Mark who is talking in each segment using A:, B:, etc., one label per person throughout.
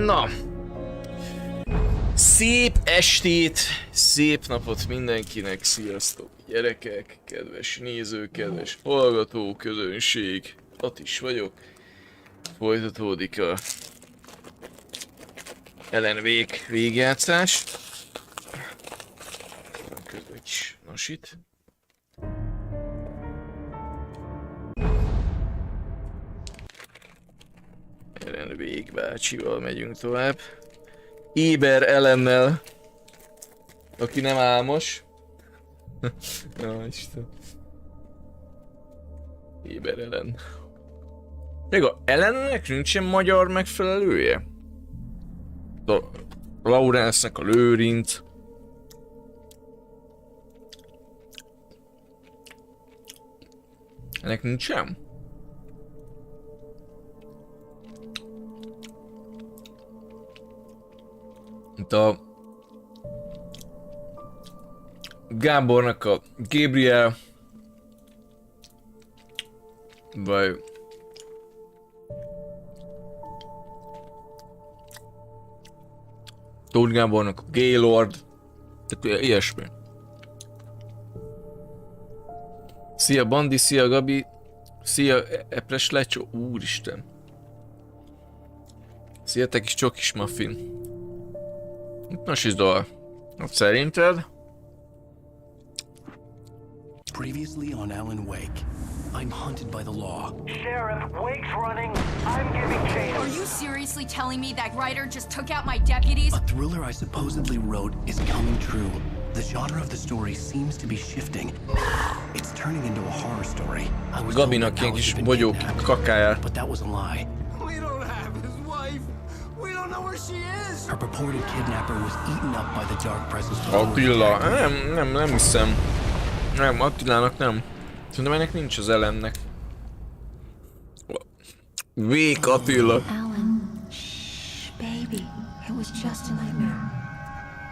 A: Na, szép estét, szép napot mindenkinek, sziasztok gyerekek, kedves nézők, kedves hallgató, közönség, Atis vagyok. Folytatódik a végigjátszás. Közben egy kis nasít. Vég bácsival megyünk tovább. Éber Ellennel, aki nem álmos. Ja, Isten. Éber Ellen. Még a Ellennek nincsen magyar megfelelője? A Laurensnek a Lőrinc. Ennek nincsen? Itt a Gábornak a Gabriel, vagy Tóth Gábornak a Gaylord, tehát ilyesmi. Szia Bandi, szia Gabi, szia Epres Lecsó, úristen. Szia te kis csokis muffin. Most is dal. Szerinted?
B: Previously on Alan Wake, I'm hunted by the law.
C: Sheriff, Wake's running. I'm giving chase.
D: Are you seriously telling me that writer just took out my deputies?
B: A thriller I supposedly wrote is coming true. The genre of the story seems to be shifting. It's turning into a horror story. I was told that Alice had been kidnapped, but that was a lie.
C: We don't have his wife. We don't know where she is.
B: Her purported kidnapper was eaten up by the dark presence.
A: Attila, nem hiszem. Nem, Attilának nem. Szerintem ennek nincs az Ellennek. Vék Attila.
E: Alan, shh, baby. It was just a nightmare.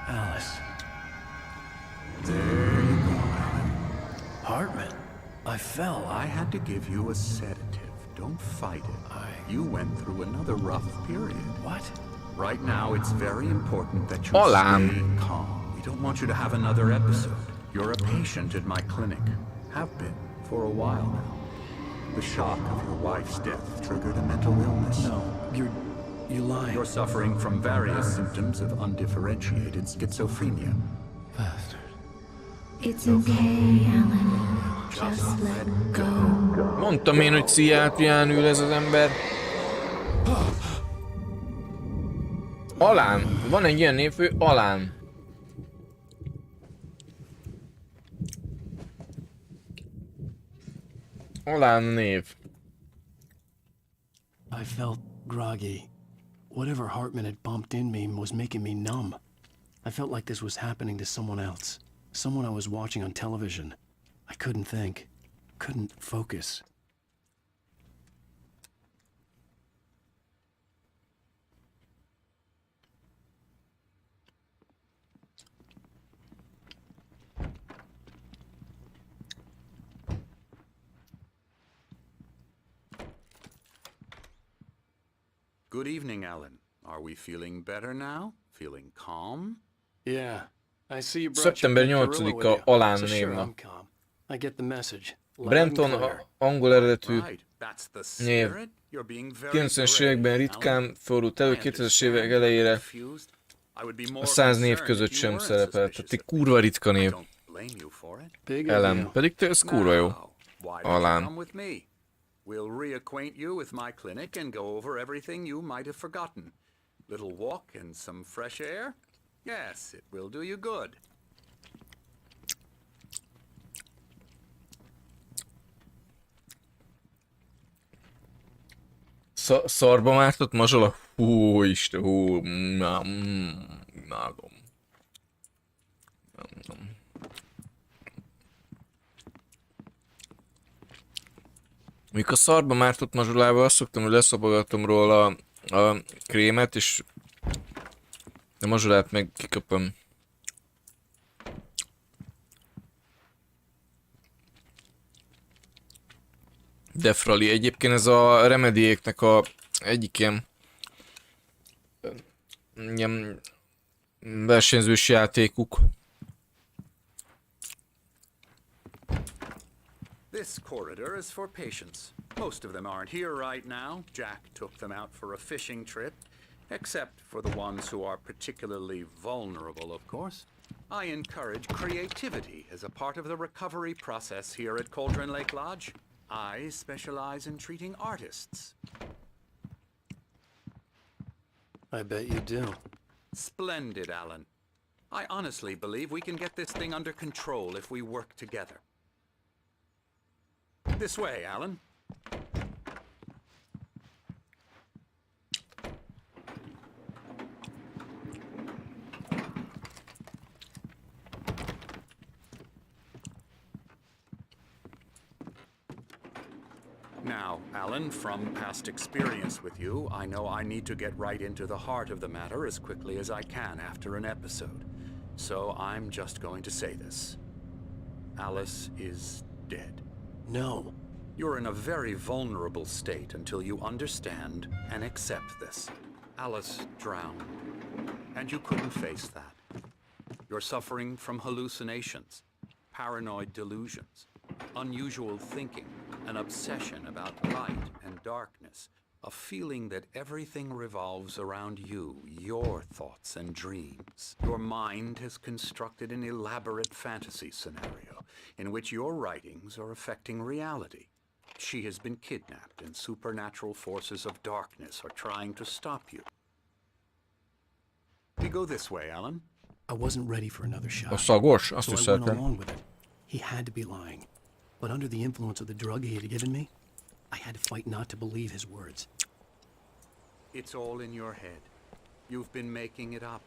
B: Alice. There you go, Alan. Hartman, I fell.
F: I had to give you a sedative. Don't fight it. You went through another rough period.
B: What?
F: Right now, it's very important that you
A: Alan.
F: stay calm. We don't want you to have another episode. You're a patient at my clinic. Have been for a while now. The shock of your wife's death triggered a mental illness.
B: No, you're lying.
F: You're suffering from various symptoms of undifferentiated schizophrenia.
B: Bastard.
E: It's okay, Alan. Just let go.
A: Mondtam én, hogy pszichiátrián ül ez az ember. Alán. Van egy ilyen névfő, Alán. Alán név.
B: I felt groggy. Whatever Hartman had bumped in me was making me numb. I felt like this was happening to someone else. Someone I was watching on television. I couldn't think. Couldn't focus.
F: Good evening, Alan. Are we feeling better now? Feeling calm?
B: Yeah. I see you brought
A: Szeptember
B: your pet gorilla
A: 8-a
B: with you.
A: Alán
B: So sure,
A: névnap.
B: I'm calm. I get the message. Loud and
A: Brenton
B: clear.
A: angol eredetű
F: Right, that's the
A: név.
F: spirit. You're being very
A: 90-es
F: brave,
A: években
F: Alan.
A: ritkán fordult elő,
F: I
A: 2000-es
F: understand
A: évek
F: you're
A: elejére
F: confused. I would be
A: a
F: more
A: 100 név
F: concerned
A: között
F: if you
A: sem
F: weren't
A: szerepelt.
F: suspicious
A: Tehát egy
F: of me.
A: kurva ritka
F: I
A: név.
F: don't blame you for it.
B: Big
A: Ellen.
B: deal.
A: Pedig ez kurva jó.
F: Now, why don't
A: Alán.
F: you come with me? We'll reacquaint you with my clinic and go over everything you might have forgotten. Little walk and some fresh air? Yes, it will do you good.
A: Szarba mártott mazsola? Hú, Isten, hú, imádom. Mikor a szarba mártott mazsolával azt szoktam, hogy leszapogatom róla a krémet, és a mazsolát meg kiköpöm. Defrali. Egyébként ez a Remediéknek a egyik ilyen versenyzős játékuk.
F: This corridor is for patients. Most of them aren't here right now. Jack took them out for a fishing trip, except for the ones who are particularly vulnerable, of course. I encourage creativity as a part of the recovery process here at Cauldron Lake Lodge. I specialize in treating artists.
B: I bet you do.
F: Splendid, Alan. I honestly believe we can get this thing under control if we work together. This way, Alan. Now, Alan, from past experience with you, I know I need to get right into the heart of the matter as quickly as I can after an episode. So I'm just going to say this. Alice is dead.
B: No.
F: You're in a very vulnerable state until you understand and accept this. Alice drowned, and you couldn't face that. You're suffering from hallucinations, paranoid delusions, unusual thinking, an obsession about light and darkness, a feeling that everything revolves around you, your thoughts and dreams. Your mind has constructed an elaborate fantasy scenario in which your writings are affecting reality. She has been kidnapped and supernatural forces of darkness are trying to stop you. We go this way, Alan.
B: I wasn't ready for another shot.
A: A szagos? Azt
B: So
A: is
B: I went
A: szeretem.
B: along with it. He had to be lying. But under the influence of the drug he had given me, I had to fight not to believe his words.
F: It's all in your head. You've been making it up.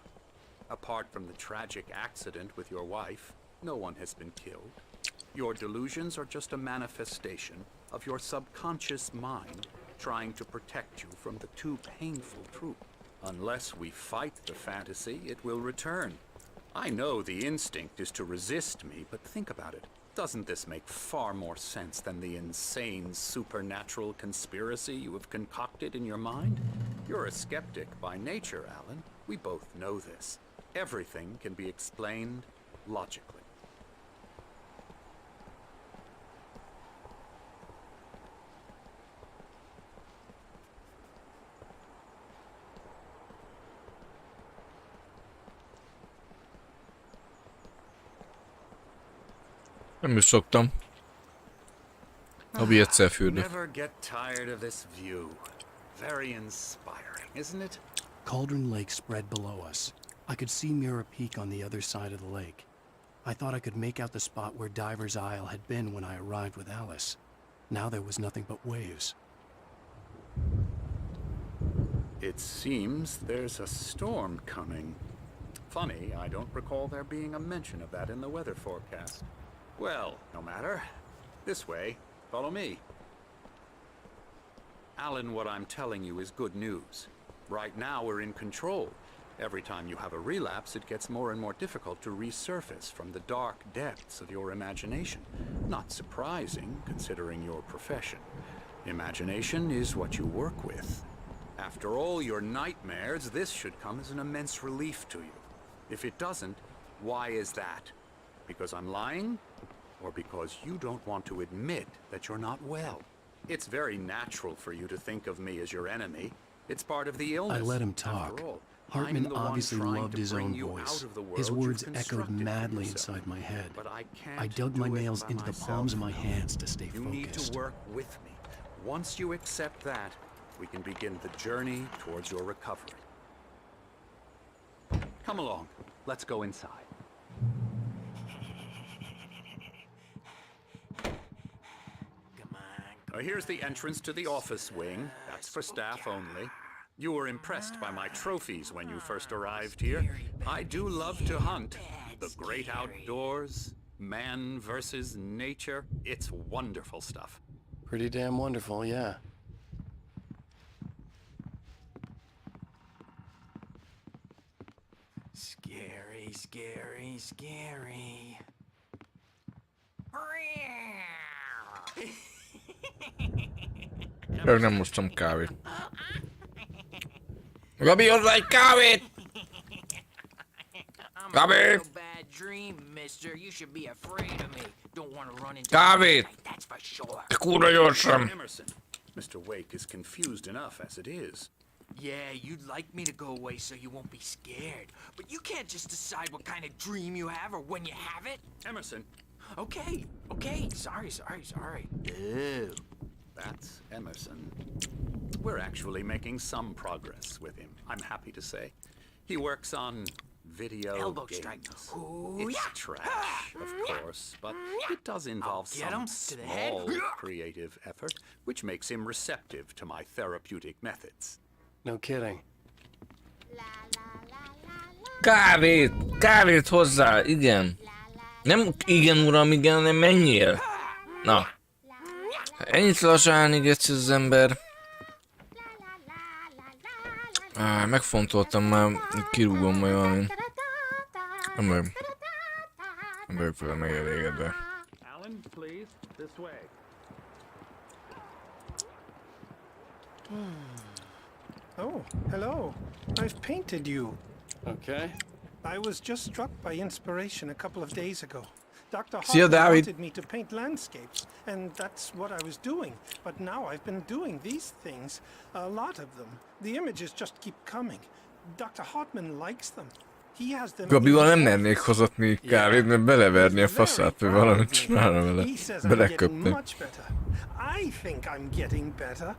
F: Apart from the tragic accident with your wife, no one has been killed. Your delusions are just a manifestation of your subconscious mind trying to protect you from the too painful truth. Unless we fight the fantasy, it will return. I know the instinct is to resist me, but think about it. Doesn't this make far more sense than the insane supernatural conspiracy you have concocted in your mind? You're a skeptic by nature, Alan. We both know this. Everything can be explained logically.
A: Nem is szoktam. Havi egyszer fürdök.
F: Never get tired of this view. Very inspiring, isn't it?
B: Cauldron Lake spread below us. I could see Mirror Peak on the other side of the lake. I thought I could make out the spot where Diver's Isle had been when I arrived with Alice. Now there was nothing but waves.
F: It seems there's a storm coming. Funny, I don't recall there being a mention of that in the weather forecast. Well, no matter. This way. Follow me. Alan, what I'm telling you is good news. Right now we're in control. Every time you have a relapse, it gets more and more difficult to resurface from the dark depths of your imagination. Not surprising, considering your profession. Imagination is what you work with. After all your nightmares, this should come as an immense relief to you. If it doesn't, why is that? Because I'm lying? Or because you don't want to admit that you're not well? It's very natural for you to think of me as your enemy. It's part of the illness.
B: I let him talk.
F: After all,
B: Hartman
F: I'm the one
B: obviously
F: trying
B: loved
F: to
B: his
F: bring
B: own
F: you
B: voice.
F: out of the
B: His
F: world
B: words
F: you've
B: echoed
F: constructed for
B: madly
F: yourself.
B: inside my head.
F: But I can't
B: I dug
F: do
B: my
F: it
B: nails
F: by
B: into the
F: myself.
B: palms of my hands to stay
F: You need
B: focused.
F: to work with me. Once you accept that, we can begin the journey towards your recovery. Come along. Let's go inside. Here's the entrance to the office wing. That's for staff only. You were impressed by my trophies when you first arrived here. I do love to hunt. The great outdoors, man versus nature. It's wonderful stuff.
B: Pretty damn wonderful, yeah.
C: Scary, scary, scary.
A: Én nem mostam kávét. Gabi, hozzá egy kávét! Gabi!
C: Bad dream, mister. You should be afraid of me. Don't want to run into
A: Kávét!
C: that's for sure.
A: Te kurva gyorsan!
F: Emerson, Mr. Wake is confused enough as it is.
C: Yeah, you'd like me to go away so you won't be scared. But you can't just decide what kind of dream you have or when you have it.
F: Emerson,
C: Okay, okay. Sorry. Ew.
F: that's Emerson. We're actually making some progress with him, I'm happy to say. He works on video
C: Elbow
F: games.
C: strike. Ooh,
F: It's
C: yeah.
F: trash, of course, but it does involve
C: Get him
F: some
C: to the head.
F: small creative effort, which makes him receptive to my therapeutic methods.
B: No kidding.
A: Kávét! Kávét hozzá! Igen! Nem igen uram, igen, hanem menjél! Na! Ennyit lazsálni, geci az ember. Megfontoltam már, kirúgom majd valamint. Nem vagyok vele megelégedve.
F: Alan, please, this way.
G: Oh, hello. I've painted you.
B: Okay.
G: I was just struck by inspiration a couple of days ago. Dr.
A: See you,
G: Hartman
A: David.
G: wanted me to paint landscapes, and that's what I was doing. But now I've been doing these things, a lot of them. The images just keep coming. Dr. Hartman likes them. He has them. in
A: Gabival
G: his
A: nem
G: office.
A: mernék hozatni kávét, mert beleverni a faszát, vagy valamit csinálna vele.
G: He says I'm getting
A: Beleköpni.
G: much better. I think I'm getting better.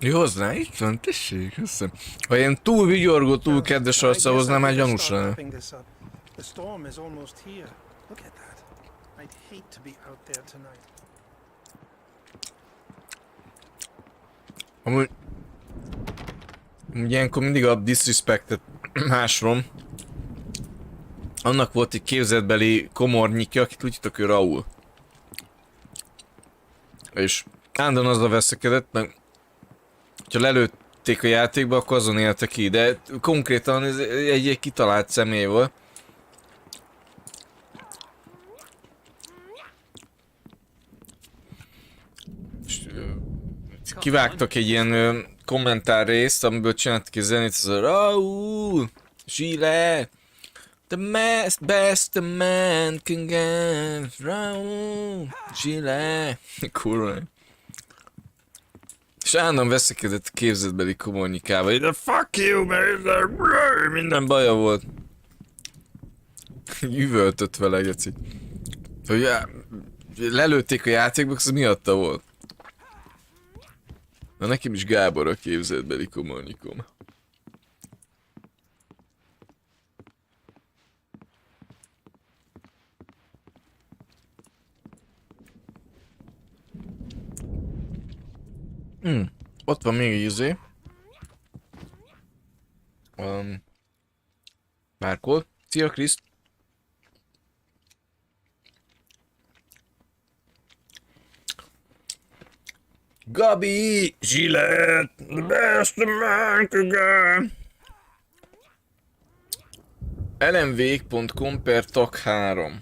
A: Jó, hozzá, itt van, tessék, köszönöm. Ha ilyen túl vigyorgó, túl kedves arccal hoznám, már gyanús lenne.
G: The storm is almost here. Look at that. I'd hate to be out there tonight.
A: Amúgy ilyenkor mindig a disrespectet másolom. Annak volt egy képzetbeli komornyikja, akit úgy hittak, ő Raúl. És állandóan azzal veszekedett, meg ha lelőtték a játékba, akkor azon élte ki, de konkrétan ez egy kitalált személy volt. És, kivágtak egy ilyen kommentár részt, amiből csináltak egy zenét, az a Raúl, Zsile, the best a man can get, Raúl, Zsile, kurva. És állandóan veszekedett a képzetbeli komornyikával, de fuck you, man, minden baja volt. Üvöltött vele, geci. Hogy lelőtték a játékba, az miatta volt. Na nekem is Gábor a képzetbeli komornyikom. Ott van még egy izé. Márkol. Szia, Kriszt. Gabi! Gillette! The best man can get! lmvég.com/tag3.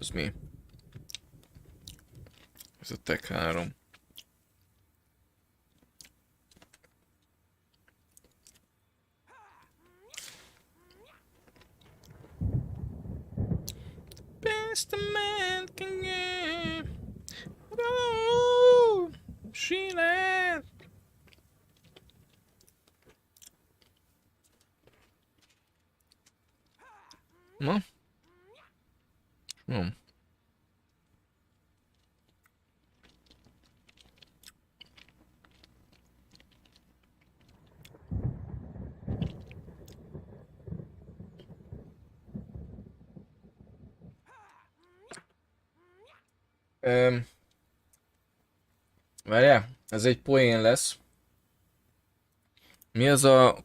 A: Ez mi? Ez a tag 3. best a man can get. Oh, she left. Ma? Nem. Várjál, ez egy poén lesz. Mi az a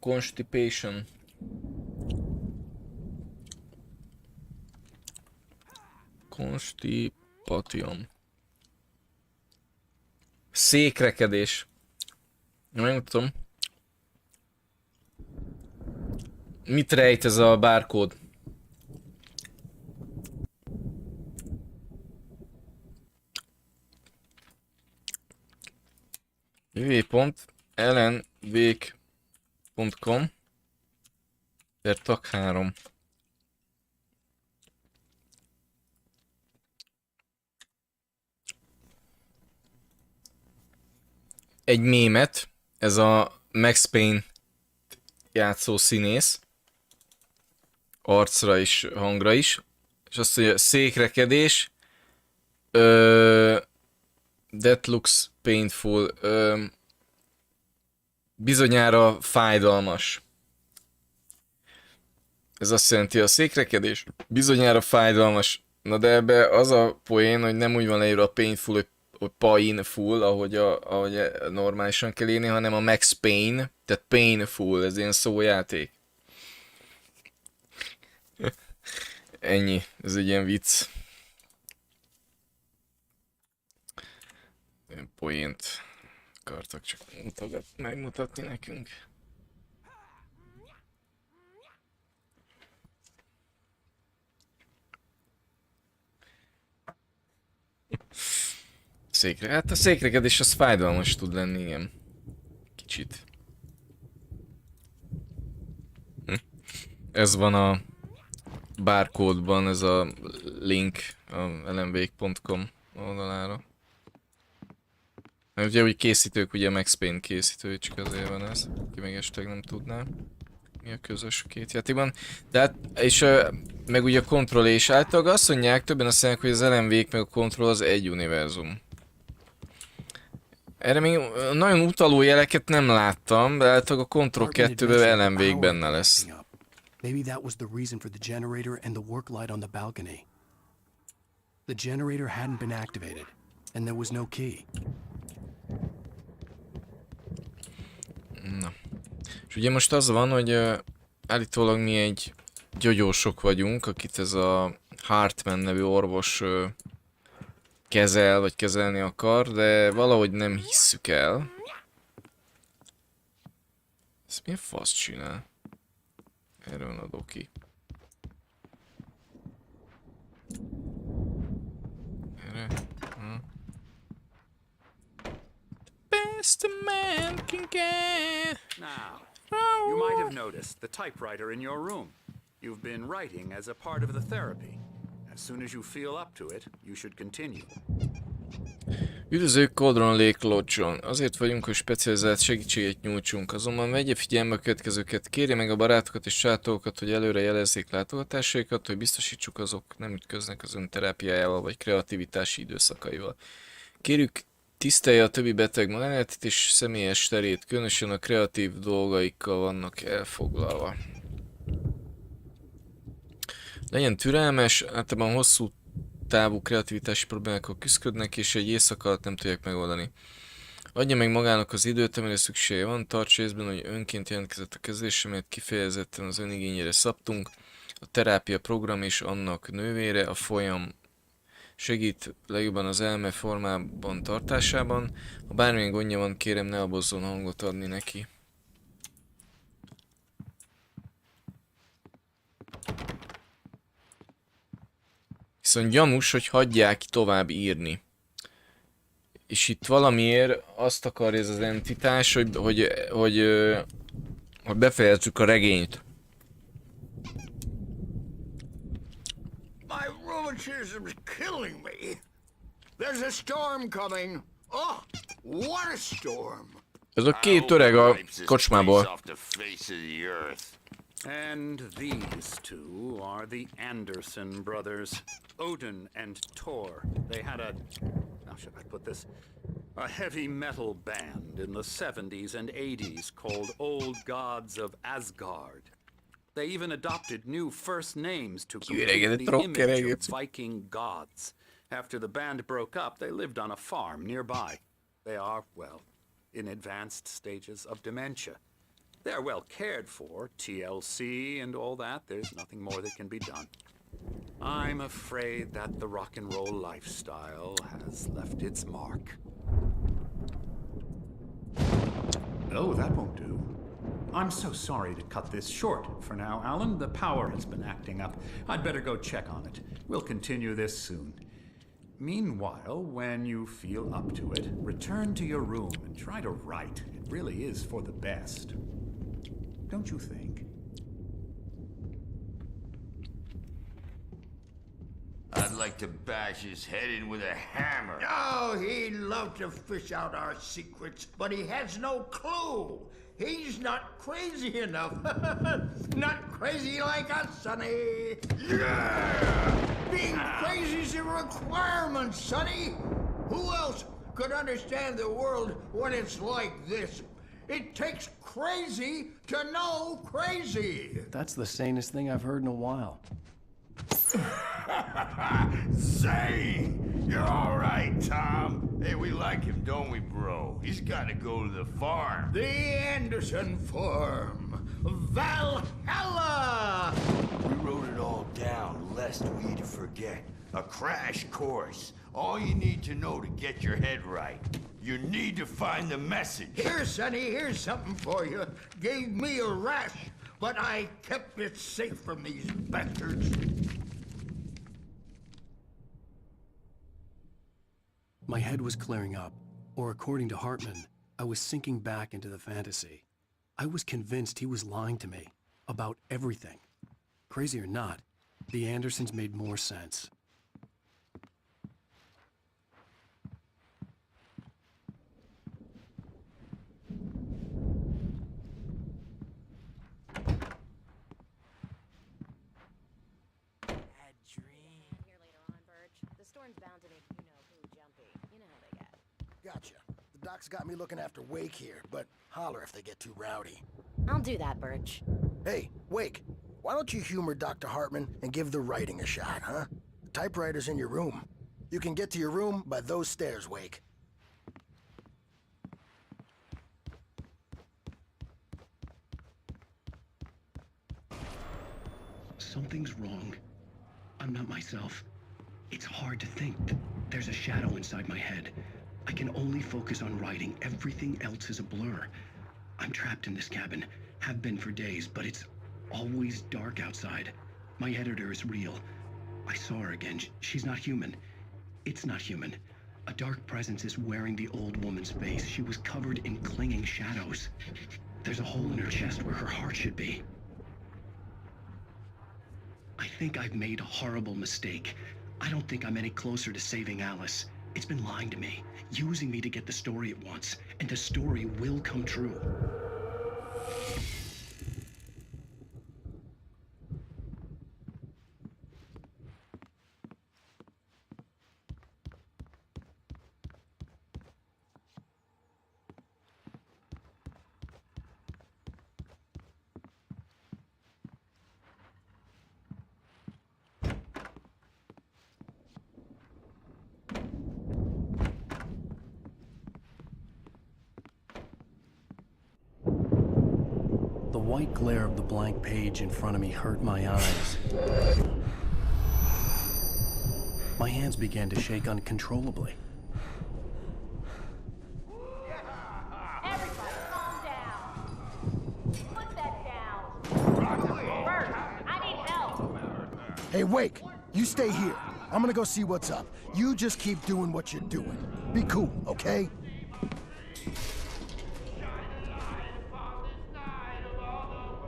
A: constipation? Constipation. Székrekedés. Megmutatom. Mit rejt ez a bárkód? www.ellenvék.com per tag 3. Egy mémet, ez a Max Payne játszó színész, arcra is, hangra is, és azt mondja, székrekedés, that looks painful, bizonyára fájdalmas. Ez azt jelenti, a székrekedés bizonyára fájdalmas. Na de ebbe az a poén, hogy nem úgy van leírva a painful, hogy painful, ahogy normálisan kell írni, hanem a Max Payne, tehát painful, ez ilyen szójáték. Ennyi, ez egy ilyen vicc. Ilyen poént akartak csak megmutatni nekünk. Hát a székrekedés az fájdalmas tud lenni, igen. Kicsit. Ez van a barcode-ban, ez a link a ellenvék.com oldalára. Ugye, hogy készítők, ugye Max Payne készítő, csak azért van ez. Ki meg esetleg nem tudná. Mi a közös két játékban. Tehát, és meg ugye a kontroll és általában azt mondják, többen azt mondják, hogy az ellenvék meg a kontroll az egy univerzum. Erre még nagyon utaló jeleket nem láttam, de általában a Control 2-ben ellenvég benne lesz.
B: Maybe that was the reason for the generator and the work light on the balcony. The generator hadn't been activated, and there was no key.
A: Na. És ugye most az van, hogy állítólag mi egy gyógyósok vagyunk, akit ez a Hartman nevű orvos kezel, vagy kezelni akar, de valahogy nem hisszük el. Ez milyen fasz csinál? Erről van a doki. Erre? Best a man can get.
F: Now, you might have noticed the typewriter in your room. You've been writing as a part of the therapy. As soon as you feel up to it, you should continue.
A: Üdvözlők Kodron Léklocson. Azért vagyunk, hogy specializált segítséget nyújtsunk, azonban vegye figyelembe a következőket. Kérje meg a barátokat és családokat, hogy előre jelezzék látogatásaikat, hogy biztosítsuk, azok nem ütköznek az ön terápiájával vagy kreativitási időszakaival. Kérjük, tisztelje a többi beteg magánéletét és személyes terét, különösen a kreatív dolgaikkal vannak elfoglalva. Legyen türelmes, általában hosszú távú kreativitási problémákkal küzdködnek, és egy éjszaka alatt nem tudják megoldani. Adja meg magának az időt, amire szüksége van, tarts észben, hogy önként jelentkezett a kezelésre, mert kifejezetten az önigényére szabtunk. A terápia program és annak nővére, a folyam segít legjobban az elme formában tartásában. Ha bármilyen gondja van, kérem, ne abozzon hangot adni neki. Viszont gyanús, hogy hagyják tovább írni. És itt valamiért azt akarja ez az entitás, hogy befejezzük a regényt.
H: Romanticism's killing me. There's a storm coming. Oh, what a storm.
A: Ez a két öreg a kocsmából.
F: And these two are the Anderson brothers, Odin and Thor. They had a, how should I put this? A heavy metal band in the 70s and 80s called Old Gods of Asgard. They even adopted new first names to complete the image of Viking gods. After the band broke up, they lived on a farm nearby. They are, well, in advanced stages of dementia. They're well cared for, TLC and all that. There's nothing more that can be done. I'm afraid that the rock and roll lifestyle has left its mark.
I: Oh, that won't do. I'm so sorry to cut this short for now, Alan. The power has been acting up. I'd better go check on it. We'll continue this soon. Meanwhile, when you feel up to it, return to your room and try to write. It really is for the best. Don't you think?
J: I'd like to bash his head in with a hammer.
H: Oh, he'd love to fish out our secrets, but he has no clue. He's not crazy enough. Not crazy like us, Sonny. Yeah! Being crazy's a requirement, Sonny. Who else could understand the world when it's like this? It takes crazy to know crazy.
B: That's the sanest thing I've heard in a while.
J: Zane! You're all right, Tom. Hey, we like him, don't we, bro? He's got to go to the farm.
H: The Anderson farm. Valhalla!
J: We wrote it all down, lest we forget. A crash course. All you need to know to get your head right. You need to find the message.
H: Here, Sonny, here's something for you. Gave me a rash, but I kept it safe from these bastards.
B: My head was clearing up, or according to Hartman, I was sinking back into the fantasy. I was convinced he was lying to me about everything. Crazy or not, the Andersons made more sense.
K: Gotcha. The doc's got me looking after Wake here, but holler if they get too rowdy.
L: I'll do that, Birch.
K: Hey, Wake, why don't you humor Dr. Hartman and give the writing a shot, huh? The typewriter's in your room. You can get to your room by those stairs, Wake.
B: Something's wrong. I'm not myself. It's hard to think. There's a shadow inside my head. I can only focus on writing. Everything else is a blur. I'm trapped in this cabin. Have been for days, but it's always dark outside. My editor is real. I saw her again. She's not human. It's not human. A dark presence is wearing the old woman's face. She was covered in clinging shadows. There's a hole in her chest where her heart should be. I think I've made a horrible mistake. I don't think I'm any closer to saving Alice. It's been lying to me, using me to get the story it wants, and the story will come true. The white glare of the blank page in front of me hurt my eyes. My hands began to shake uncontrollably.
L: Everybody, calm down. Put that down. Bert, I need help.
K: Hey, Wake, you stay here. I'm gonna go see what's up. You just keep doing what you're doing. Be cool, okay?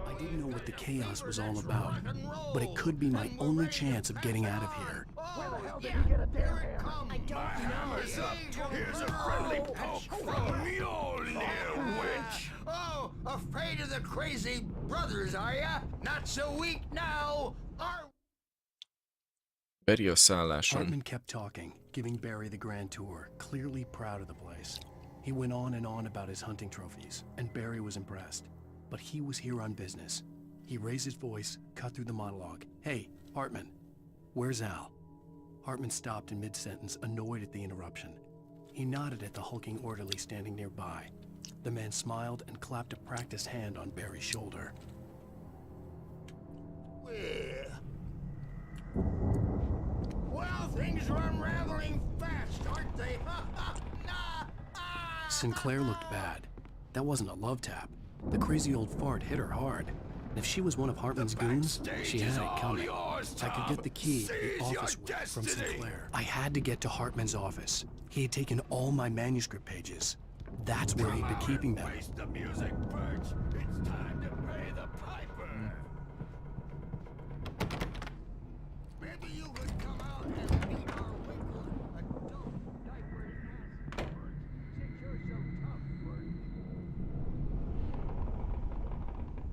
B: I didn't know what the chaos was all about, but it could be my only chance of getting out of here.
H: hell did he get a damn hammer? I don't know. Here's a friendly poke from Mjolnir, witch. Oh, afraid of the crazy brothers, are ya? Not so weak now, are
A: Barry a szálláson.
B: Hartman kept talking, giving Barry the grand tour, clearly proud of the place. He went on and on about his hunting trophies, and Barry was impressed. But he was here on business. He raised his voice, cut through the monologue. Hey, Hartman, where's Al? Hartman stopped in mid-sentence, annoyed at the interruption. He nodded at the hulking orderly standing nearby. The man smiled and clapped a practiced hand on Barry's shoulder.
H: Well, things are unraveling fast, aren't they?
B: Sinclair looked bad. That wasn't a love tap. The crazy old fart hit her hard. And if she was one of Hartman's goons, she had it coming. I could get the key to the office whip from Sinclair. I had to get to Hartman's office. He had taken all my manuscript pages. That's where he'd been keeping them.
H: Face the music, Birch. It's time to pay the piper. Maybe you could come out and meet our wrinkled, adult, diapered ass, since you're so tough, Birch.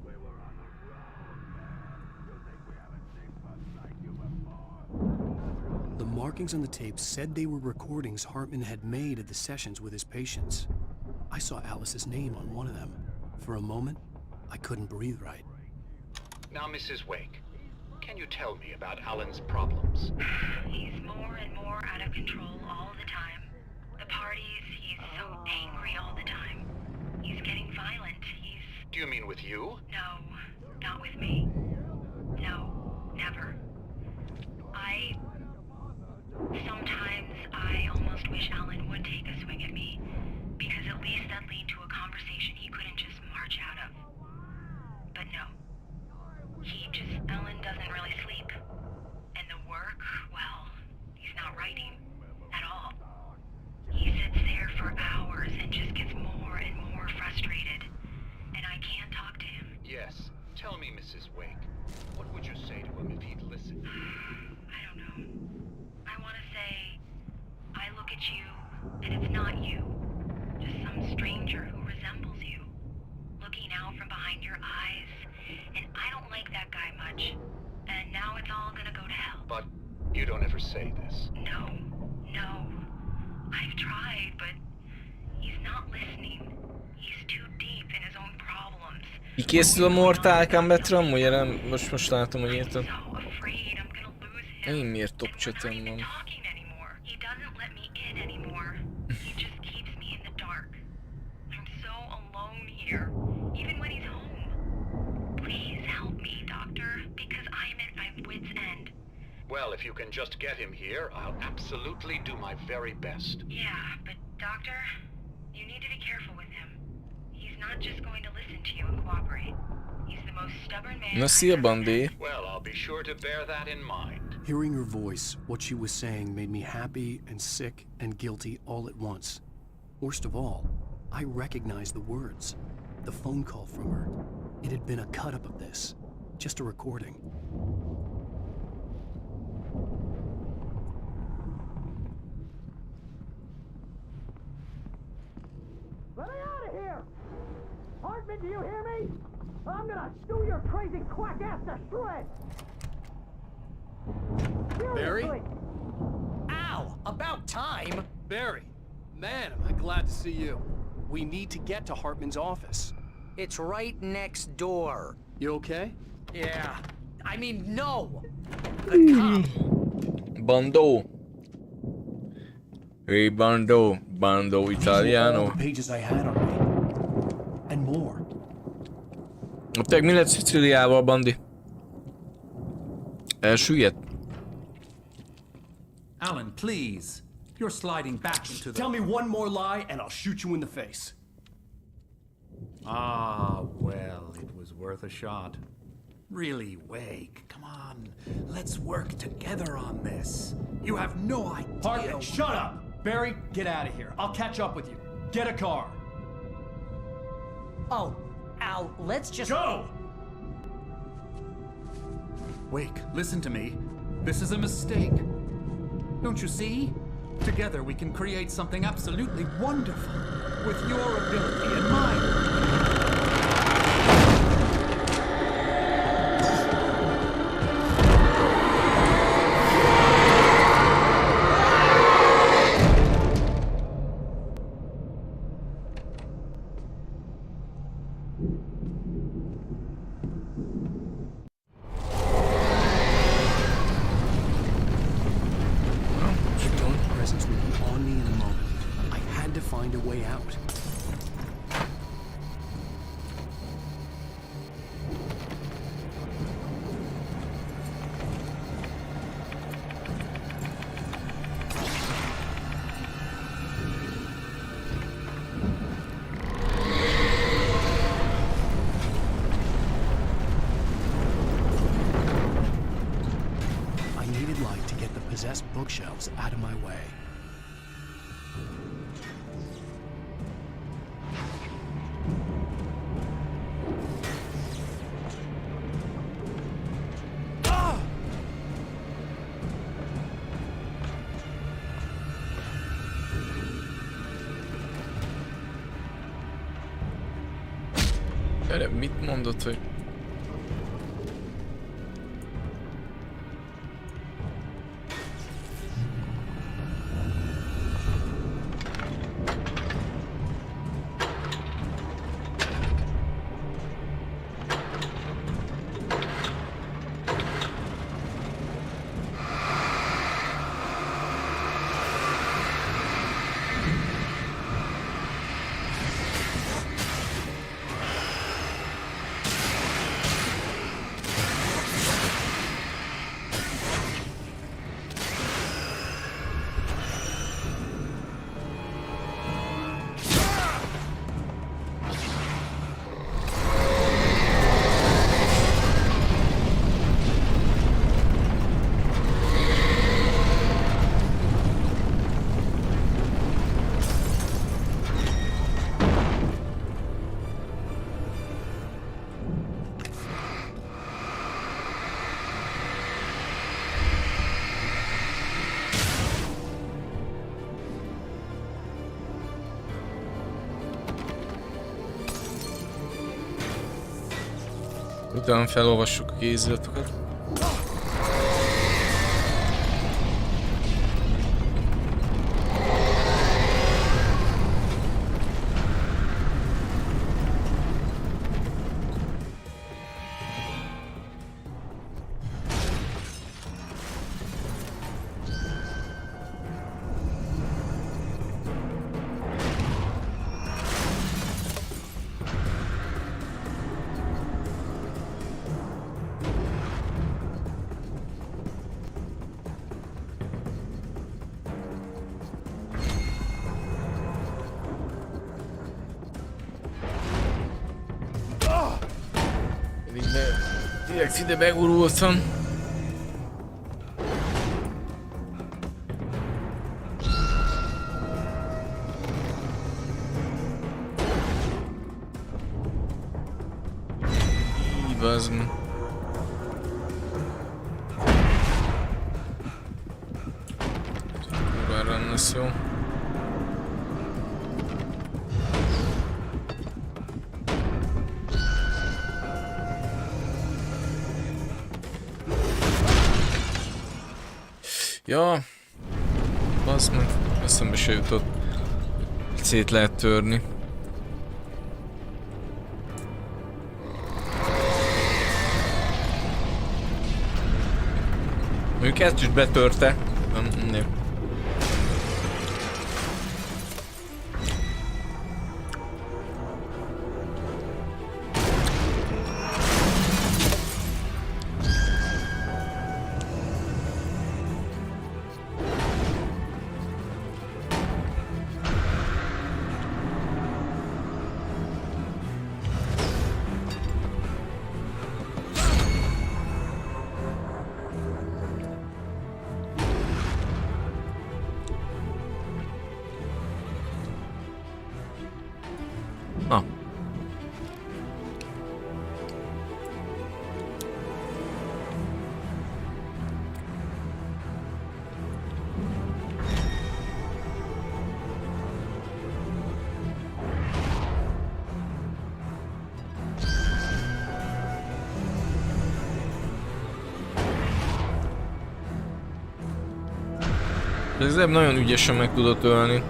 H: We were on the road, man. You think we haven't seen bugs like you before?
B: The markings on the tape said they were recordings Hartman had made of the sessions with his patients. I saw Alice's name on one of them. For a moment, I couldn't breathe right.
I: Now, Mrs. Wake, can you tell me about Alan's problems?
M: He's more and more out of control all the time. The parties, he's so angry all the time. He's getting violent.
I: Do you mean with you?
M: No, not with me. No, never. Sometimes I almost wish Alan would take a swing at me, because at least that'd lead to a conversation he couldn't just march out of. But no. Alan doesn't really sleep. And the work, well, he's not writing at all. He sits there for hours and just gets more and more frustrated. And I can't talk to him.
I: Yes. Tell me, Mrs. Wake, what would you say to him if he'd listen?
M: I don't know. I want to say, I look at you, and it's not you. Just some stranger who resembles you. Looking out from behind your eyes. And I don't like that guy much. And now it's all gonna go to hell.
I: But you don't ever say this.
M: No. I've tried, but he's not listening. He's too deep in his own problems.
A: Ki készül a Mortal Kombat-ra? Amúgy most látom, hogy írtam. Én miért top chatem van?
M: He doesn't let me in anymore. He just keeps me in the dark. I'm so alone here, even when he's home. Please help me, Doctor, because I'm at my wit's end.
I: Well, if you can just get him here, I'll absolutely do my very best.
M: Yeah, but Doctor, you need to be careful with him. He's not just going to listen to you and cooperate. He's the most stubborn man.
A: Na szia, Bandi!
I: Well, I'll be sure to bear that in mind.
B: Hearing her voice, what she was saying made me happy and sick and guilty all at once. Worst of all, I recognized the words. The phone call from her. It had been a cut-up of this. Just a recording.
N: Let me out of here! Hartman, do you hear me? I'm gonna chew your crazy quack ass to shreds!
O: Barry? Ow! About time!
B: Barry, man, am I glad to see you. We need to get to Hartman's office.
O: It's right next door.
B: You okay?
O: Yeah. I mean, no! The cop.
A: Bando. Hey, Bando. Bando Italiano.
B: All the pages I had on me. And more.
A: Tényleg mi lett Szicíliával, Bandi? Elsüllyedt?
I: Alan, please. You're sliding back into the...
B: Tell me one more lie and I'll shoot you in the face.
I: Ah, well, it was worth a shot. Really, Wake, come on. Let's work together on this. You have no idea...
B: Hartman, shut up! Barry, get out of here. I'll catch up with you. Get a car.
O: Oh, Al, let's just...
B: Go!
I: Wake, listen to me. This is a mistake. Don't you see? Together we can create something absolutely wonderful with your ability and mine.
B: Bookshelves out of my way.
A: Erre mit mondott, hogy... Utána felolvassuk a kéziratokat. Direkt ide begurultam. Így bazd meg. Kurvára nem lesz jó. Ja, bassz meg, eszembe se jutott, szét lehet törni. Mondjuk ezt is betörte. Nem. Na. Ez nagyon ügyesen meg tudott ölni.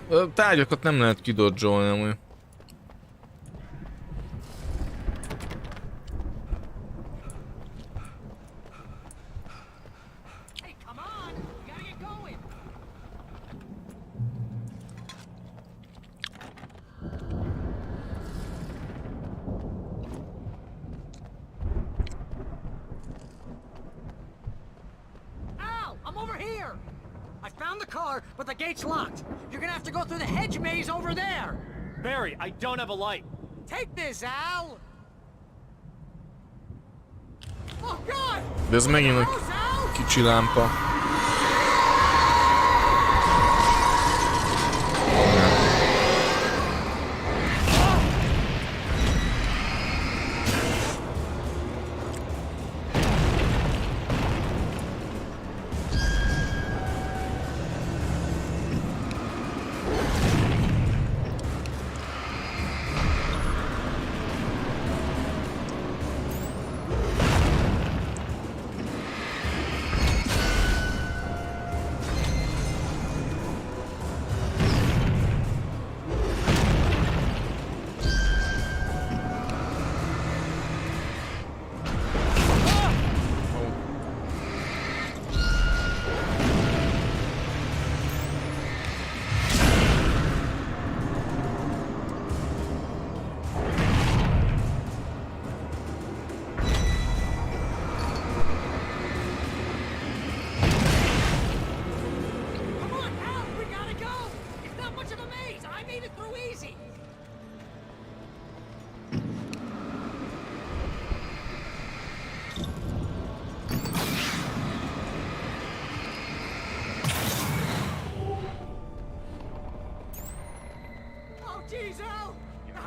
A: A tárgyakat nem lehet kidodzsolni amúgy.
O: But the gate's locked. You're gonna have to go through the hedge maze over there.
P: Barry, I don't have a light.
O: Take this, Al. Oh God!
A: De ez megint egy kicsi lámpa.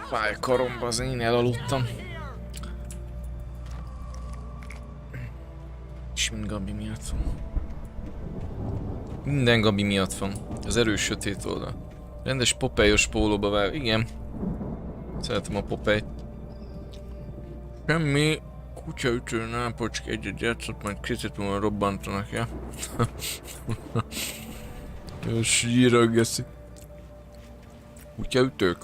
A: Fáj a karomba, az én elaludtam. És mind Gabi miatt van. Minden Gabi miatt van. Az erős sötét oldal. Rendes Popeye-os pólóba vág. Igen. Szeretem a Popeye-t. Semmi kutyaütő nápocsk egyet játszott, majd készít volna robbantanak, ja? Jó sírra geszi. Kutyaütők?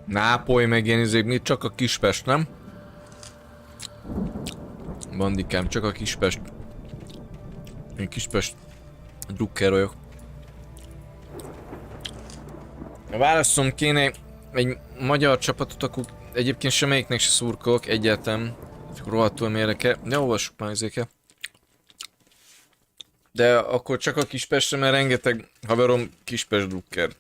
A: Nápoly meg ilyen izék, mit csak a Kispest, nem? Bandikám, csak a Kispest. Én Kispest drukker vagyok. Válaszom kéne egy magyar csapatot, akkor egyébként semmelyiknek se szurkolok egyáltalán. Rohadtul méreke. Ne olvassuk már ezeket. De akkor csak a Kispestre, mert rengeteg haverom Kispest drukker.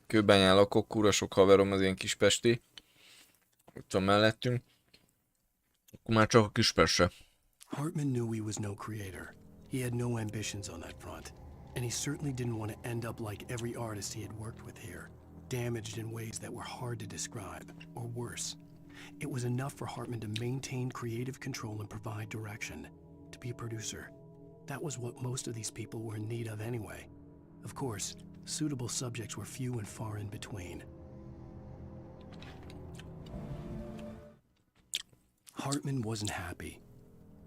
A: Kőbányán lakok, kurva sok haverom az ilyen kispesti. Ott van mellettünk. Akkor már csak a Kispestre.
B: Hartman knew he was no creator. He had no ambitions on that front. And he certainly didn't want to end up like every artist he had worked with here. Damaged in ways that were hard to describe, or worse. It was enough for Hartman to maintain creative control and provide direction. To be a producer. That was what most of these people were in need of anyway. Of course, suitable subjects were few and far in between. Hartman wasn't happy.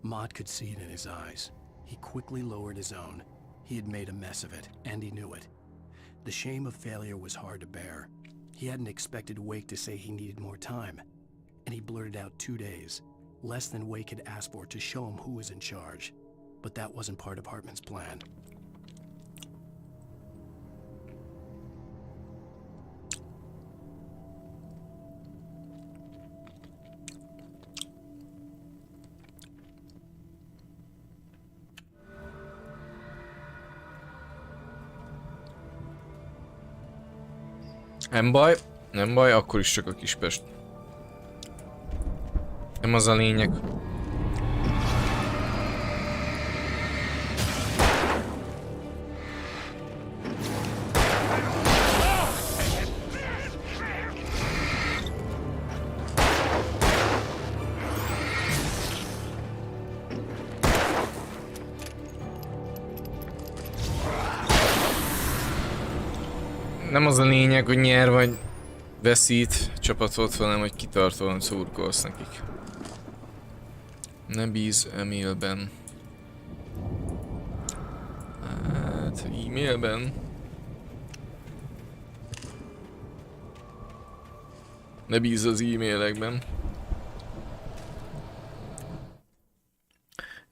B: Mott could see it in his eyes. He quickly lowered his own. He had made a mess of it, and he knew it. The shame of failure was hard to bear. He hadn't expected Wake to say he needed more time, and he blurted out 2 days, less than Wake had asked for to show him who was in charge. But that wasn't part of Hartman's plan.
A: Nem baj, akkor is csak a Kispest. Nem az a lényeg. nem az a lényeg, hogy nyer vagy veszít csapatot, hanem hogy kitartóan szurkolsz nekik. Ne bíz e-mailben. Hát, e-mailben. Ne bíz az e-mailekben.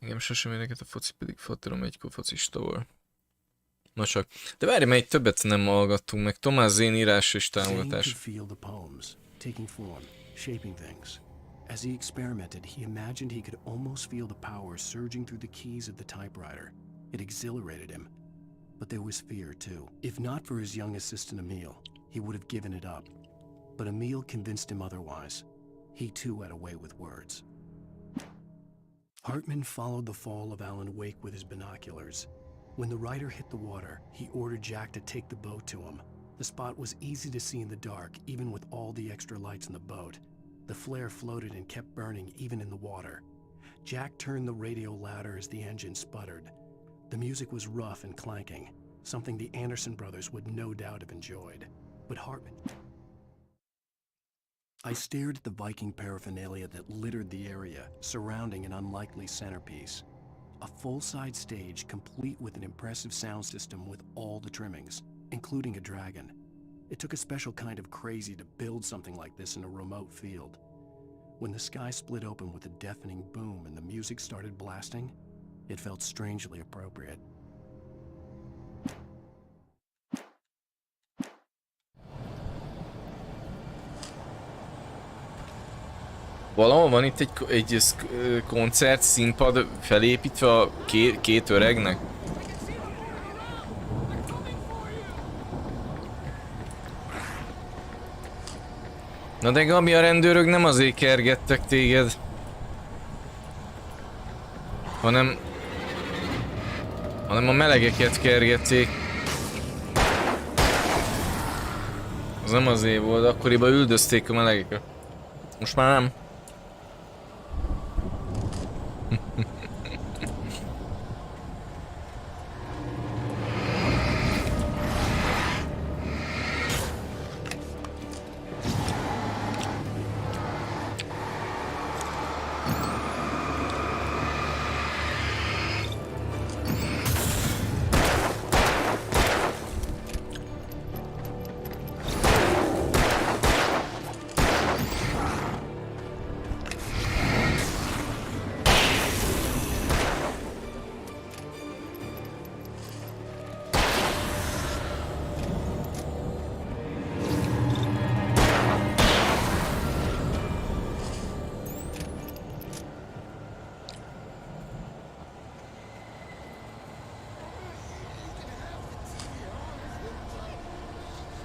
A: Engem sosem érdekelt a foci, pedig faterom egykor focista volt. Na csak. De várj, mert többet nem hallgattunk meg. Tomás Zén írás és támogatás.
B: As he experimented, he imagined he could almost feel the power surging through the keys of the typewriter. It exhilarated him. But there was fear, too. If not for his young assistant Emil, he would have given it up. But Emil convinced him otherwise. He, too, had a way with words. Hartman followed the fall of Alan Wake with his binoculars. When the writer hit the water, he ordered Jack to take the boat to him. The spot was easy to see in the dark, even with all the extra lights in the boat. The flare floated and kept burning even in the water. Jack turned the radio louder as the engine sputtered. The music was rough and clanking, something the Anderson brothers would no doubt have enjoyed. But Hartman... I stared at the Viking paraphernalia that littered the area, surrounding an unlikely centerpiece. A full-size stage complete with an impressive sound system with all the trimmings, including a dragon. It took a special kind of crazy to build something like this in a remote field. When the sky split open with a deafening boom and the music started blasting, it felt strangely appropriate.
A: Valahol van itt egy koncert színpad felépítve a két öregnek? Na de Gabi, a rendőrök nem azért kergettek téged, hanem a melegeket kergették. Az nem azért volt, akkoriban üldözték a melegeket. Most már nem.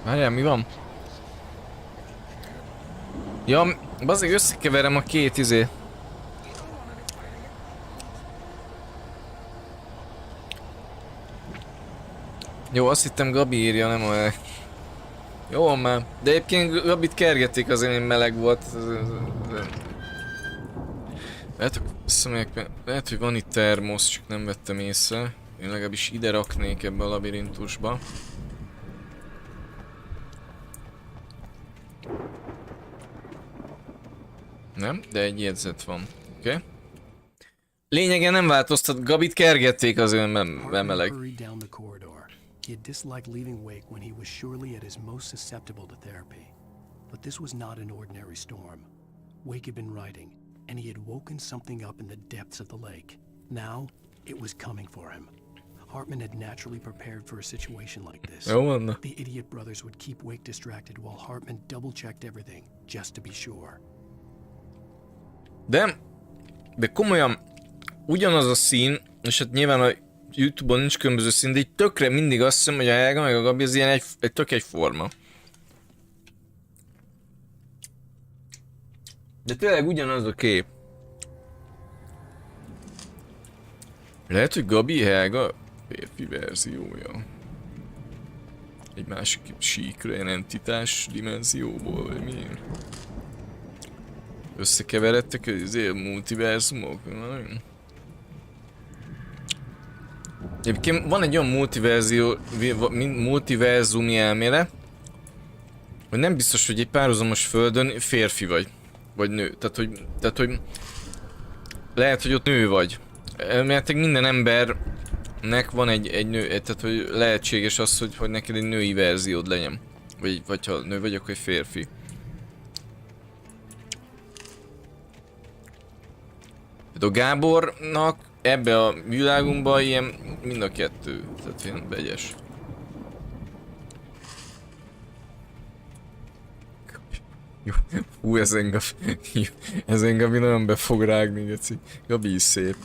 A: Várjál, mi van? Ja, bazdmeg összekeverem a két izé. Jó, azt hittem Gabi írja, nem a... Jó már. De egyébként Gabit kergették, azért én meleg volt. Lehet, hogy van itt termosz, csak nem vettem észre. Én legalábbis ide raknék ebbe a labirintusba. Nem, de egy jegyzet van. Oké. Okay. Lényegen nem változtat, Gabit kergették az ön meleg.
B: He had disliked leaving Wake when he was surely at his most susceptible to therapy. But this was not an ordinary storm. Wake had been writing, and he had woken something up in the depths of the lake. Now, it was coming for him. Hartman had naturally prepared for a situation like this. The idiot brothers would keep Wake distracted while Hartman double-checked everything, just to be sure.
A: De komolyan, ugyanaz a szín, és hát nyilván a YouTube-on nincs különböző szín, de így tökre mindig azt hiszem, hogy a Helga meg a Gabi az ilyen tök egyforma. De tényleg ugyanaz a kép. Lehet, hogy Gabi Helga férfi verziója. Egy másik síkra, ilyen entitás dimenzióból, vagy mi? Összekeveredtek azért multiverzumok? Egyébként van egy olyan multiverzumi elmélet, Hogy nem biztos, hogy egy párhuzamos földön férfi vagy. Vagy nő. Tehát, hogy lehet, hogy ott nő vagy. Mert minden embernek van egy nő, tehát hogy lehetséges az, hogy neked egy női verziód legyen. Vagy ha nő vagy, akkor egy férfi. A Gábornak ebbe a világunkban ilyen mind a kettő, tehát ilyen vegyes. Hú, ezen Gabi nagyon be fog rágni, geci. Gabi is szép.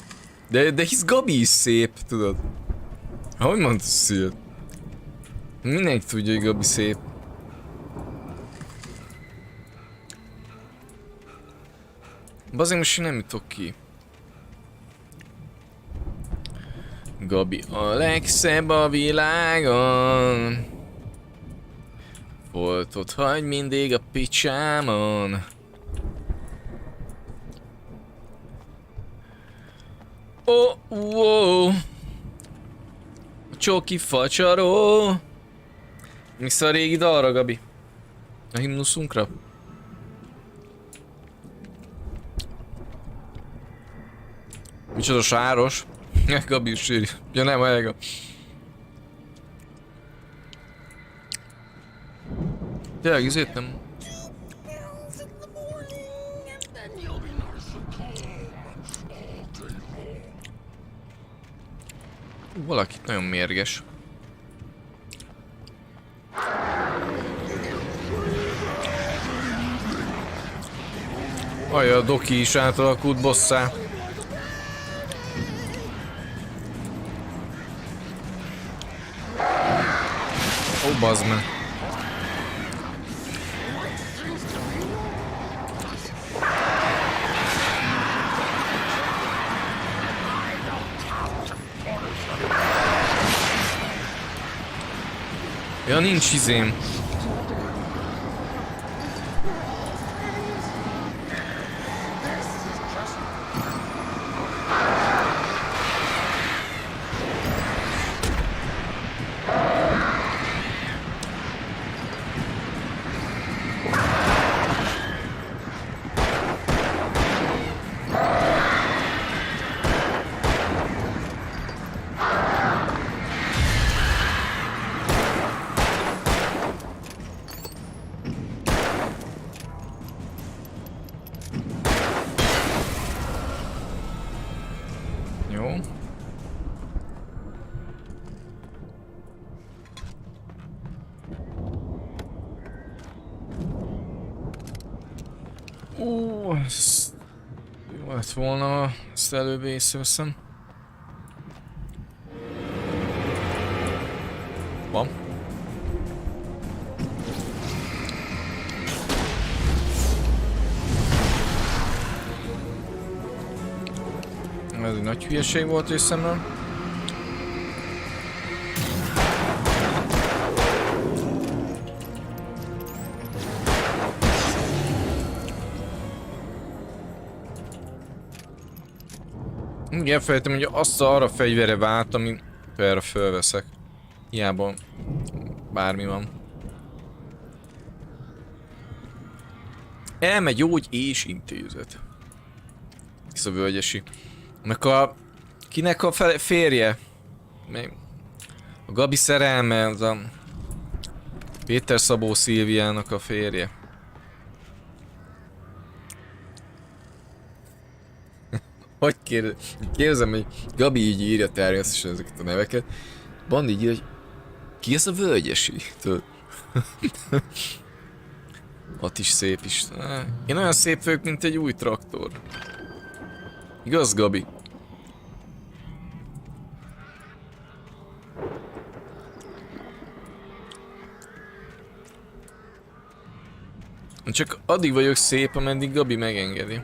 A: De hisz Gabi is szép, tudod? Hogy mondtad ilyet? Mindenki tudja, hogy Gabi szép. Bazeg, most én nem jutok ki. Gabi a legszebb a világon. Foltot hagy mindig a picsámon. Oh. A csoki facsaró. Vissza a régi dalra, Gabi. A himnuszunkra. Micsoda sáros. Gabi is síri. Ja nem, Helga. Tényleg izét nem. Valaki nagyon mérges. Ajja, a doki is átalakult bosszá. Ó, bazd meg. Ja, nincs izém. Jó lett volna, ezt előbb észreveszem. Van. Ez egy nagy hülyeség volt részemről. Úgy elfelejtem, hogy azt arra fegyvere vált, ami erre fölveszek. Hiába bármi van. Elmegy gyógy és intézet. Hisz a völgyesi. Meg kinek a férje? A Gabi szerelme, az a Péter Szabó Szilviának a férje. Hogy kérdezem, hogy Gabi így írja természetesen ezeket a neveket. Bandi így írja, hogy ki ez a völgyesi? Atis szép is. Én olyan szép vagyok, mint egy új traktor. Igaz, Gabi? Csak addig vagyok szép, ameddig Gabi megengedi.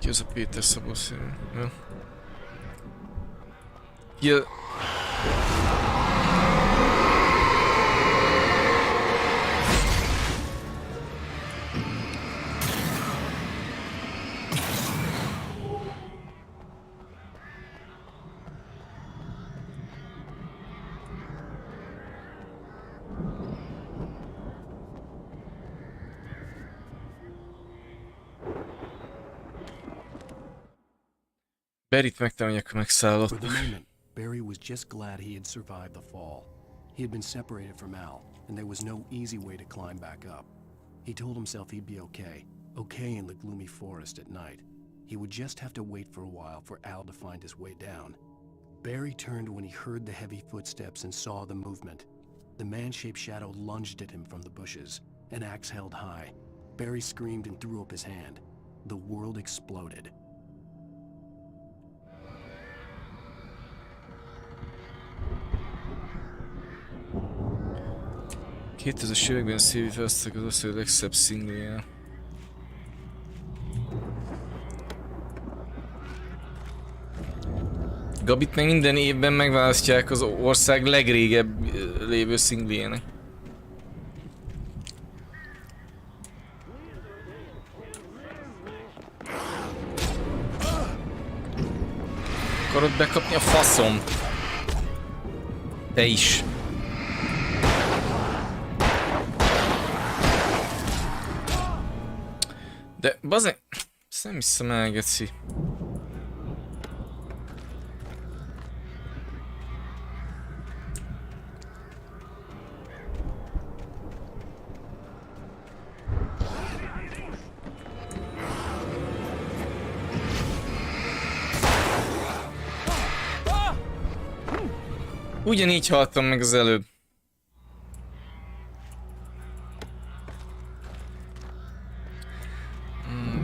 A: Ki az a Péter Szabó szerű? Ja. Ja. Barryt megtámadják, megszállott.
B: For the moment, Barry was just glad he had survived the fall. He had been separated from Al, and there was no easy way to climb back up. He told himself he'd be okay in the gloomy forest at night. He would just have to wait for a while for Al to find his way down. Barry turned when he heard the heavy footsteps and saw the movement. The man-shaped shadow lunged at him from the bushes, an axe held high. Barry screamed and threw up his hand. The world exploded.
A: 2000-es években szívű felszak az ország legszebb szingléje. Gabit meg minden évben megválasztják az ország legrégebb lévő szingléjének. Akarod bekapni a faszom? Te is. De bazen... Ezt nem hiszem el, geci. Ugyanígy haltam meg az előbb.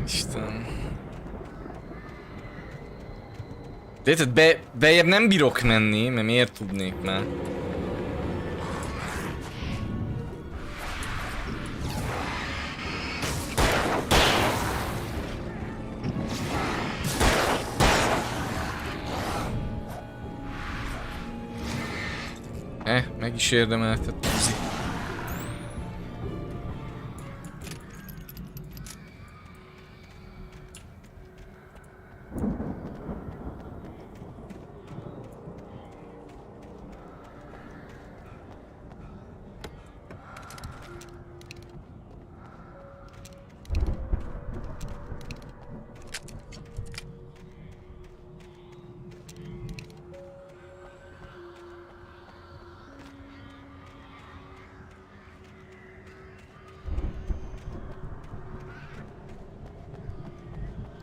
A: Isten. De érted, bejebb nem bírok menni, mert miért tudnék már? Meg is érdemeltet.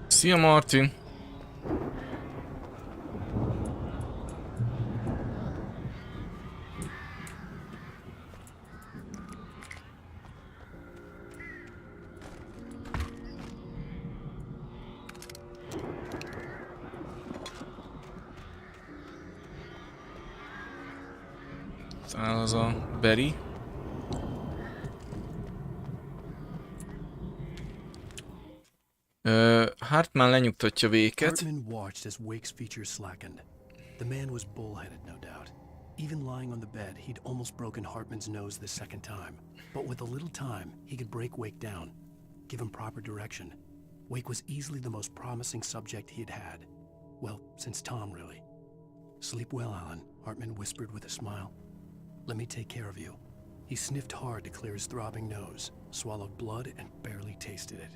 A: Szia, Martin! Talán az a Barry. Hartman lenyugtatja Véget.
B: Hartman watched as Wake's features slackened. The man was bullheaded, no doubt. Even lying on the bed, he'd almost broken Hartman's nose the second time. But with a little time, he could break Wake down, give him proper direction. Wake was easily the most promising subject he'd had. Well, since Tom, really. Sleep well, Alan, Hartman whispered with a smile. Let me take care of you. He sniffed hard to clear his throbbing nose, swallowed blood, and barely tasted it.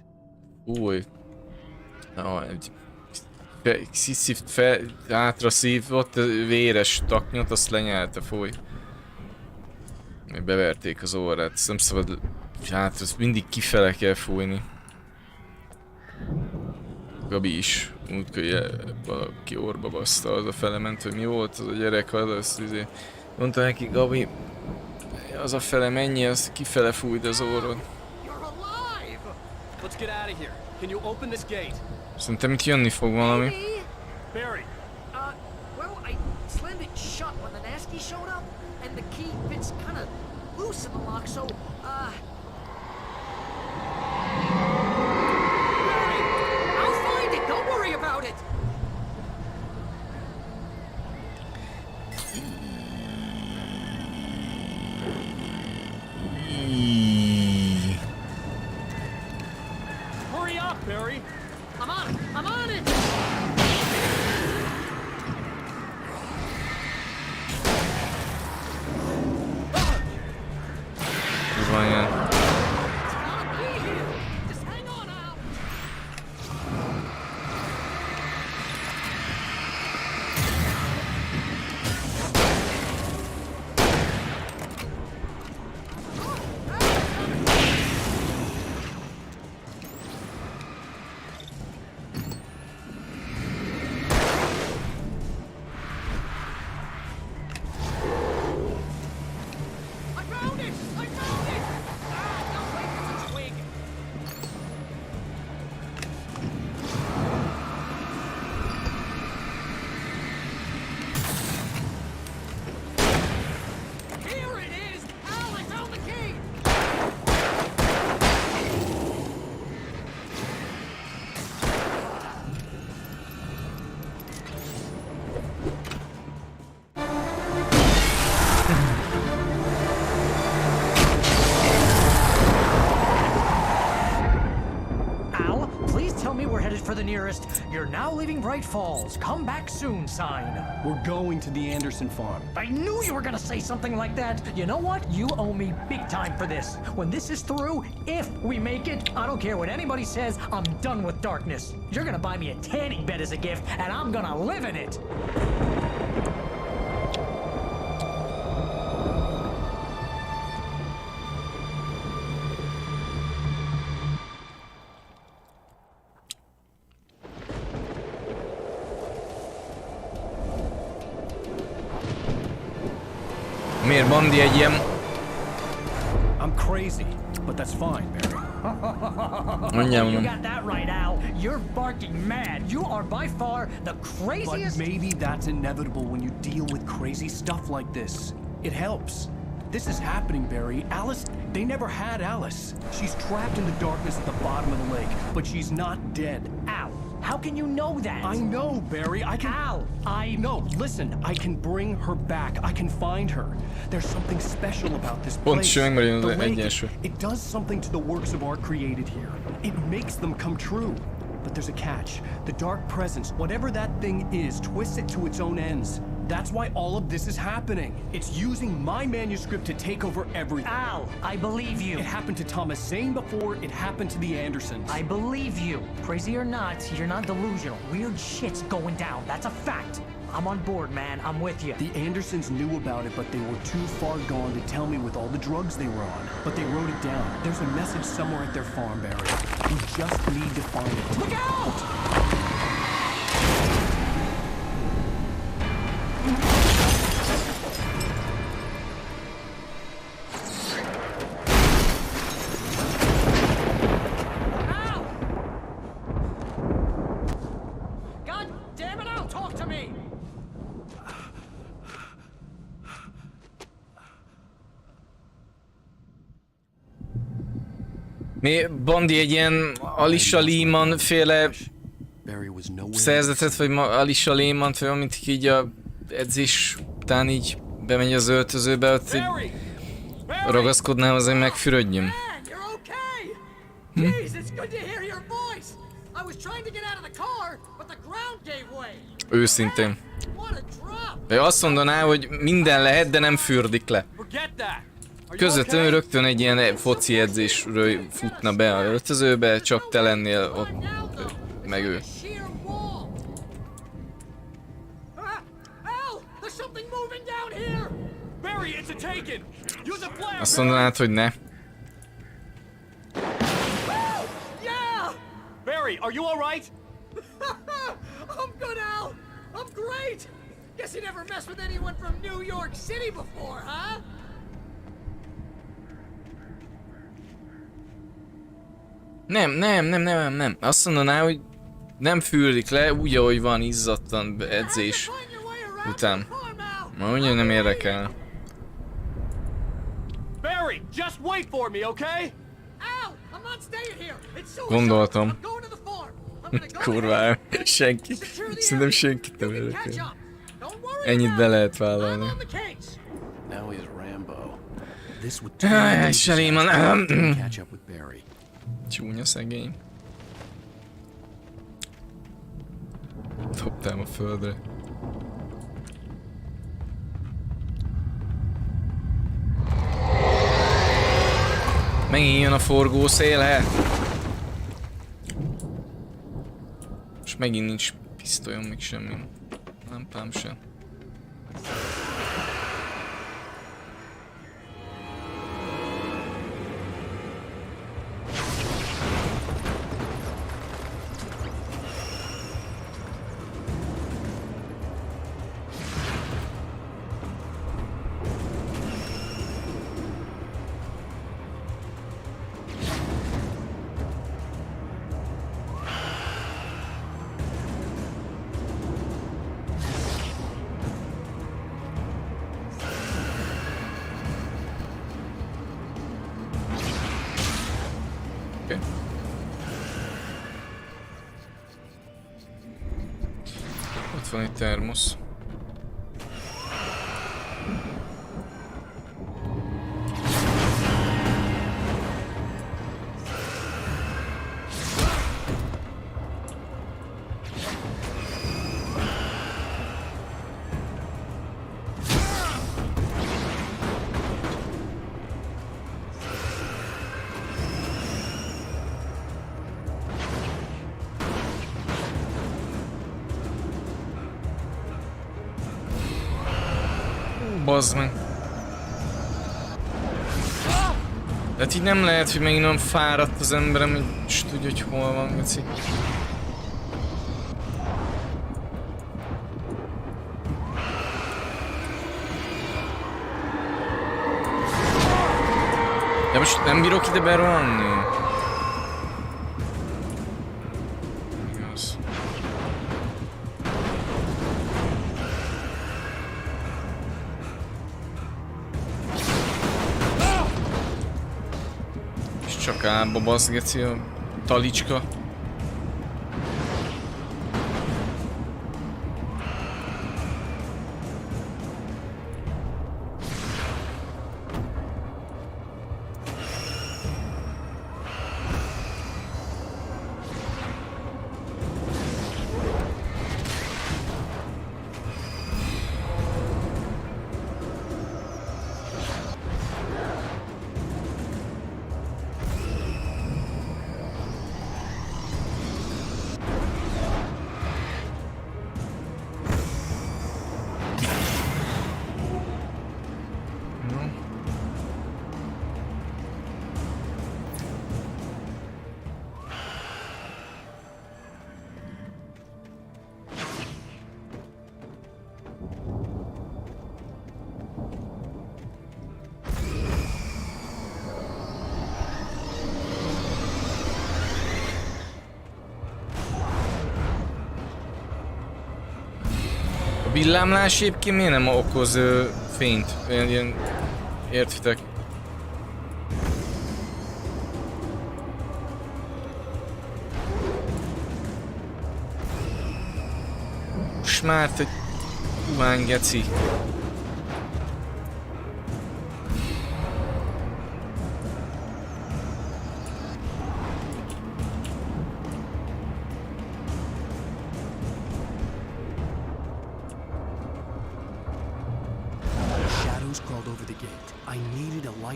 A: Új. Szívt fel, hátra szívott, véres taknyot, azt lenyelte, fúj. Beverték az órát, ezt nem szabad, hát ezt mindig kifele kell fújni. Gabi is, múltkor valaki orba baszta, az a fele ment, hogy mi volt az a gyerek, az azt izé. Mondta neki, Gabi, az a fele mennyi, az kifele fújt az orrod.
P: Let's get out of here. Can you open this gate?
A: Szerintem itt jönni fog valami.
P: Barry.
O: Well, I slammed it shut when the nasty showed up, and the key fits kind of loose in the lock, so, Barry, I'll find it, don't
P: stop, Barry.
O: I'm on it. I'm on it.
A: Ez van ilyen.
N: For the nearest, you're now leaving Bright Falls. Come back soon sign.
B: We're going to the Anderson farm.
N: I knew you were gonna say something like that. You know what? You owe me big time for this. When this is through, if we make it, I don't care what anybody says, I'm done with darkness. You're gonna buy me a tanning bed as a gift, and I'm gonna live in it.
A: Miért Bandi egy ilyen...
B: I'm crazy, but that's fine, Barry.
N: You got that right, Al. You're barking mad. You are by far the craziest...
B: But maybe that's inevitable when you deal with crazy stuff like this. It helps. This is happening, Barry. Alice, they never had Alice. She's trapped in the darkness at the bottom of the lake, but she's not dead.
N: Al, how can you know that?
B: I know, Barry. I can...
N: Al,
B: No, listen. I can bring her back. I can find her. There's something special about this place. The lake, it does something to the works of art created here. It makes them come true. But there's a catch. The dark presence, whatever that thing is, twists it to its own ends. That's why all of this is happening. It's using my manuscript to take over everything.
N: Al, I believe you.
B: It happened to Thomas Zane before, it happened to the Andersons.
N: I believe you. Crazy or not, you're not delusional. Weird shit's going down. That's a fact. I'm on board, man. I'm with you.
B: The Andersons knew about it, but they were too far gone to tell me with all the drugs they were on. But they wrote it down. There's a message somewhere at their farm, Barry. We just need to find it.
N: Look out!
A: Mi Bandi egy ilyen Alicia Lehman féle szerzetet, vagy Alicia Lehman féle, mint így a edzés után így bemegy az öltözőbe, ott így ragaszkodnál hozzá, hogy megfürödjön. Őszintén. Vagy azt mondaná, hogy minden lehet, de nem fürdik le. Közvetlenül rögtön egy ilyen foci edzésről futna be a öltözőbe, csak te lennél ott, meg ő. Azt mondanád, hogy ne.
P: Barry, are you all right?
O: I'm good, Al. I'm great. Guess you never messed with anyone from New York City before, huh?
A: Nem. Azt mondaná, hogy nem fürdik le, úgy ahogy van, izzadtan edzés után. Ma ugye nem érdekel.
P: Barry, just wait for me, okay?
A: Gondoltam. Kurva, senki. Szerintem senkit nem érdekel. Ennyit be lehet vállalni. Salima. Csúnya szegény. Dobtál a földre. Megint jön a forgó szél. És megint nincs pisztolyom, még semmi. Lámpám sem. Ott van egy termosz. Bazd meg. Tehát így nem lehet, hogy megint olyan fáradt az emberem, hogy s tudja, hogy hol van, geci. De most nem bírok ide berohanni. Igaz. Csak álba baszgeci a talicska. Villámlás egyébként miért nem okoz fényt? Ilyen értitek? Most már egy uhány geci.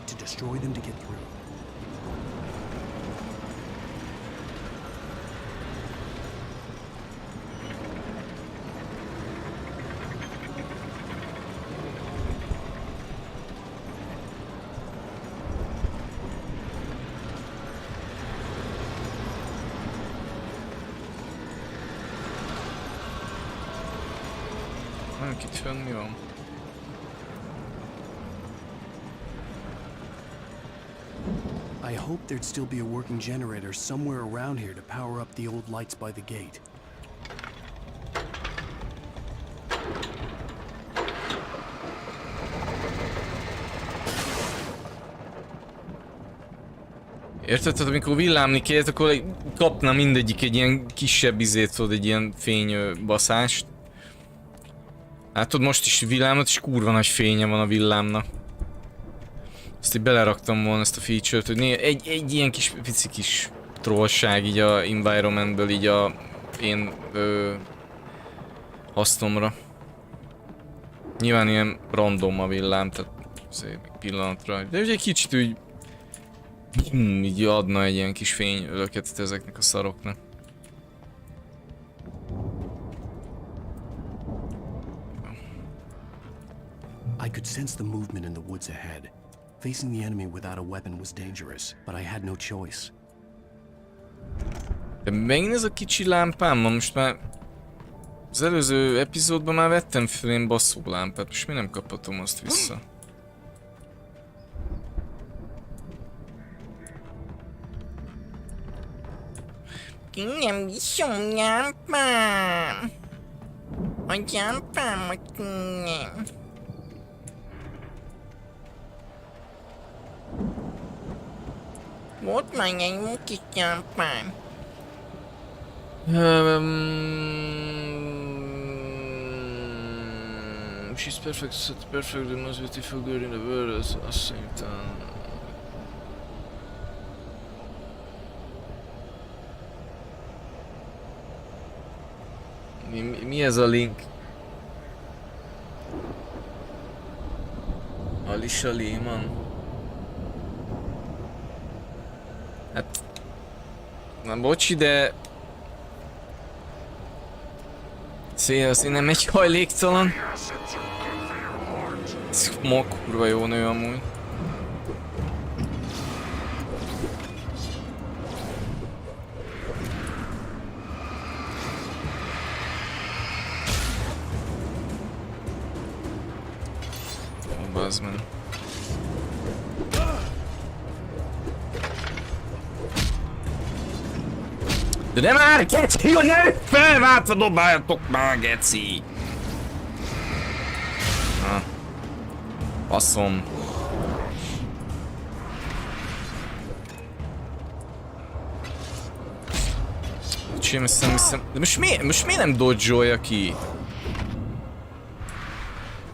B: To destroy them to get through.
A: Itt fönn mi van?
B: I hoped there'd still be a working generator somewhere around here to power up the old lights by the gate.
A: Érted? Tehát amikor villámni kellett, akkor kapna mindegyik egy ilyen kisebb izét, tudod, egy ilyen fénybaszást. Látod, most is villámot, és kurva nagy fénye van a villámnak. Ezt így beleraktam volna ezt a feature-t, hogy egy ilyen kis pici kis trollság így a environmentből, így a én hasznomra. Nyilván ilyen random a villám, tehát szép pillanatra. De ugye egy kicsit úgy így adna egy ilyen kis fényölöket ezeknek a szaroknak.
B: I could sense the movement in the woods ahead. Facing the enemy without a weapon was dangerous, but I had no choice.
A: De megint ez a kicsi lámpám van, most már az előző epizódban már vettem fel én basszó lámpát, most mi nem kaphatom azt vissza?
Q: Nem viszom lámpám. A lámpámat nem. Volt már egy kis lámpám.
A: She's perfect, the most beautiful girl in the world at the same time. Mi ez a link? Alisa Lehman? Hát... Na bocsi, de... Szél, az nem egy hajléktalan. Ez ma kurva jó nő amúgy. Bazd meg. De nem már, geci, hogy ne felváltva dobáljatok már, geci! Na. Faszom. Csém, hiszem. De most miért nem dodge-olja ki?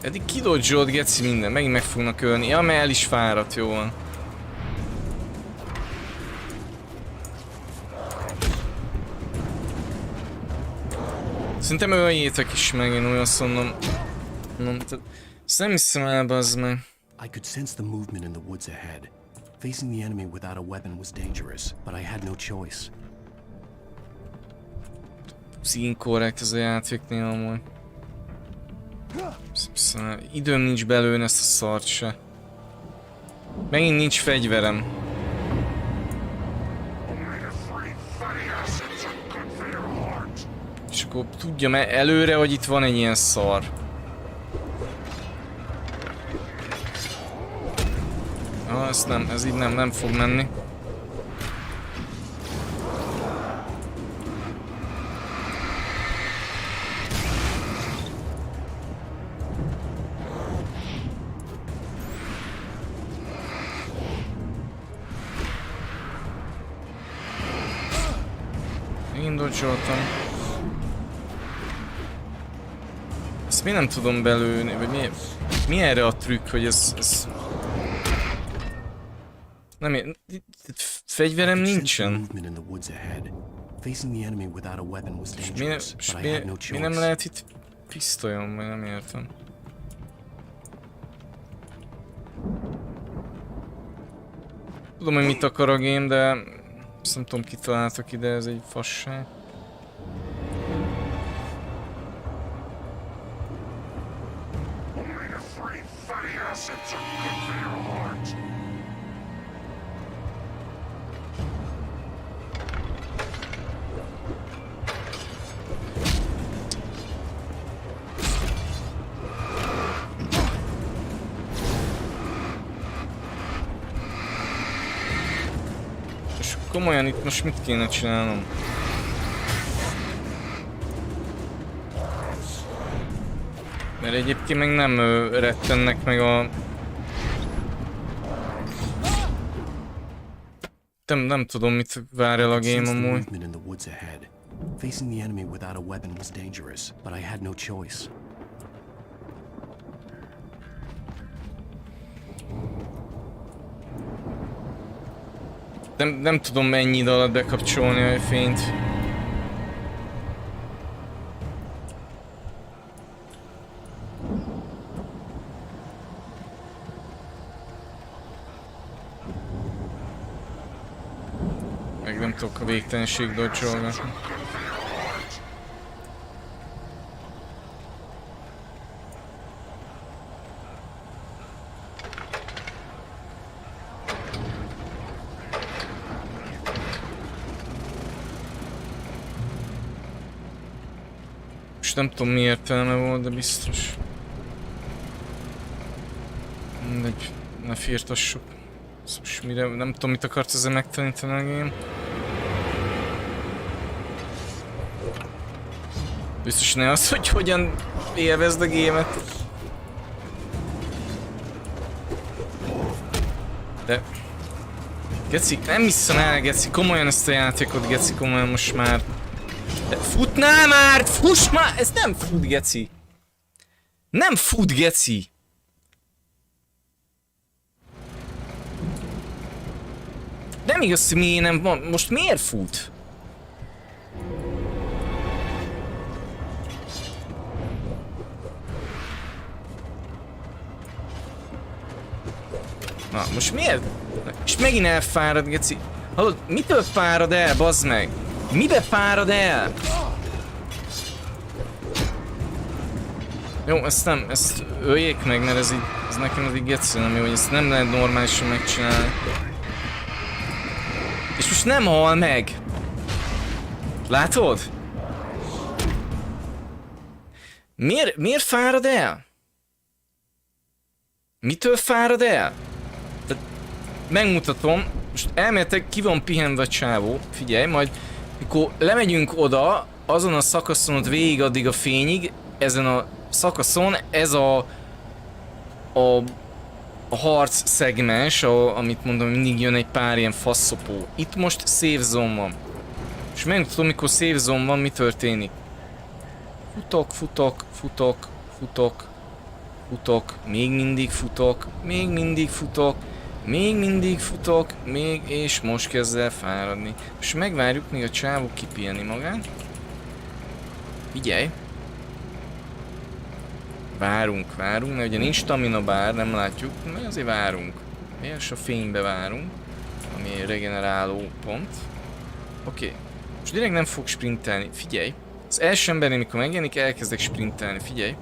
A: Eddig kidodge-olt, geci minden, megint meg fognak ölni. Ja, mert el is fáradt, jó van. Szerintem öljétek is meg, én olyan szondom. Ezt nem hiszem el, bazd meg.
B: I could sense the movement in the woods ahead. Facing the enemy without a weapon was dangerous, but I had no choice.
A: Inkorrekt ez a játéknél amúgy. Szóval időm nincs belőle ezt a szart se. Megint nincs fegyverem. És akkor tudjam előre, hogy itt van egy ilyen szar. Ah, ezt nem, ez így nem fog menni. Én dodge-oltam. Ezt mi nem tudom belőni, vagy mi erre a trükk, hogy ez... Nem, fegyverem nincsen. Mi nem lehet itt pisztolyom, vagy nem értem. Tudom, hogy mit akar a game, de ezt nem tudom, kitaláltak ide, ez egy fasság. Komolyan itt most mit kéne csinálnom? Mert egyébként meg nem rettennek meg a... Nem tudom mit vár el a game amúgy. Facing the enemy without a weapon was dangerous, but I had no choice. Nem tudom mennyi idő alatt bekapcsolni a fényt. tudtok a végtelenség dodge-olgatni. És nem tudom mi értelme volt, de biztos. Mindegy, ne firtassuk. Most mire, nem tudom mit akarsz ezzel megtanítani a game. Biztos ne az, hogy hogyan élvezd a game-et. De... Geci, nem hiszem el, Geci, komolyan ezt a játékot, Geci, komolyan most már. De futnál már! Fuss már! Ez nem fut, Geci! Nem fut, Geci! Nem igaz, hogy miért nem van. Most miért fut? Na, most miért? És megint elfárad, Geci. Hallod, mitől fárad el, bazd meg? Mibe fárad el? Jó, ezt nem, ezt öljék meg, mert ez így, ez nekem az így Geci nem jó, hogy ezt nem lehet normálisan megcsinálni. És most nem hal meg. Látod? Miért fárad el? Mitől fárad el? Tehát megmutatom, most elméletileg ki van pihenve a csávó, figyelj, majd mikor lemegyünk oda, azon a szakaszon ott végig addig a fényig, ezen a szakaszon ez a harc szegmens, amit mondom, mindig jön egy pár ilyen faszopó. Itt most save zone van. És megmutatom, mikor save zone van, mi történik. Futok, futok, futok, futok, futok, még mindig futok, még mindig futok, még mindig futok, még, és most kezd el fáradni. És megvárjuk, míg a csávó kipiheni magát. Figyelj! Várunk, mert ugye nincs stamina bár, nem látjuk, de azért várunk. És a fénybe várunk, ami egy regeneráló pont. Oké. Most direkt nem fog sprintelni, figyelj. Az első embernél, mikor megjelenik, elkezdek sprintelni, figyelj.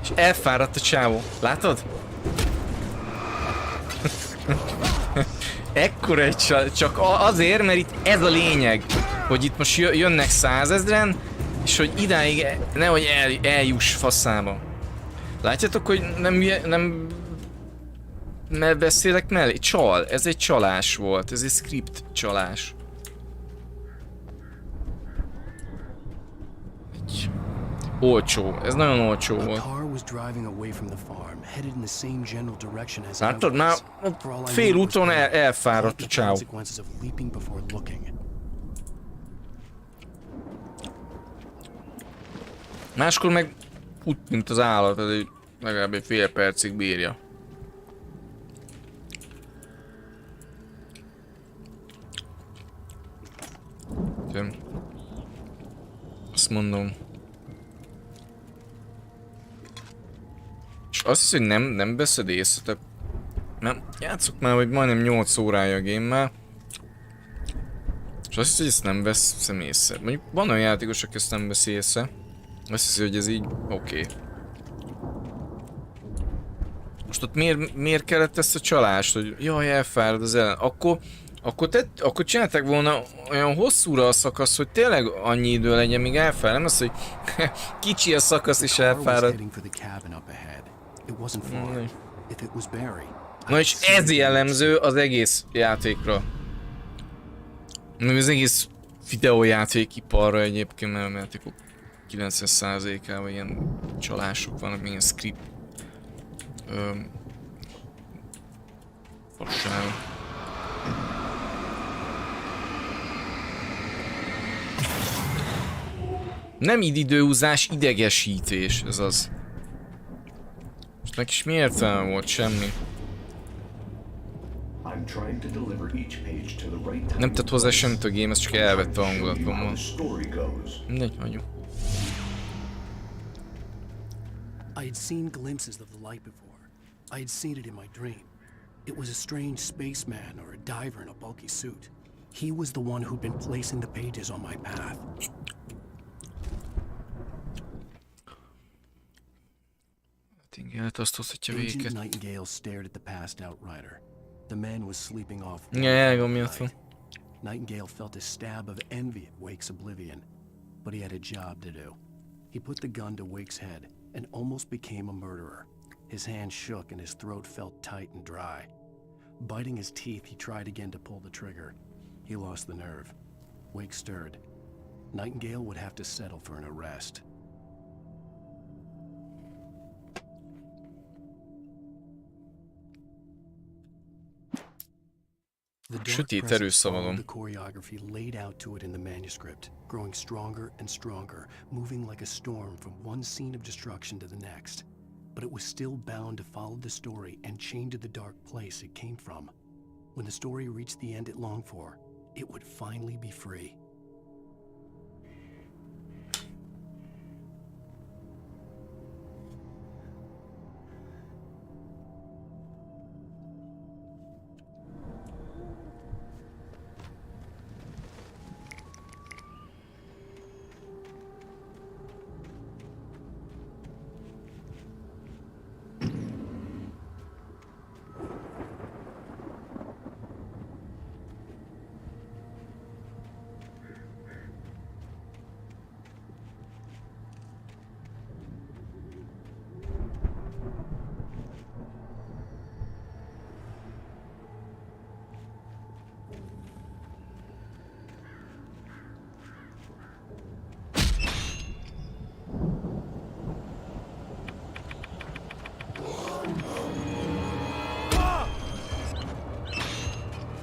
A: És elfáradt a csávó, látod? Ekkora egy csak azért, mert itt ez a lényeg, hogy itt most jönnek 100 000-en, és hogy idáig nehogy eljuss faszába. Látjátok, hogy nem beszélek mellé? Csal, ez egy csalás volt, ez egy script csalás. Olcsó, ez nagyon olcsó volt. Látod, már fél úton elfáradt a csávó. Máskor meg úgy, mint az állat, ez legalább egy fél percig bírja. Azt mondom. És azt hiszem, hogy nem veszed észre, tehát nem, játszok már, hogy majdnem 8 órája a game-mel. És azt hiszem, hogy ezt nem veszem észre. Mondjuk van olyan játékos, aki ezt nem veszi észre. Azt hiszem, hogy ez így oké. Most ott miért kellett ezt a csalást, hogy jaj, elfárad az ellen. Akkor csinálták volna olyan hosszúra a szakasz, hogy tényleg annyi idő legyen, míg elfárad. Nem az, hogy kicsi a szakasz és elfárad. Na és ez jellemző az egész játékra. Az egész videójátékiparra egyébként, mert a játékok 90%-ában ilyen csalások vannak, még ilyen script. Fasság. Nem időhúzás, idegesítés, ez az. Most neki is mi értelme volt? Semmi. Nem tett hozzá semmit a game, ez csak elvette a hangulatommal. Mindegy, hagyjuk.
B: I had seen it in my dream. It was a strange spaceman or a diver in a bulky suit. He was the one who'd been placing the pages on my path. Agent Nightingale stared at the passed out rider. The man was sleeping off. Nightingale felt a stab of envy at Wake's oblivion, but he had a job to do. He put the gun to Wake's head and almost became a murderer. His hand shook and his throat felt tight and dry. Biting his teeth, he tried again to pull the trigger. He lost the nerve. Wake stirred. Nightingale would have to settle for an arrest. The dark presence followed the choreography laid out to it in the manuscript, growing stronger and stronger, moving like a storm from one scene of destruction to the next. But it was still bound to follow the story and chained to the dark place it came from. When the story reached the end it longed for, it would finally be free.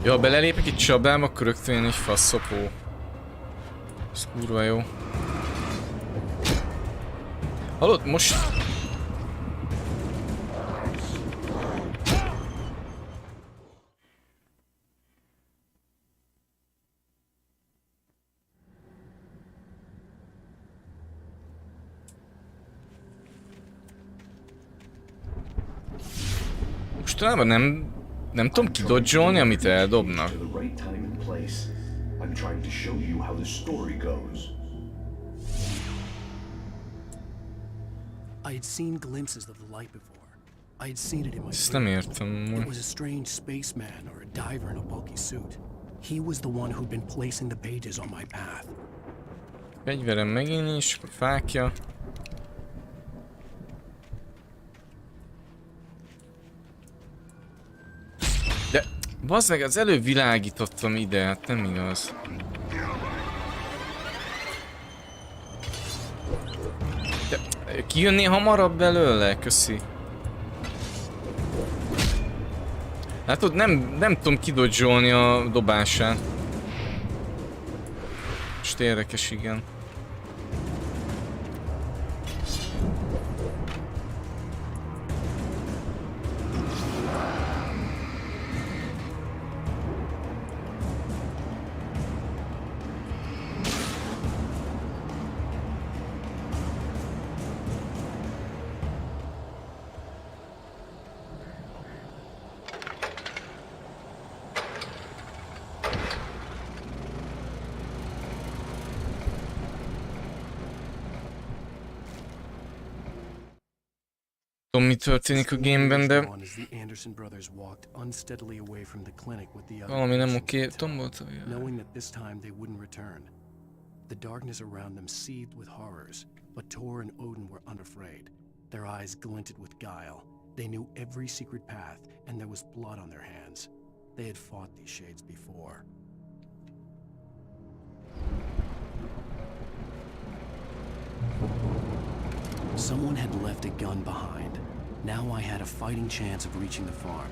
A: Ja, ha belelépek itt csapdába, akkor rögtön ilyen egy faszopó. Ez kurva jó. Hallod, most... Mostanában nem tudom kidodzsolni, amit eldobnak. Ezt nem értem.
B: It was a strange spaceman or a diver in a bulky suit. He was the one who'd been placing the pages on my path.
A: Fegyverem megint is, fákja. De, bazd meg, az előbb világítottam ide, hát nem igaz. De, kijönné hamarabb belőle, köszi. Látod, nem tudom kidodzsolni a dobását. Most érdekes, igen. Tudom, mi történik a gameben, de... valami nem oké, tomboltam.
B: The darkness around them seethed with horrors, but Tor and Odin were unafraid. Their eyes glinted with guile. They knew every secret path, and there was blood on their hands. They had fought these shades before. Someone had left a gun behind. Now I had a fighting chance of reaching the farm.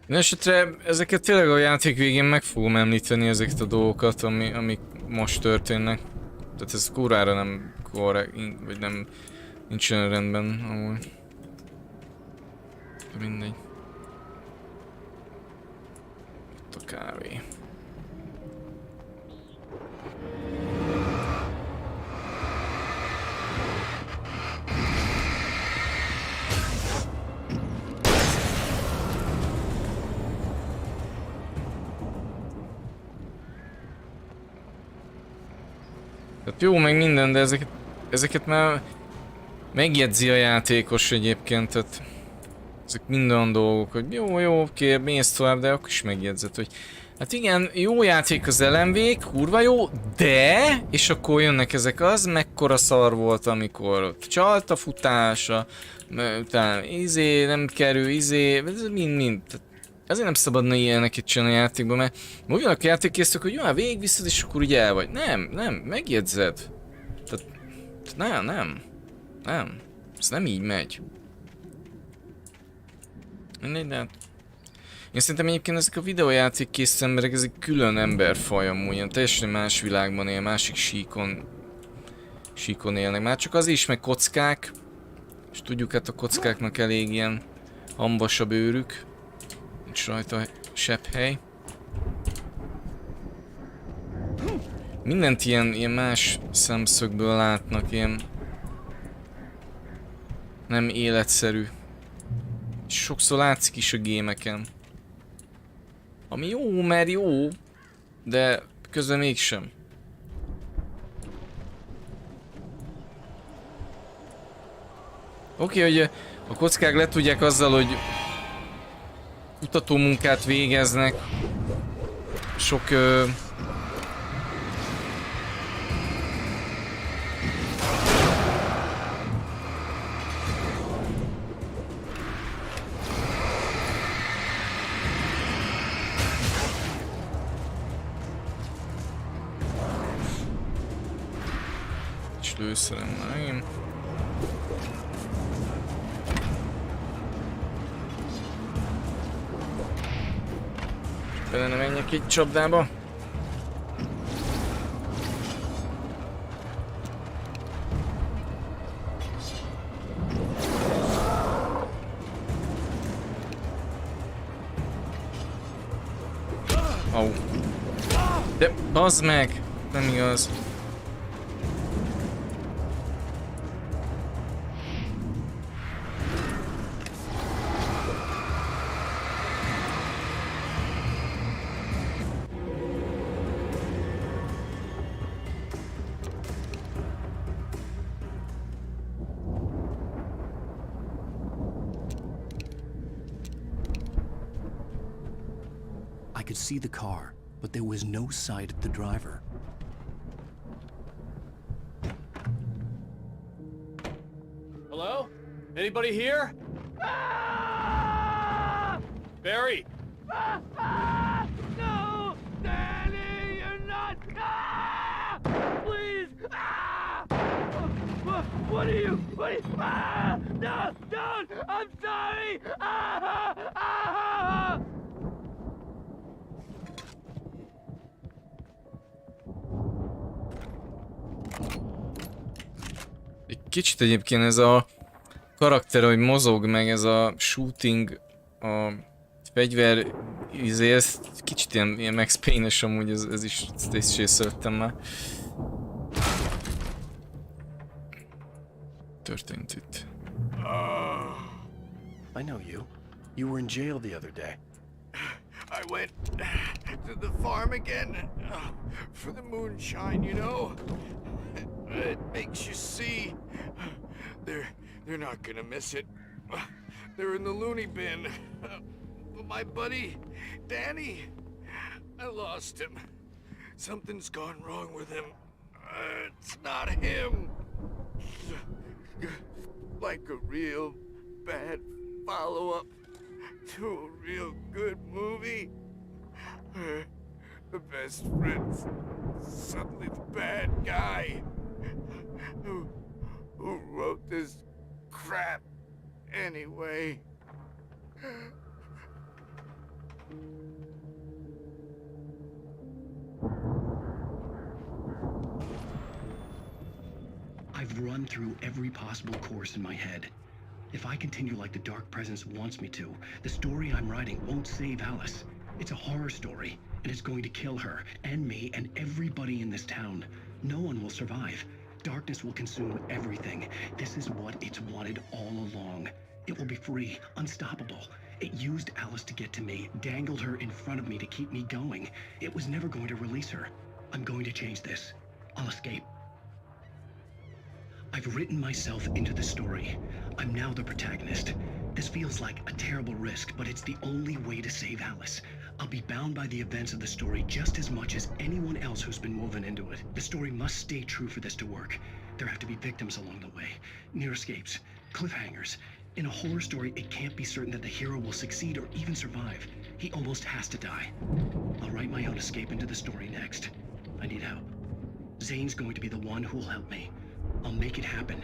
A: Esetre ezeket tényleg a játék végén meg fogom említeni, ezeket a dolgokat, amik most történnek. Tehát ez korrekt, vagy nem, nincsen rendben, amúgy. De mindegy. Ott a kávé. Tehát jó meg minden, de ezeket már megjegyzi a játékos egyébként, tehát ezek mind olyan dolgok, hogy jó, oké, mész tovább, de akkor is megjegyzett, hogy hát igen, jó játék az LMV, kurva jó, de, és akkor jönnek ezek, az mekkora szar volt, amikor ott csalt a futása, utána nem kerül, ez mind. Ezért nem szabadna ilyeneket csinálni a játékban, mert ugyanak a játékkészítők, hogy jó, hát végigviszed, és akkor ugye el vagy. Nem, megjegyzed. Tehát nem. Ez nem így megy. Mindegy, de hát... Én szerintem egyébként ezek a videójáték készítő emberek, ezek külön emberfaj amúgy, ilyen teljesen más világban él, másik síkon élnek. Már csak az is, meg kockák, és tudjuk, hát a kockáknak elég ilyen hambas a bőrük. Nincs rajta sebb hely. Mindent ilyen más szemszögből látnak, ilyen nem életszerű. Sokszor látszik is a gémeken. Ami jó, mert jó, de közben mégsem. Oké, hogy a kockák le tudják azzal, hogy kutatómunkát végeznek. Sok lőszerem már én. Bele ne menjek egy csapdába. Au. De bazd meg! Nem igaz.
B: I could see the car, but there was no sight of the driver.
P: Hello? Anybody here? Barry!
L: No! Danny, you're not... Please! What are you... No! Don't! I'm sorry!
A: Kicsit egyébként ez a karakter, hogy mozog, meg ez a shooting, a fegyver izé, ez kicsit ilyen Max Payne-es amúgy, ez is, ezt is észrevettem már. Történt itt.
B: I know you. You were in jail the other day.
J: I went to the farm again for the moonshine, you know? It makes you see. They're not gonna miss it. They're in the loony bin. But my buddy, Danny, I lost him. Something's gone wrong with him. It's not him. Like a real bad follow-up to a real good movie. The best friend's suddenly the bad guy. Who wrote this crap anyway?
N: I've
B: I've run through every possible course in my head. If I continue like the Dark Presence wants me to, the story I'm writing won't save Alice. It's a horror story, and it's going to kill her, and me, and everybody in this town. No one will survive. Darkness will consume everything. This is what it's wanted all along. It will be free, unstoppable. It used Alice to get to me, dangled her in front of me to keep me going. It was never going to release her. I'm going to change this. I'll escape. I've written myself into the story. I'm now the protagonist. This feels like a terrible risk, but it's the only way to save Alice. I'll be bound by the events of the story just as much as anyone else who's been woven into it. The story must stay true for this to work. There have to be victims along the way, near escapes, cliffhangers. In a horror story, it can't be certain that the hero will succeed or even survive. He almost has to die. I'll write my own escape into the story next. I need help. Zane's going to be the one who'll help me. I'll make it happen.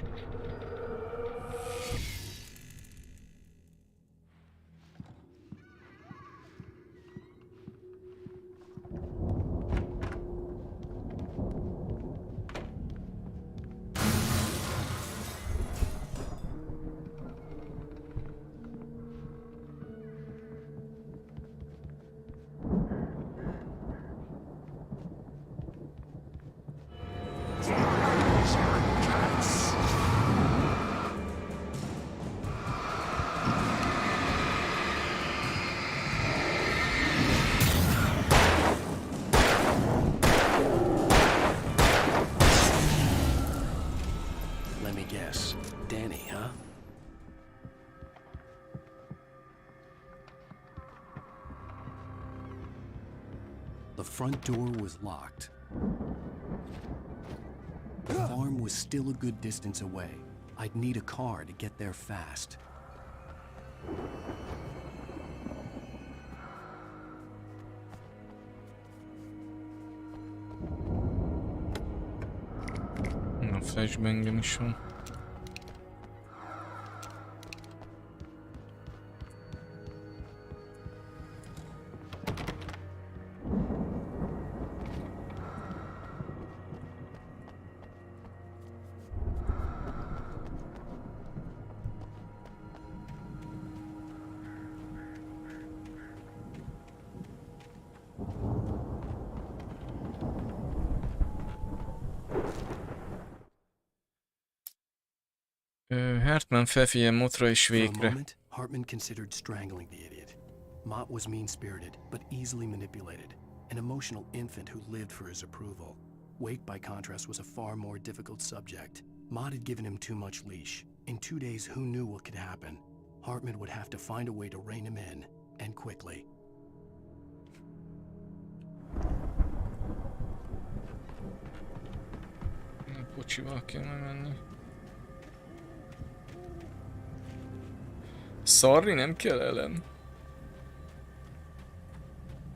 B: The front door was locked. The farm was still a good distance away. I'd need a car to get there fast.
A: A flashbangem is van. Hartman felfigyel Motra és végre.
B: Hartman considered strangling the idiot. Mott was mean-spirited, but easily manipulated. An emotional infant who lived for his approval. Wake, by contrast, was a far more difficult subject. Mott had given him too much leash. In 2 days, who knew what could happen? Hartman would have to find a way to rein him in, and quickly.
A: Kocsival kell menni. Szarni nem kell ellen.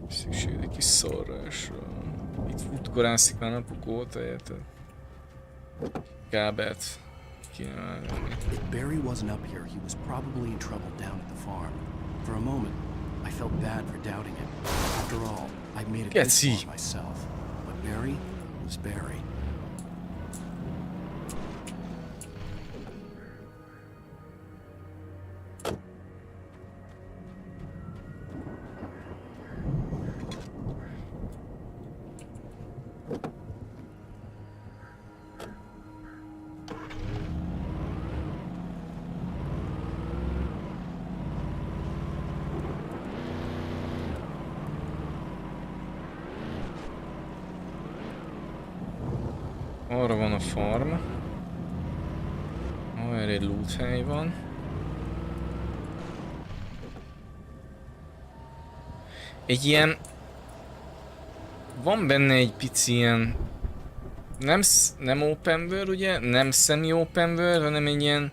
A: Szükség egy kis szarrásra. Itt futkorászik már napok óta, érted? Kábelt kéne már venni.
B: If Barry wasn't up here, he was probably in trouble down at the farm. For a moment, I felt bad for doubting him. After all, I'd made it this far myself. But Barry was Barry.
A: Arra van a farm. Erre egy loot hely van. Egy ilyen... Van benne egy pici ilyen... Nem open world, ugye? Nem semi-open world, hanem egy ilyen...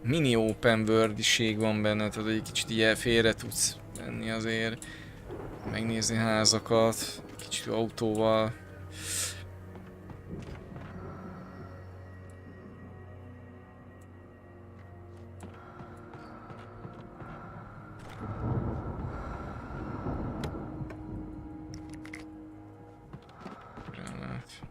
A: Mini open world-iség van benne, tehát egy kicsit ilyen félre tudsz menni azért, megnézni házakat, kicsit autóval. Hát.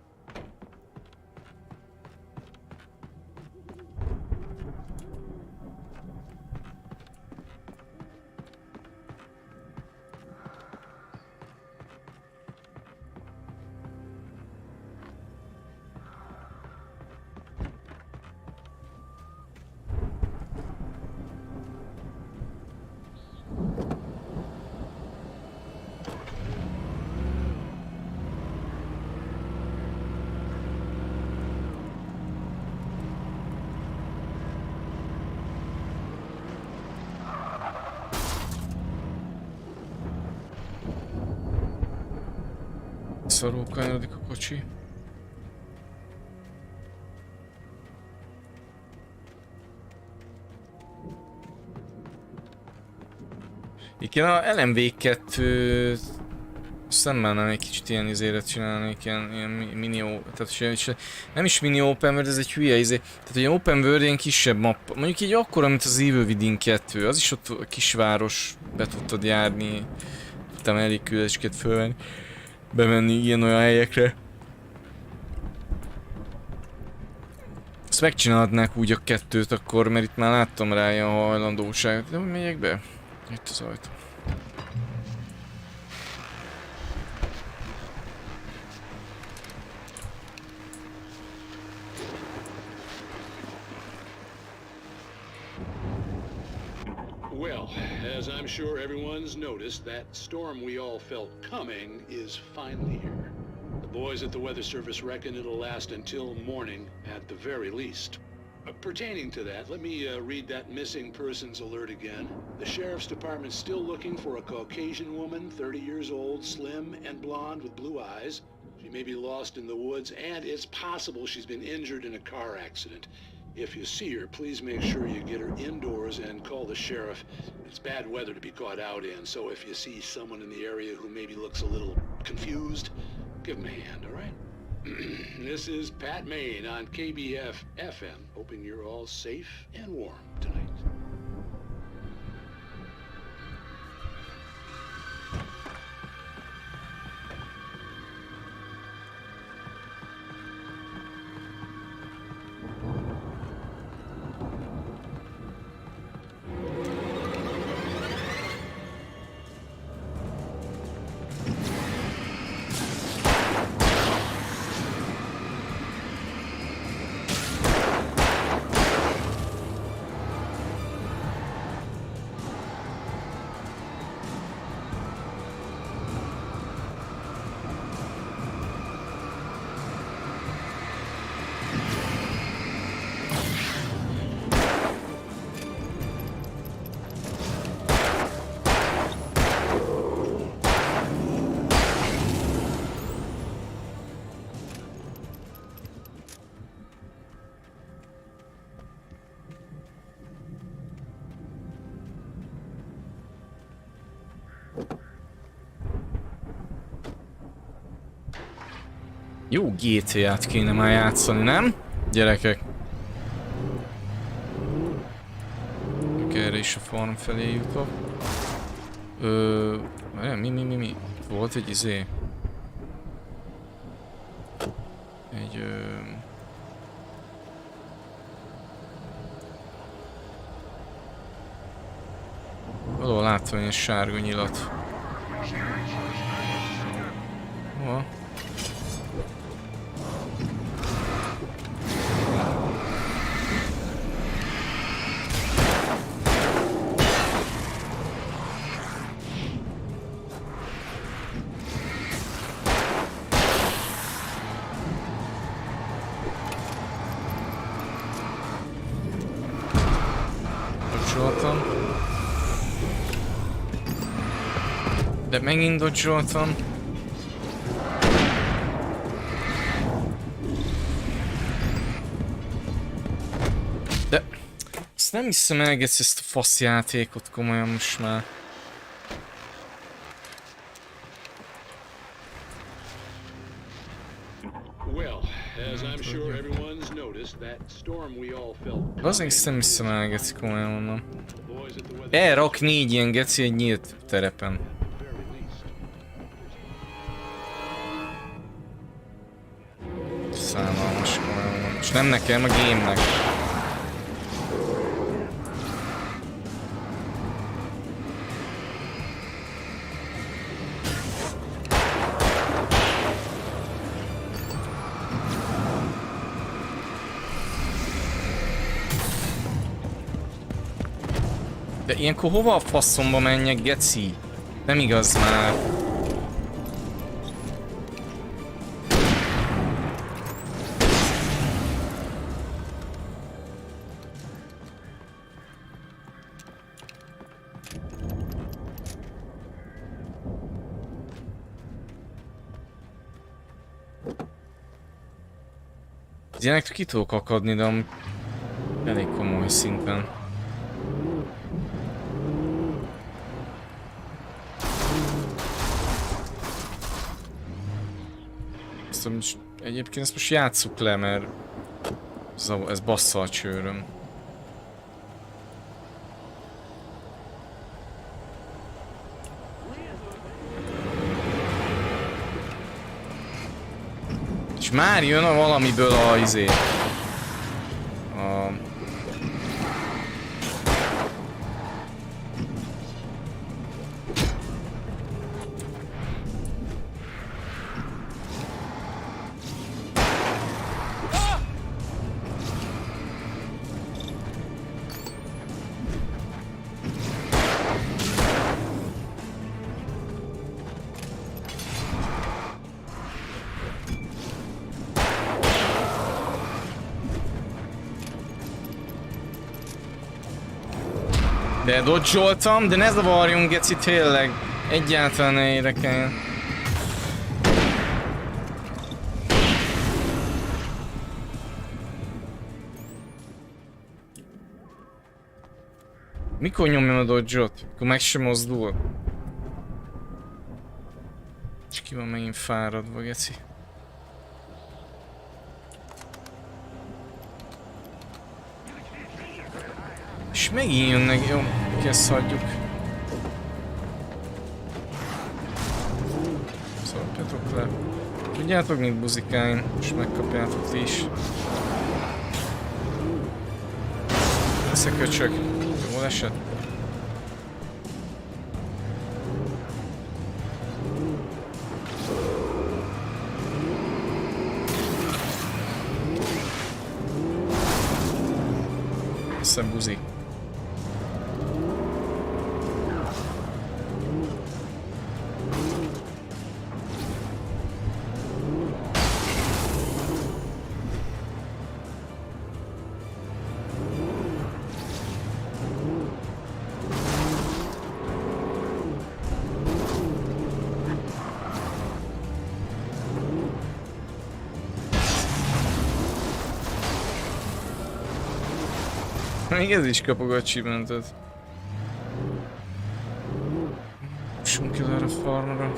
A: Szarul kanyarodik a kocsi. Igen, a LMV2 szemmel nem egy kicsit ilyen izéret csinálnék, ilyen mini, tehát nem is mini open world, ez egy hülye izé. Tehát egy open world ilyen kisebb mappa, mondjuk így akkora, mint az Evil Within 2, az is ott a kisváros, be tudtad járni, tudtam elég küldetéseket fölvenni, bemenni ilyen-olyan helyekre. Ezt megcsinálhatnák úgy a 2-t akkor, mert itt már láttam rá ilyen hajlandóságot. De hogy megyek be? Itt az ajtó.
R: Well, as I'm sure everyone's noticed, that storm we all felt coming is finally here. The boys at the Weather Service reckon it'll last until morning at the very least. Pertaining to that, let me read that missing persons alert again. The Sheriff's Department's still looking for a Caucasian woman, 30 years old, slim and blonde with blue eyes. She may be lost in the woods, and it's possible she's been injured in a car accident. If you see her, please make sure you get her indoors and call the sheriff. It's bad weather to be caught out in, so if you see someone in the area who maybe looks a little confused, give them a hand, all right? This is Pat Maine on KBF FM, hoping you're all safe and warm tonight.
A: Jó GTA-t kéne már játszani, nem? Gyerekek. Erre is a farm felé jutok. Mi? Volt egy izé. Egy valahol láttam ilyen sárga nyilat. Hova? De megint dodge-oltam. De ezt nem hiszem elgetsz ezt a faszjátékot komolyan most már. Az egész nem hiszem elgetsz komolyan mondom. Elrak 4 ilyen geci egy nyílt terepen. Szánalmas komolyan. És nem nekem, a game-nek. De ilyenkor hova a faszomba menjek, geci? Nem igaz már. Ilyenektől ki tudok akadni, de elég komoly szinten. Egyébként ezt most játsszuk le, mert ez bassza a csőröm. És már jön a valamiből a izé. De dodge-oltam, de ne zavarjunk, geci, tényleg. Egyáltalán ne érdekeljen. Mikor nyomjam a dodge-ot? Akkor meg sem mozdul. És ki van megint fáradva, geci. És megint jönnek, jó, ezt hagyjuk. Szopjatok le. Tudjátok mit, buzikáim? És megkapjátok ti is. Összeköcsök. Jól esett? Buzi. Még ez is kapog a achievementet. Jussunk el erre a farmra.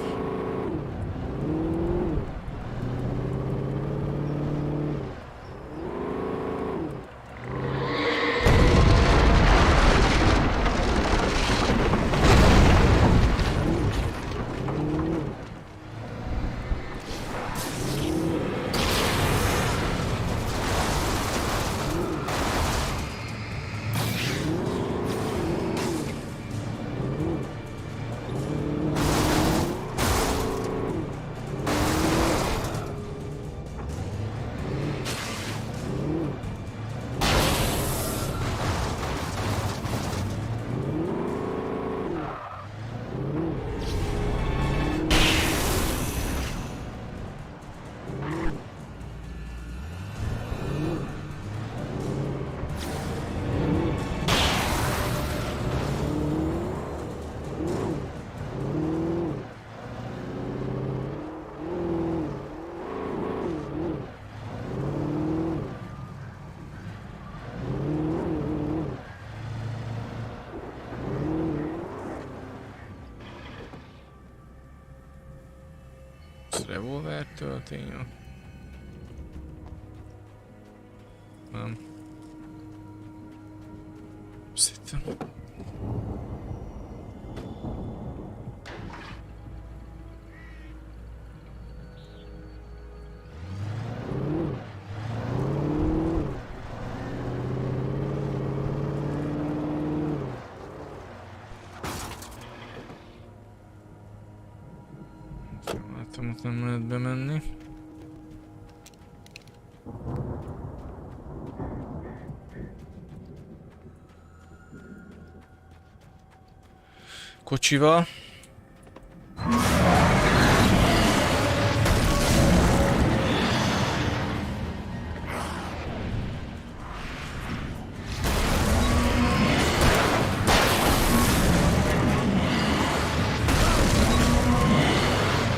A: Revolver töltény. Nem. Szerintem. Ott nem lehet bemenni. Kocsival.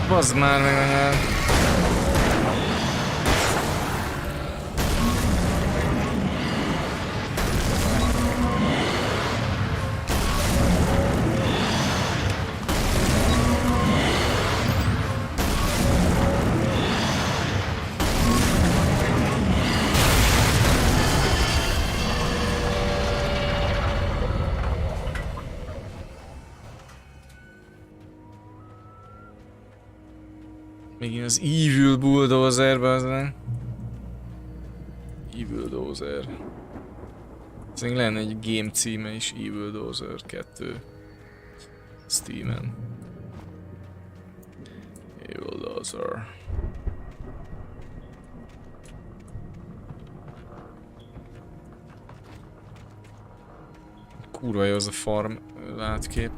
A: Bazd már meg anyád. Megint az Evil Bulldozer-be az nem? Evil Dozer. Ez még lenne egy game címe is, Evil Dozer 2. Steamen. Evil Dozer. Kurva jó az a farm látkép.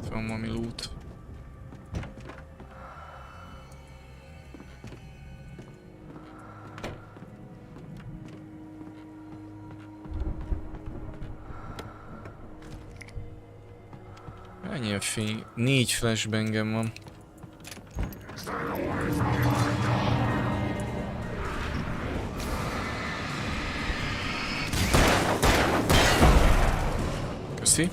A: Van valami loot. Ennyi fény. 4 flashbangem van. Köszi.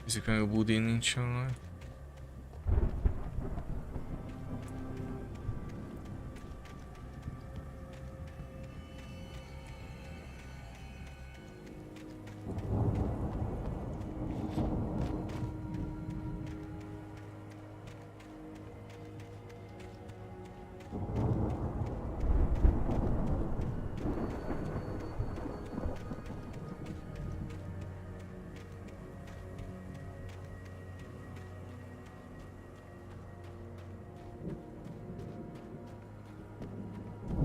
A: Nézzük meg, a budin nincs online.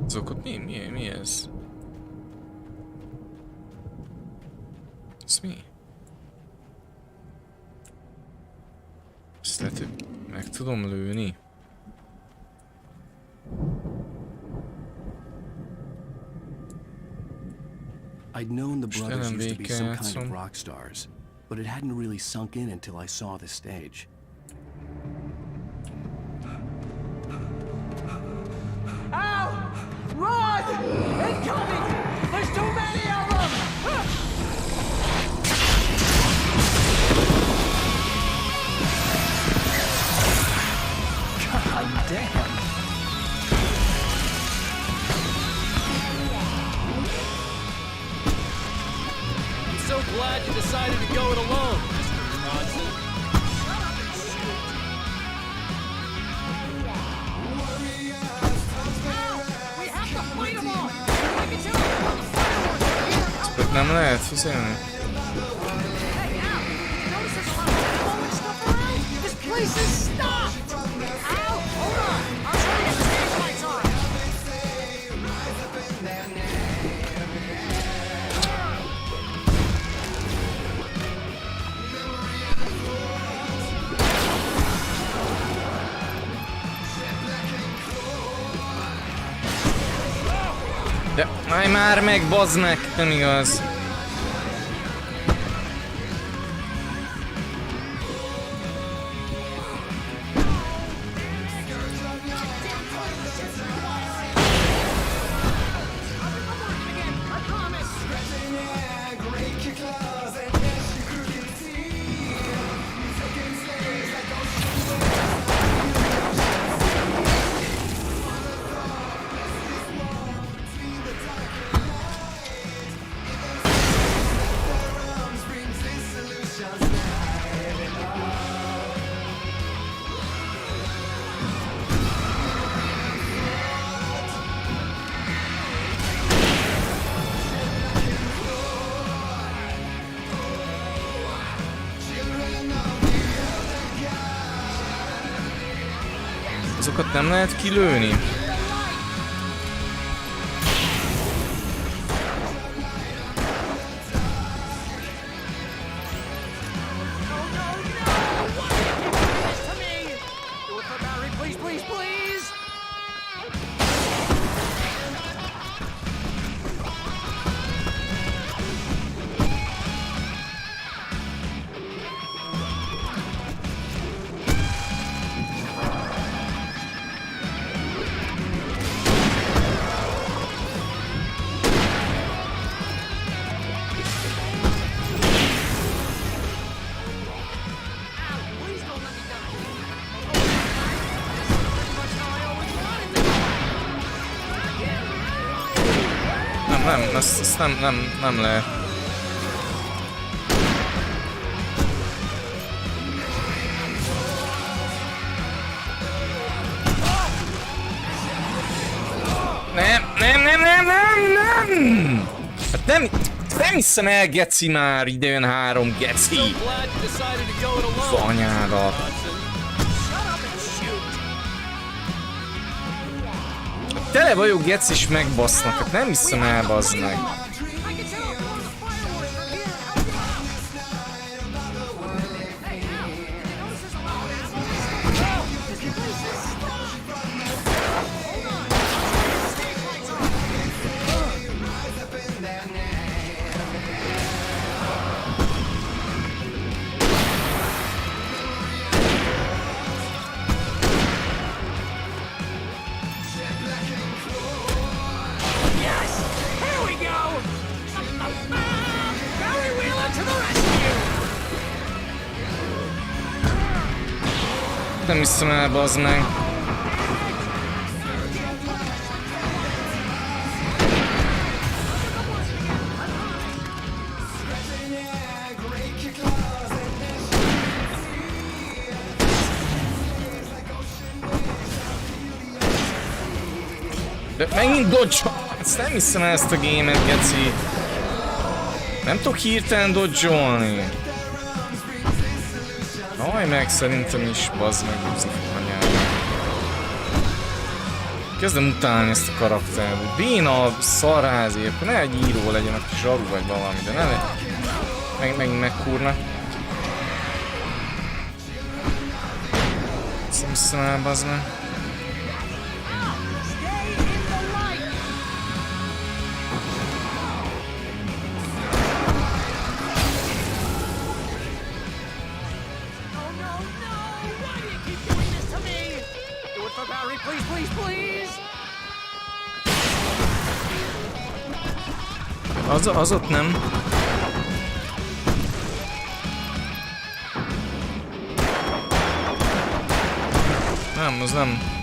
A: Azok ott mi ez? Ez mi? Ezt lehet, hogy meg tudom lőni?
B: I'd known the brothers used to be some kind of rock stars, but it hadn't really sunk in until I saw the stage.
N: Run! Incoming! There's too many of them! God damn!
P: I'm so glad you decided to go it alone, Mr. Johnson.
A: Ezt nem lehet fizelni. De állj már meg, bazd meg! Nem igaz. Azokat nem lehet kilőni? Ezt nem lehet. Nem! Hát nem hiszem el, geci már, ide jön 3 geci! Anyádat! Tele vagyok geci is megbasznak, hát nem hiszem el, bazd meg. Nem hiszem el, bazd meg. De megint dodge. Ezt nem hiszem el, ezt a gémet, geci. Nem tudok hirtelen dodge-olni. Aj, meg szerintem is, bazd meg, húzni anyára. Kezdem utálni ezt a karaktert, hogy béna szarházi, akkor ne egy író legyen, aki zsaru vagy valami, de ne megint megkúrna. Ezt hiszem el, bazd meg. Az ott nem. Nem, az nem.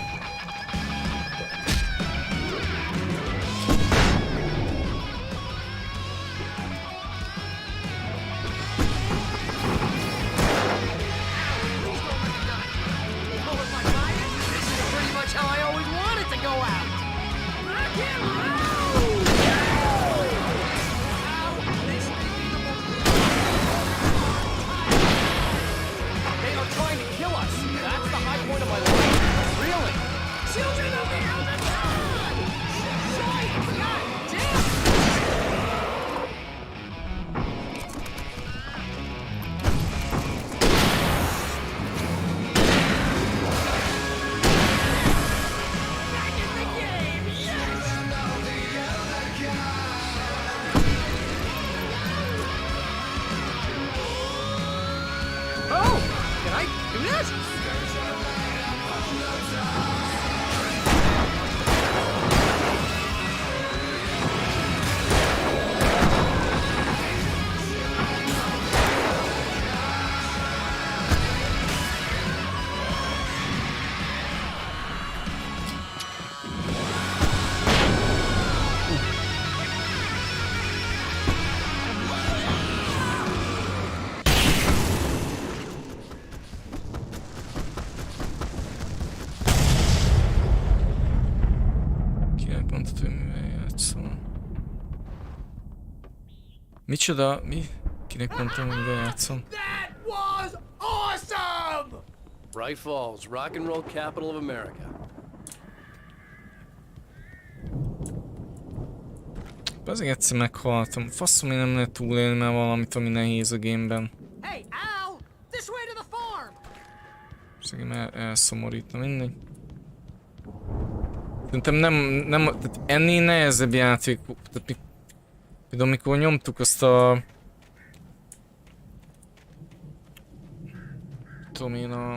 A: Micsoda? Mi? Kinek mondtam, hogy játszom?
P: That was awesome! Bright Falls, rock and roll capital of America.
A: Azért egyszer meghaltam. Faszom, én nem lehet túlélni már valamit, ami nehéz a gameben.
O: Hey, Al! This way to the farm!
A: Szerintem elszomorítna, mindegy. Szerintem nem, tehát ennél nehezebb játék, tehát például amikor nyomtuk azt a... Tudom én a...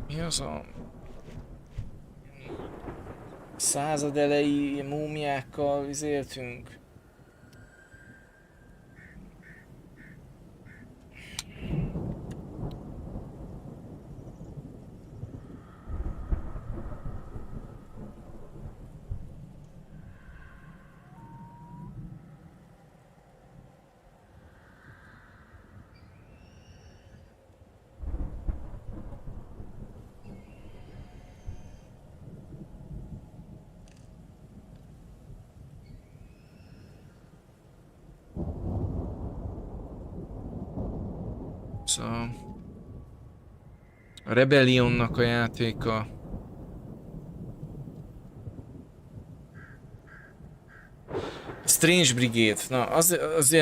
A: Mi az a... Század elejé múmiákkal izéltünk. Szóval a Rebellionnak a játéka. Strange Brigade. Na, az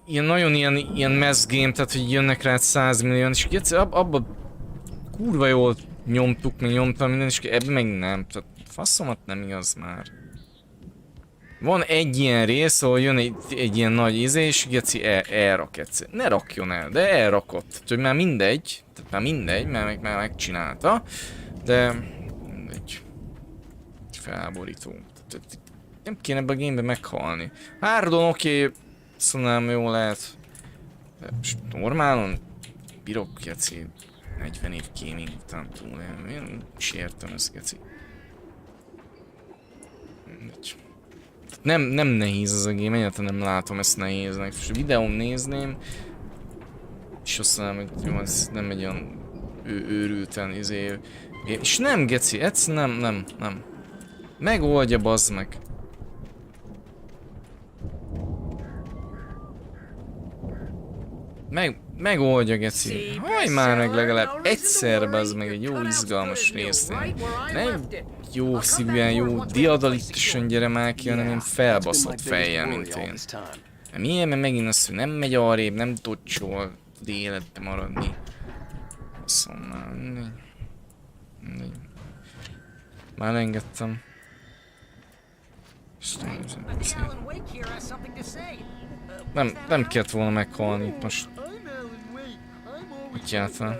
A: ilyen nagyon ilyen mass game, tehát hogy jönnek rá 100 millióan, és egyszer abba kurva jól nyomtuk, meg nyomtam minden, és ebben meg nem. Tehát faszomat nem igaz már. Van egy ilyen rész, ahol jön egy ilyen nagy izé, és geci elrak egyszer. Ne rakjon el, de elrakott. Tehát, hogy már mindegy, mert már megcsinálta, de mindegy. Felborító. Tehát, nem kéne ebbe a gamebe meghalni. Hárdon oké, szóval jó lehet. De normálon bírok geci 40 év gaming után túlélni. Én sértem ezt geci. Mindegy. Nem nehéz ez a game, egyáltalán nem látom ezt nehéznek. Most a videón nézném, és azt mondom, hogy jó, ez nem egy olyan őrülten izé. És nem geci, egyszerűen nem. Megoldja, bazd meg. Megoldja, geci. Hajj már meg legalább egyszer, bazd meg egy jó izgalmas résznél. Nem jó szívűen, jó diadalitosan gyere már ki, hanem én felbaszott fejjel, mint én. Milyen, mert megint azt, hogy nem megy arrébb, nem tocsol, tud életbe maradni. Szóval már mindegy. Már engedtem. Nem kellett volna meghalni itt most. Egyáltalán.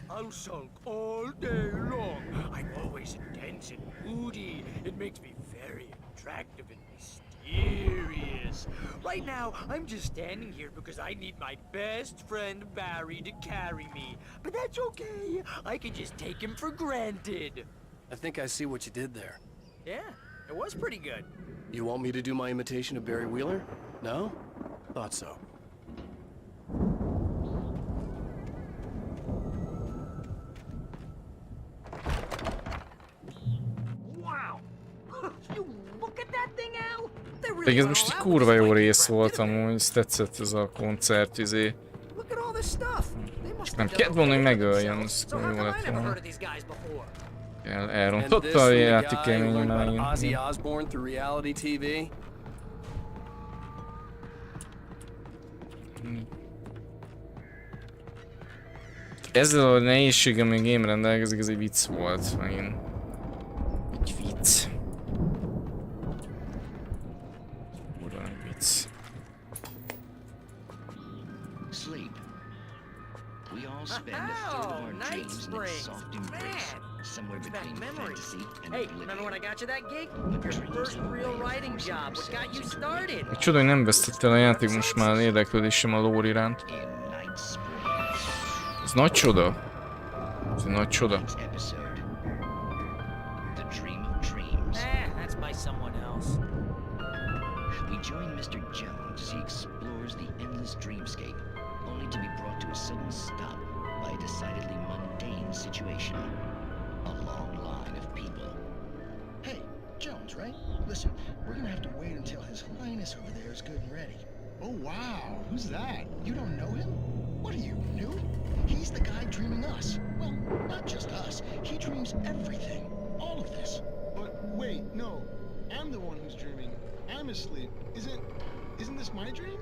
C: I'll sulk all day long. I'm always intense and moody. It makes me very attractive and mysterious. Right now, I'm just standing here because I need my best friend Barry to carry me. But that's okay. I can just take him for granted.
B: I think I see what you did there.
C: Yeah, it was pretty good.
B: You want me to do my imitation of Barry Wheeler? No? Thought so.
A: Pedig ez most egy kurva jó rész volt amúgy, ezt tetszett ez a koncert, izé. Csak nem kellett volna, hogy megöljön, ez jó lett volna. Elrontotta a játékélményem megint. Ezzel a nehézséggel, ami a game rendelkezik, ez egy vicc volt megint. Egy vicc.
S: Sleep. We all spend a third of our dreams in its soft embrace, somewhere between fantasy and
O: Hey, remember when I got you that gig? Your first real writing job. What got you started?
A: Egy csoda, hogy nem vesztette el a játék most már érdeklődésem a lore iránt. Ez nagy csoda. Ez egy nagy csoda.
O: That's by someone else.
S: We join Mr. Jones as he explores the endless dreamscape, only to be brought to a sudden stop by a decidedly mundane situation. A long line of people.
K: Hey, Jones, right? Listen, we're gonna have to wait until His Highness over there is good and ready.
T: Oh, wow. Who's that?
K: You don't know him? What are you, new? He's the guy dreaming us. Well, not just us. He dreams everything. All of this.
T: But wait, no. I'm the one who's dreaming. I'm asleep. Isn't this my dream?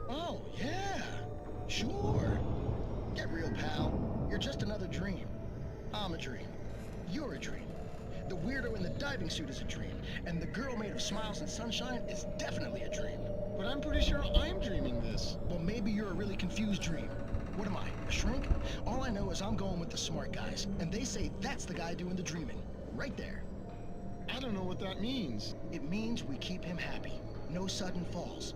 K: Oh, yeah. Sure. Get real, pal. You're just another dream. I'm a dream. You're a dream. The weirdo in the diving suit is a dream. And the girl made of smiles and sunshine is definitely a dream.
T: But I'm pretty sure I'm dreaming this.
K: Well, maybe you're a really confused dream. What am I, a shrink? All I know is I'm going with the smart guys. And they say that's the guy doing the dreaming. Right there.
T: I don't know what that means.
K: It means we keep him happy. No sudden falls.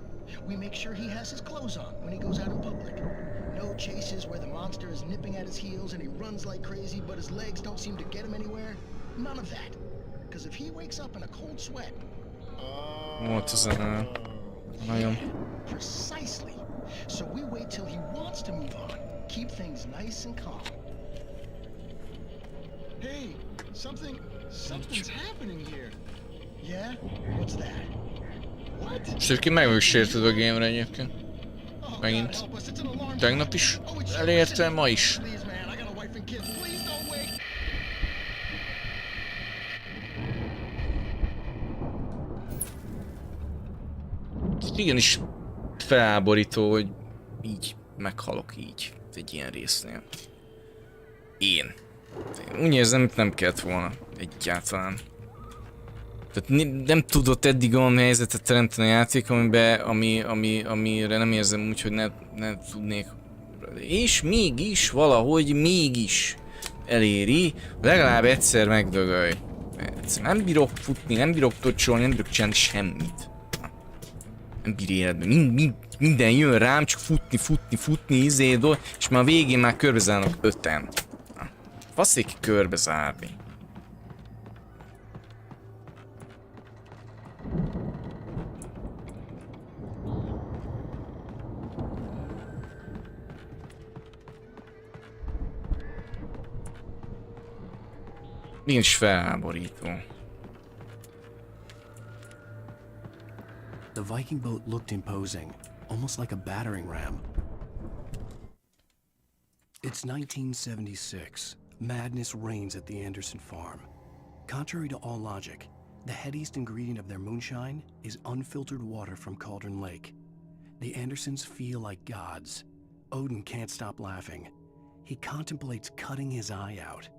K: We make sure he has his clothes on when he goes out in public. No chases where the monster is nipping at his heels and he runs like crazy, but his legs don't seem to get him anywhere. None of that. Because if he wakes up in a cold sweat... Precisely. So we wait till he wants to move on. Keep things nice and calm.
T: Hey, something's happening here.
K: Yeah? What's that? What?
A: Sőt, meg vagyok sértődve a game-re egyébként. Megint. Tegnap is elértem, ma is. Igenis felháborító, hogy így meghalok így egy ilyen résznél. Én úgy érzem, hogy nem kellett volna egyáltalán. Tehát nem tudott eddig olyan helyzetet teremteni a játék, amire nem érzem úgy, hogy ne tudnék. És mégis, valahogy mégis eléri, legalább egyszer megdögölj. Nem bírok futni, nem bírok tocsolni, nem bírok csinálni semmit. Nem bír életben, minden jön rám, csak futni, és már a végén már körbezárnak 5-en. Faszék körbezárni. Nincs felháborító.
B: The Viking boat looked imposing, almost like a battering ram. It's 1976. Madness reigns at the Anderson farm. Contrary to all logic, the headiest ingredient of their moonshine is unfiltered water from Cauldron Lake. The Andersons feel like gods. Odin can't stop laughing. He contemplates cutting his eye out.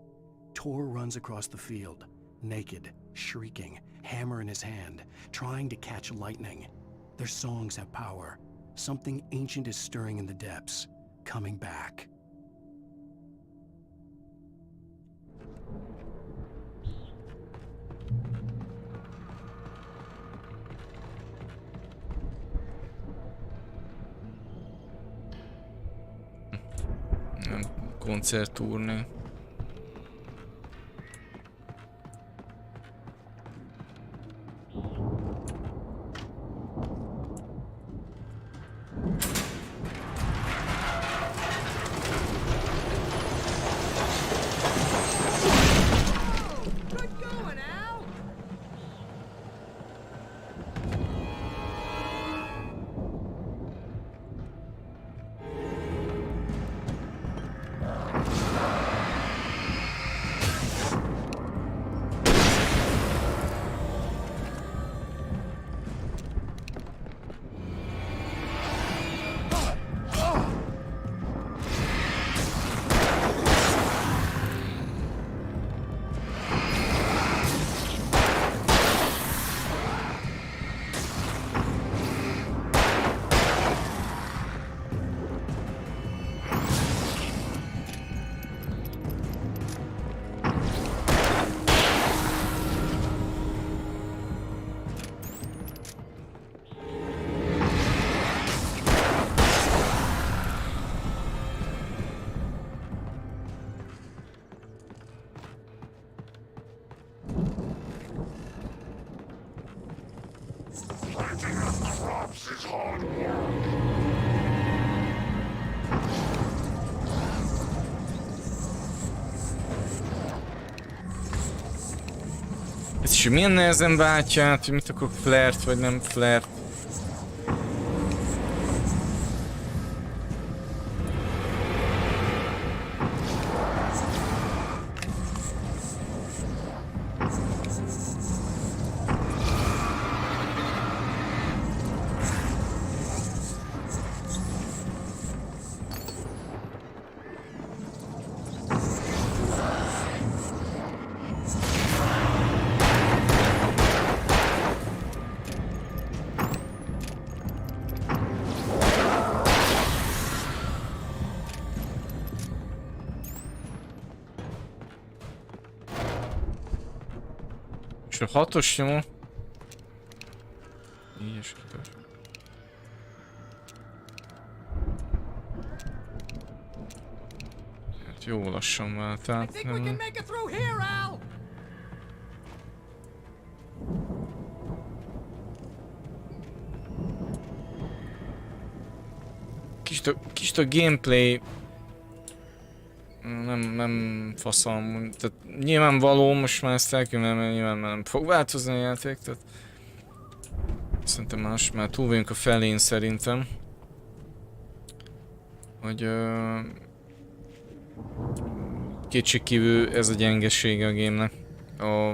B: Tor runs across the field, naked, shrieking, hammer in his hand, trying to catch lightning. Their songs have power. Something ancient is stirring in the depths, coming back.
A: Koncertturné. Ez is milyen nehezen váltja át, hogy mit akarok, flert vagy nem flert. És a 6-os nyomó. 4-es. Hát jó lassan vált át. Kicsit a gameplay nem faszom, tehát nyilvánvaló, most már ezt elkülönöm, mert nyilván nem fog változni a játék, tehát szerintem már túl vagyunk a felén szerintem, hogy kétségkívül ez a gyengesége a gémnek, a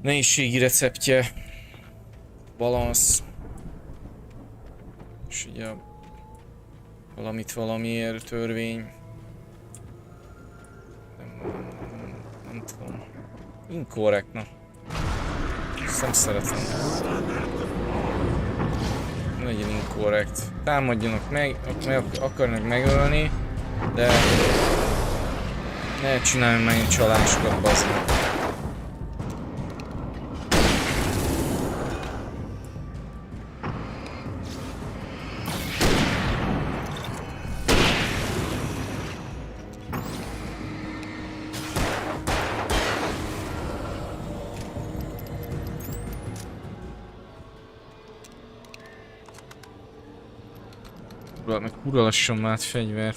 A: nehézségi receptje, balansz, és ugye valamit valamiért törvény, nem tudom, inkorrekt, na, ezt nem szeretem, ne legyen inkorrekt, támadjanak meg akarnak megölni, de ne csináljunk megint csalásokat, bazd meg. Meg kurva lassan vált fegyver.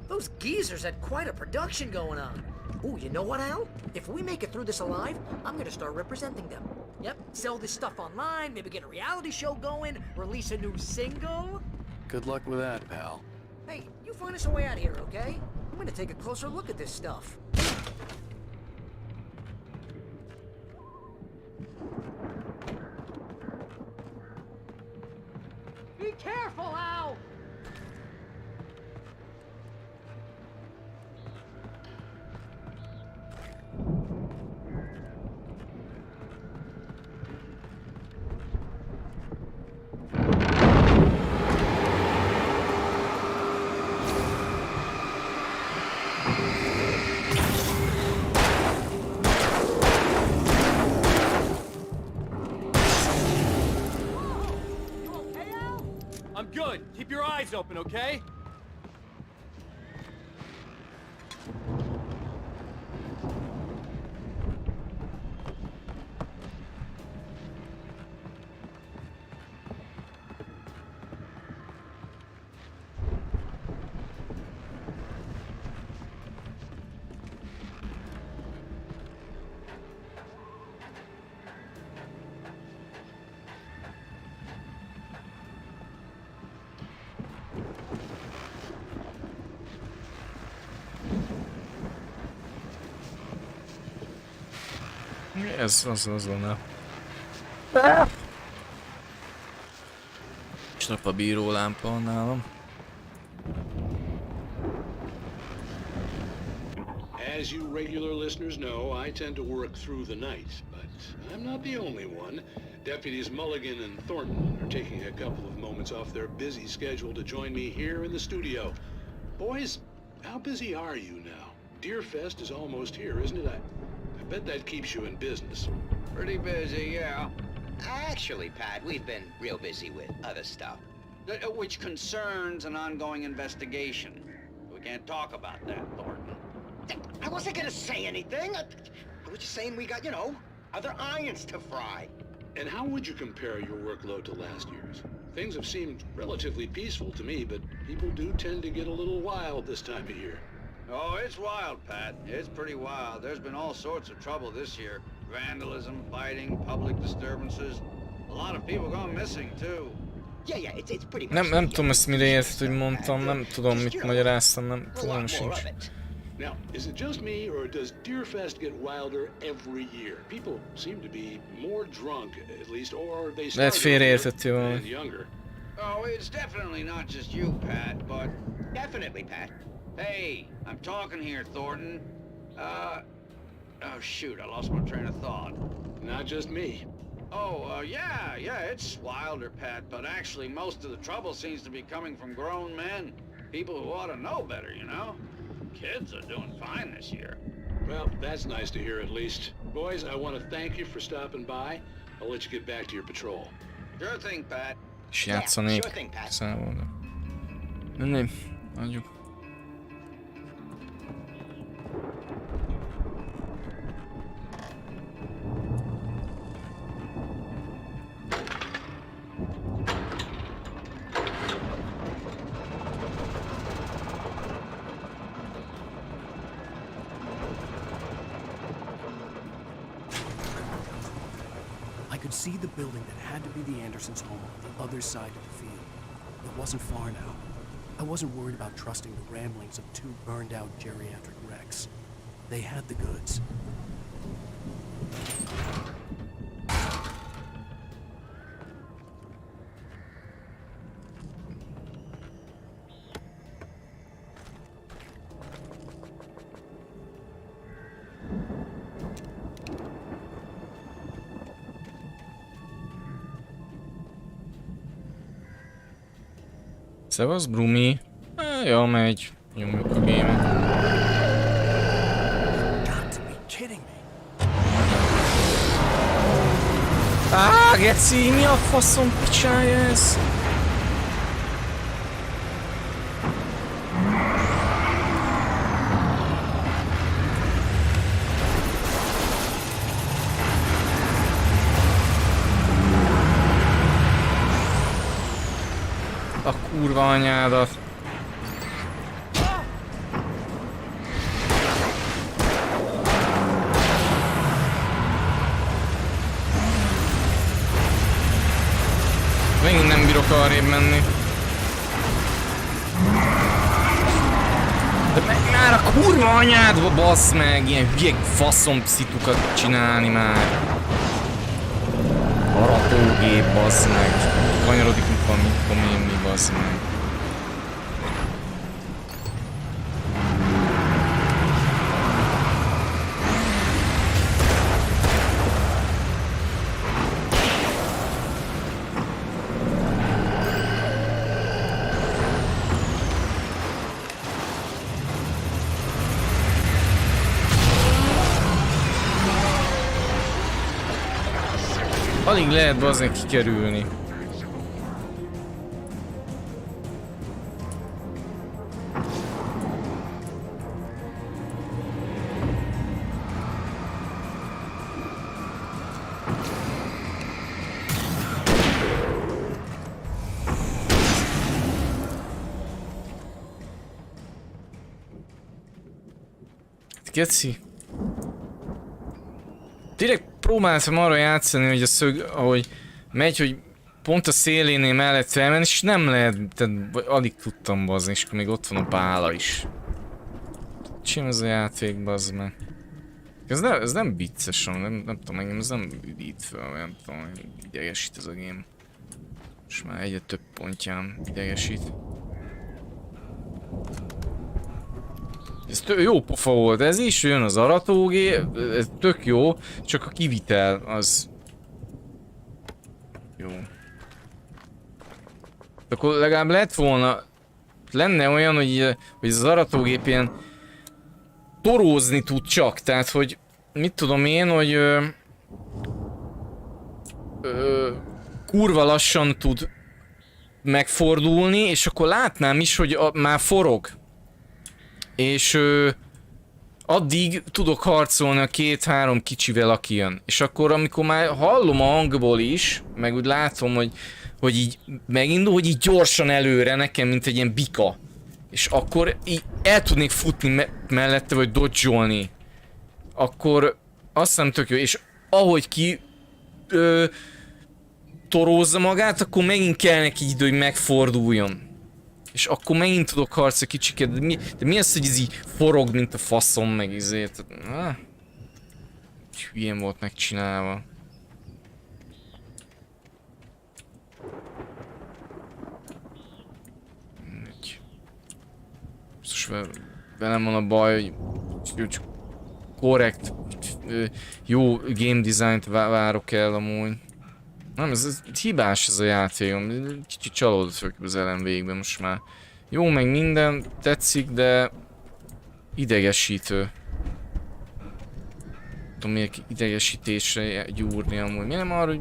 O: Those geezers had quite a production going on. Ooh, you know what, Al? If we make it through this alive, I'm gonna start representing them. Yep, sell this stuff online, maybe get a reality show going, release a new single.
B: Good luck with that, pal.
O: Hey, you find us a way out of here, okay? I'm gonna take a closer look at this stuff. Be careful, Al!
P: Good. Keep your eyes open, okay?
A: Ez az volna. Csnap a bírólámpa nálam.
R: As you regular listeners know, I tend to work through the night, but I'm not the only one. Deputies Mulligan and Thornton are taking a couple of moments off their busy schedule to join me here in the studio. Boys, how busy are you now? Deerfest is almost here, isn't it? I bet that keeps you in business.
U: Pretty busy, yeah. Actually, Pat, we've been real busy with other stuff, which concerns an ongoing investigation. We can't talk about that, Thornton. I wasn't gonna say anything. I was just saying we got, you know, other irons to fry.
R: And how would you compare your workload to last year's? Things have seemed relatively peaceful to me, but people do tend to get a little wild this time of year.
U: Oh, it's wild, Pat. It's pretty wild. There's been all sorts of trouble this year. Vandalism, fighting, public disturbances. A lot of people gone missing, too. Yeah, it's pretty much...
A: Nem tudom ezt mire ért, hogy mondtam, nem tudom mit magyaráztam, nem tudom sincs.
R: Now, is it just me, or does Deerfest get wilder every year? People seem to be more drunk, at least, or they
A: Lehet félreértettél
R: and
A: valami.
R: younger.
U: Oh, it's definitely not just you, Pat, but... Definitely, Pat. Hey, I'm talking here, Thornton. Oh, shoot, I lost my train of thought.
R: Not just me.
U: Oh, yeah, it's wilder, Pat, but actually most of the trouble seems to be coming from grown men. People who ought to know better, you know? Kids are doing fine this year.
R: Well, that's nice to hear at least. Boys, I want to thank you for stopping by. I'll let you get back to your patrol.
U: Sure thing, Pat.
A: És játszanék számolni. Nem, adjuk.
B: I could see the building that had to be the Andersons' home on the other side of the field. It wasn't far now. I wasn't worried about trusting the ramblings of two burned-out geriatric wrecks. They had the goods.
A: Szevasz, Brumi. Ja, megy. Nyomjuk a gémet. Geci, mi a faszom picsája ez? A kurva anyádat. Megint nem bírok arrébb menni. De menj már a kurva anyádba, bassz meg! Ilyen hülye faszom szitukat csinálni már. Aratógép, bassz meg. Kanyarodik, mint van, mit tudom én mi, bassz meg. Alig lehet bazdmeg kikerülni. Geci. Tényleg próbáltam arra játszani, hogy a szög, ahogy megy, hogy pont a szélénél mellett felmenni, és nem lehet, tehát alig tudtam bazni, és akkor még ott van a pála is. Csinálom ez a játék, bazd meg. Ez nem vicces, nem tudom, engem ez nem üdít fel, nem tudom, idegesít ez a game. És már egyre több pontján idegesít. Ez jó pofa volt, ez is jön az aratógép, ez tök jó, csak a kivitel az... Jó. Akkor legalább lett volna... Lenne olyan, hogy az aratógép ilyen... Torózni tud csak, tehát hogy... Mit tudom én, hogy... kurva lassan tud megfordulni, és akkor látnám is, hogy már forog. És addig tudok harcolni a 2-3 kicsivel, aki jön. És akkor, amikor már hallom a hangból is, meg úgy látom, hogy így megindul, hogy így gyorsan előre nekem, mint egy ilyen bika. És akkor így el tudnék futni mellette, vagy dodge-olni. Akkor azt hiszem tök jó. És ahogy ki torózza magát, akkor megint kell neki idő, hogy megforduljon. És akkor megint tudok harcolni kicsiket, de mi az, hogy ez így forog, mint a faszom, meg izét. Hülyén volt megcsinálva. Most velem van a baj, hogy csak korrekt, jó game designt várok el amúgy. Nem, ez hibás ez a játék, kicsit csalódott vagyok az elem végben most már. Jó, meg minden, tetszik, de idegesítő. Tudom, miért idegesítésre gyúrni amúgy. Miért nem arra, hogy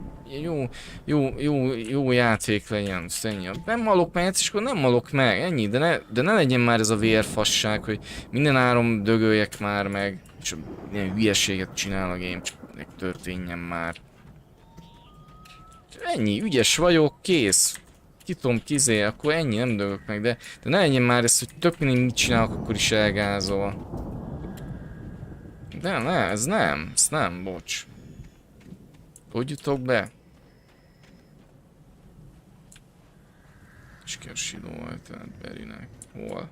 A: jó játék legyen, ennyi. Nem halok meg, és akkor nem halok meg, ennyi, de ne legyen már ez a vérfasság, hogy minden áron dögöljek már meg, és ilyen hülyeséget csinál a game, csak történjen már. Ennyi, ügyes vagyok, kész. Kitom kizé, akkor ennyi, nem dögök meg, de ne legyen már ez, hogy tök mindig mit csinálok, akkor is elgázol. De ne, ez nem, bocs. Hogy jutok be? És kell silóval, tehát Berinek. Hol?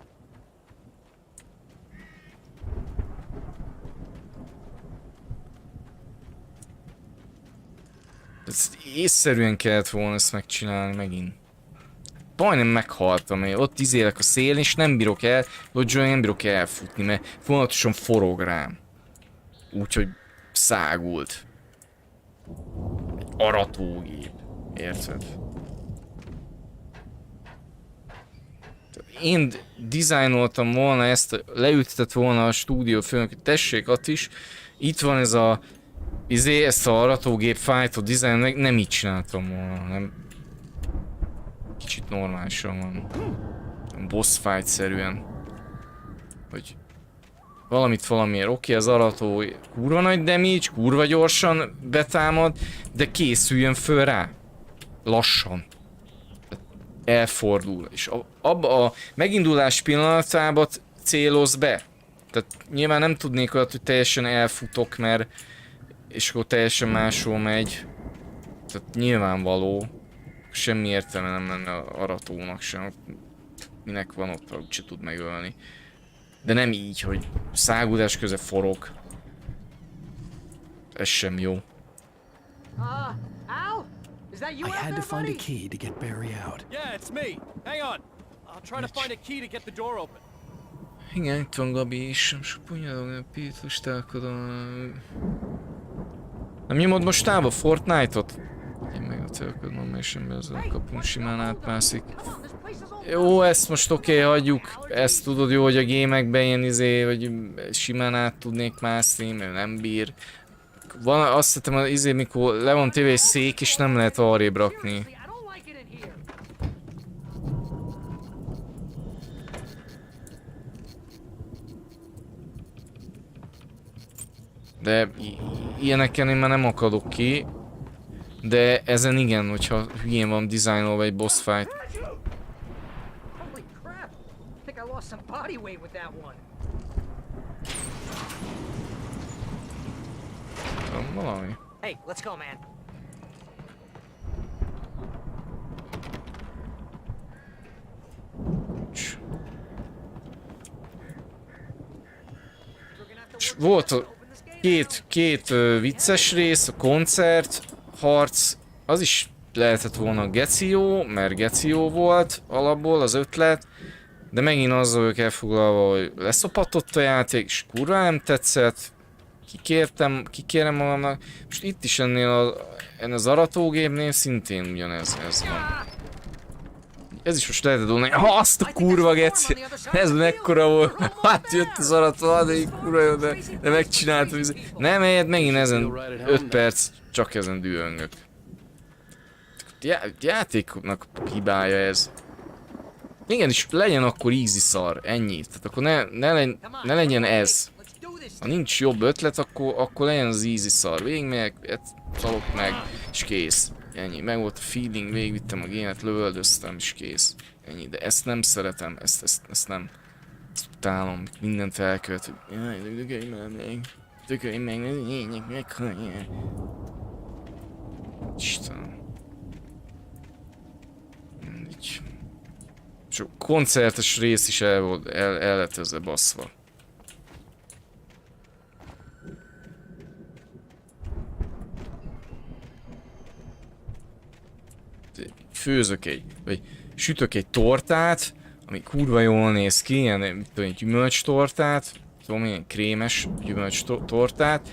A: Ezt észszerűen kellett volna ezt megcsinálni megint. Majdnem meghaltam, én ott izélek a szélén, és nem bírok nem bírok elfutni, mert fontosan forog rám. Úgyhogy szágult. Egy aratógép. Érted? Én dizájnoltam volna ezt, leültetett volna a stúdió főnök, hogy tessék Atis, itt van ez a ezt a aratógép fájtó dizájn, nem így csináltam volna, hanem kicsit normálisan van. Boss fight-szerűen. Hogy valamiért oké, az arató kurva nagy damage, kurva gyorsan betámad, de készüljön föl rá. Lassan. Elfordul. És abba a megindulás pillanatában céloz be. Tehát nyilván nem tudnék olyat, hogy teljesen elfutok, mert és akkor teljesen máshol megy. Tehát nyilvánvaló. Semmi értelme nem lenne aratónak sem. Minek van ott, ha úgyse tud megölni. De nem így, hogy szágulás köze forog. Ez sem jó.
N: Al? Is that you
B: I
N: out
B: had
N: there,
B: to find a
N: buddy?
B: key to get Barry out.
P: Yeah, it's me. Hang on. I'll try to find a key to get the door open.
A: Igen, itt van Gabi is. Most punyadog, a pitustálkodom. Nem nyomod most tába Fortnite-ot? Én meg a telködnom, és ember ezzel a kapun simán átmászik. Jó, ezt most oké, hagyjuk. Ezt tudod jó, hogy a gémekben ilyen hogy simán át tudnék mászni, mert nem bír. Van, azt hittem, mikor le van téve egy szék, és nem lehet arrébb rakni. De ilyeneken én már nem akadok ki. De ezen igen, hogyha hülyén van dizájnolva egy boss fight.
N: Holy crap! I think I lost some body weight with that one.
A: Van valami.
O: Hey, let's go, man.
A: Volt két vicces rész, a koncert, harc, az is lehetett volna geció, mert geció volt alapból az ötlet, de megint azzal vagyok elfoglalva, hogy leszopatott a játék, és kurva nem tetszett, kikérem magamnak, most itt is ennél az aratógépnél szintén ugyanez van. Ez is most lehetett volna, ha azt a kurva geci, ez mekkora volt, hát jött az arató, de így kurva jó, de megcsináltam. Nem, helyett megint ezen 5 perc, csak ezen dühöngök. Játéknak hibája ez. Igenis, legyen akkor easy szar, ennyi. Tehát akkor ne legyen ez. Ha nincs jobb ötlet, akkor legyen az easy szar. Végigmegyek, szalok meg, és kész. Ennyi. Meg volt a feeling, végigvittem a gémet, lövöldöztem, és kész. Ennyi. De ezt nem szeretem, ezt nem. Ezt utálom, mindent elkövet, hogy jaj, dögölj meg, meghalják. Istenem. Mindegy. És a koncertes rész is el lett ezzel baszva. Vagy sütök egy tortát, ami kurva jól néz ki, ilyen egy gyümölcstortát, tudom, ilyen krémes gyümölcstortát,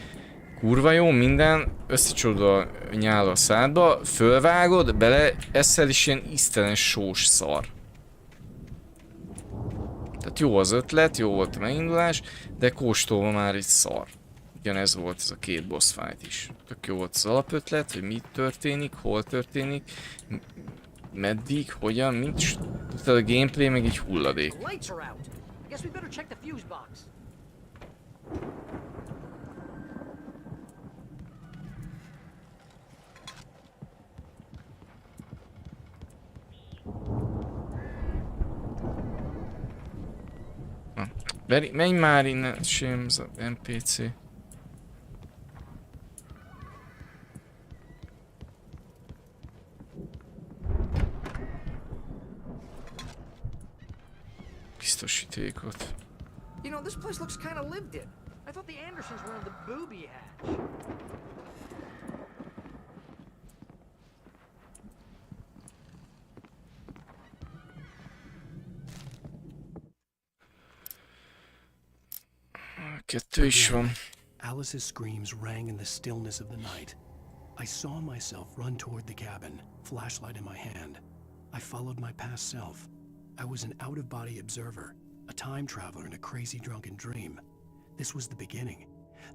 A: kurva jó, minden, összecsodol a nyál a szádba, fölvágod, bele eszel, is ilyen isztenes sós szar. Tehát jó az ötlet, jó volt a megindulás, de kóstolva már egy szar. Ugyanez volt ez a két boss fight is. Tök jó volt az alapötlet, hogy mi történik, hol történik, meddig, hogyan, mint a gameplay meg egy hulladék. Menj már innen, sém, az NPC. Biztosítékot.
O: You know, this place looks kind of lived in. I thought the Andersons were in the booby hatch.
A: Kettő is van.
B: Alice's screams rang in the stillness of the night. I saw myself run toward the cabin, flashlight in my hand. I followed my past self. I was an out-of-body observer, a time traveler in a crazy drunken dream. This was the beginning.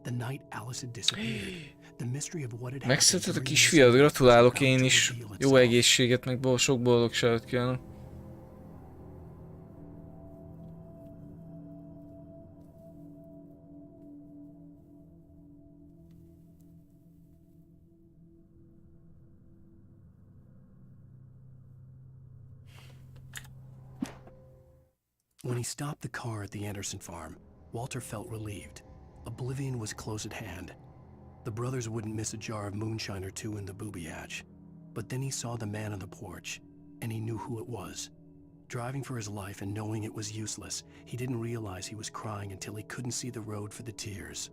B: The night Alice had disappeared. The mystery of what had happened.
A: Megszületett a kisfiad, gratulálok én is. Jó egészséget, meg sok boldogságot kívánok.
B: When he stopped the car at the Anderson farm, Walter felt relieved. Oblivion was close at hand. The brothers wouldn't miss a jar of moonshine or two in the booby hatch. But then he saw the man on the porch, and he knew who it was. Driving for his life and knowing it was useless, he didn't realize he was crying until he couldn't see the road for the tears.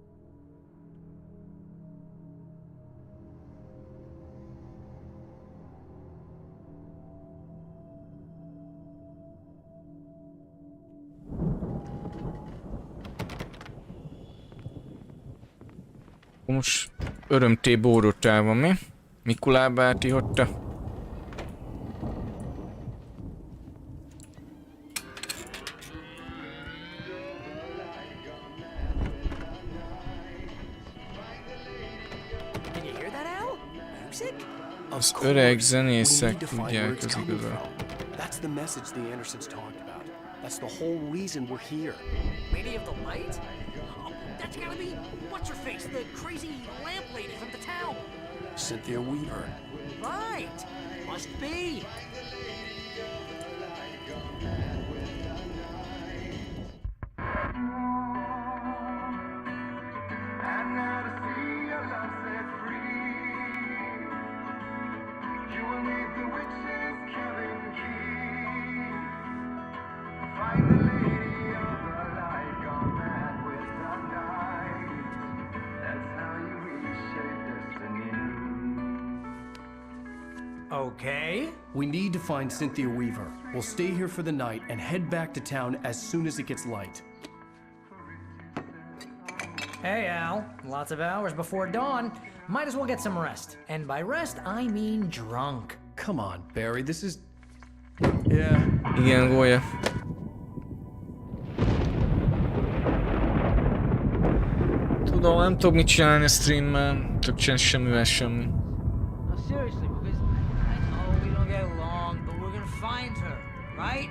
A: Most örömté bórottál van, mi? Mikulábáti hotta. Az öreg zenészek tudják az igazat.
B: That's the message the Andersons talked about. That's the whole reason we're here.
O: Lady of the Light? Oh, that's gotta be what's-her-face, the crazy lamp lady from the town.
B: Cynthia Weaver.
O: Right. Must be.
B: Okay. We need to find Cynthia Weaver. We'll stay here for the night and head back to town as soon as it gets light.
N: Hey, Al. Lots of hours before dawn. Might as well get some rest. And by rest, I mean drunk.
B: Come on, Barry. This is... Yeah.
A: Igen, gólya. Tudom, nem tudok mit csinálni a streammel. Tök csinálni semmivel semmi.
O: No, seriously, because I know we don't get along, but we're gonna find her, right?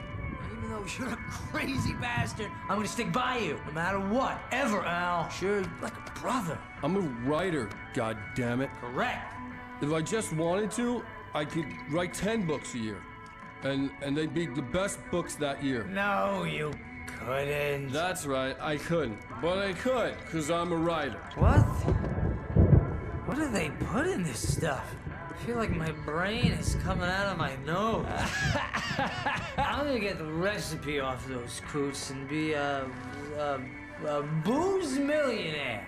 O: Even No, you're a crazy bastard. I'm gonna stick by you, no matter what, ever, Al. Sure, like a brother.
D: I'm a writer, god damn it.
O: Correct.
D: If I just wanted to, I could write 10 books a year. And they'd be the best books that year.
O: No, you couldn't.
D: That's right, I couldn't. But I could, because I'm a writer.
O: What? What do they put in this stuff? I feel like my brain is coming out of my nose. I'm gonna get the recipe off those coots and be a booze millionaire.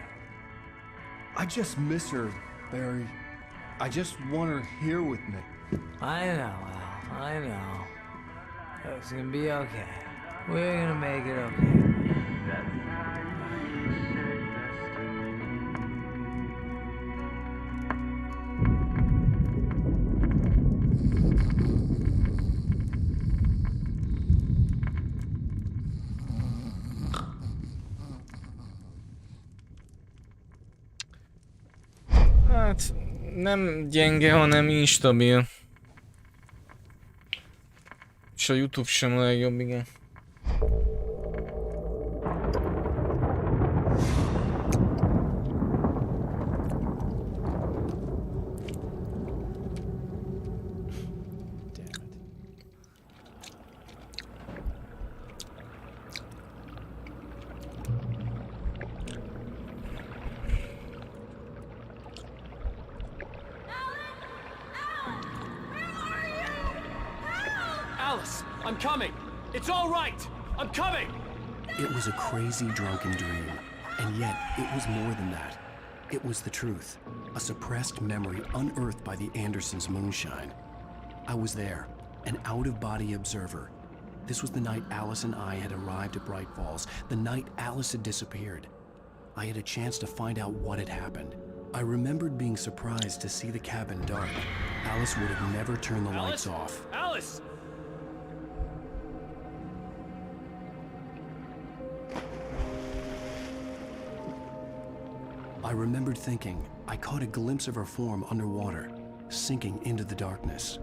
D: I just miss her, Barry. I just want her here with me.
O: I know, Al. I know. It's gonna be okay. We're gonna make it okay.
A: Hát nem gyenge, hanem instabil. És a YouTube sem a legjobb, igen.
P: I'm coming! It's all right! I'm coming!
B: It was a crazy, drunken dream, and yet it was more than that. It was the truth, a suppressed memory unearthed by the Andersons' moonshine. I was there, an out-of-body observer. This was the night Alice and I had arrived at Bright Falls, the night Alice had disappeared. I had a chance to find out what had happened. I remembered being surprised to see the cabin dark. Alice would have never turned the lights off.
P: Alice!
B: I remembered thinking I caught a glimpse of her form underwater, sinking into the darkness.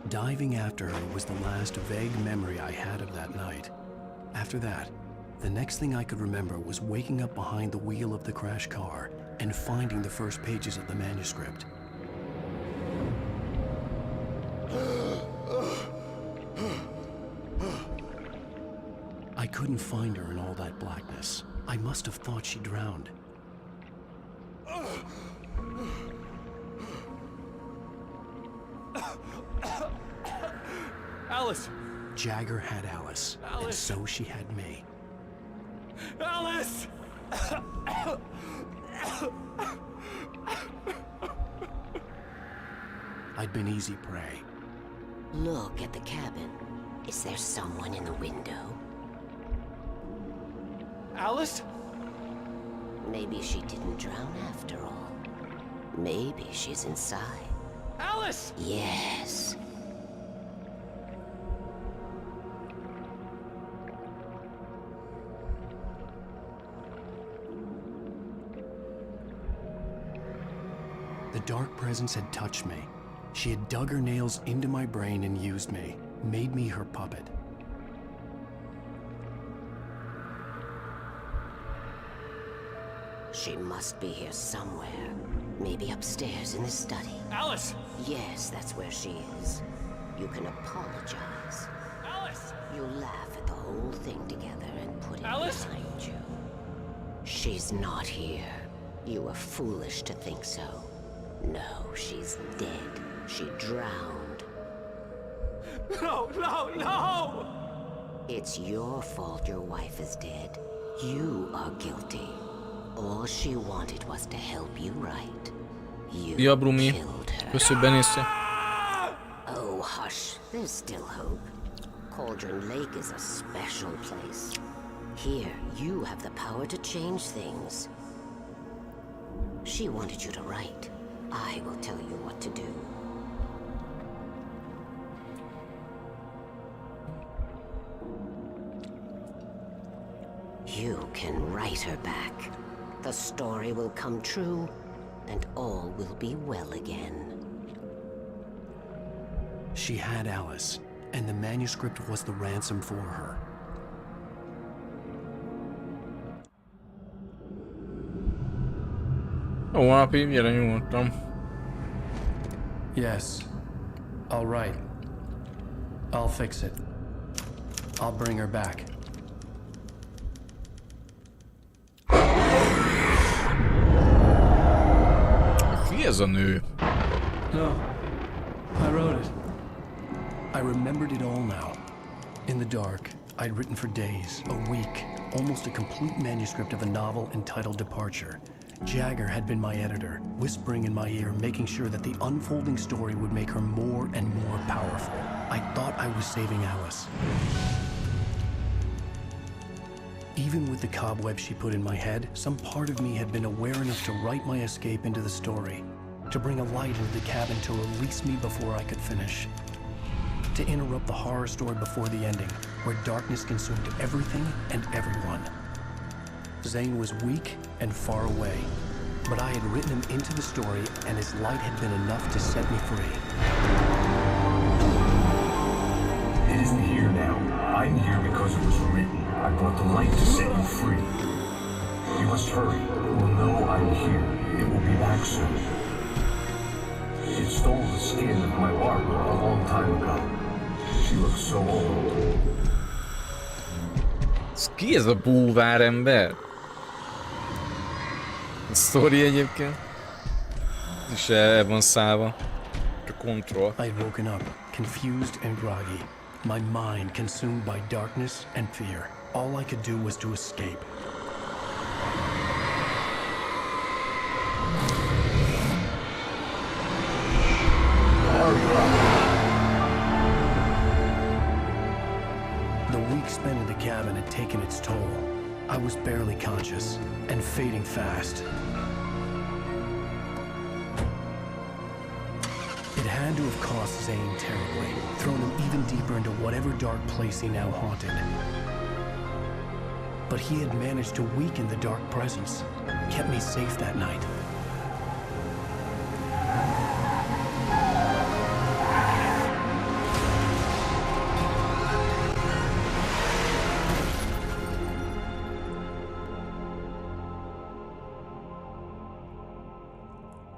B: Diving after her was the last vague memory I had of that night. After that, the next thing I could remember was waking up behind the wheel of the crashed car and finding the first pages of the manuscript. I couldn't find her in all that blackness. I must have thought she drowned.
P: Alice!
B: Jagger had Alice, and so she had me.
P: Alice!
B: I'd been easy prey.
V: Look at the cabin. Is there someone in the window?
P: Alice?
V: Maybe she didn't drown after all. Maybe she's inside.
P: Alice!
V: Yes.
B: The dark presence had touched me. She had dug her nails into my brain and used me, made me her puppet.
V: She must be here somewhere. Maybe upstairs in the study.
P: Alice!
V: Yes, that's where she is. You can apologize.
P: Alice!
V: You laugh at the whole thing together and put it behind you. She's not here. You were foolish to think so. No, she's dead. She drowned.
P: No, no, no!
V: It's your fault your wife is dead. You are guilty. All she wanted was to help you right. You killed her.
A: Köszönöm, benézte.
V: Oh, hush. There's still hope. Cauldron Lake is a special place. Here, you have the power to change things. She wanted you to write. I will tell you what to do. You can write her back. The story will come true, and all will be well again.
B: She had Alice, and the manuscript was the ransom for her.
A: Ó, archív, gyere nyugodtan.
B: Yes. All right. I'll fix it. I'll bring her back.
A: Ki ez a nő?
B: No. I wrote it. I remembered it all now. In the dark, I'd written for days, a week, almost a complete manuscript of a novel entitled Departure. Jagger had been my editor, whispering in my ear, making sure that the unfolding story would make her more and more powerful. I thought I was saving Alice. Even with the cobweb she put in my head, some part of me had been aware enough to write my escape into the story, to bring a light into the cabin to release me before I could finish, to interrupt the horror story before the ending, where darkness consumed everything and everyone. Zane was weak and far away, but I had written him into the story, and his light had been enough to set me free.
E: It isn't here now. I'm here because it was written. I brought the light to set you free. You must hurry. It will know I'm here. It will be back soon. It stole the skin of my Barbara a long time ago. She looks so old.
A: Ki ez a búvárember? A sztori egyébként. És el van szállva. A control.
B: I'd woken up, confused and groggy. My mind consumed by darkness and fear. All I could do was to escape. The week spent in the cabin had taken its toll. I was barely conscious and fading fast. It had to have cost Zane terribly, thrown him even deeper into whatever dark place he now haunted. But he had managed to weaken the dark presence, kept me safe that night.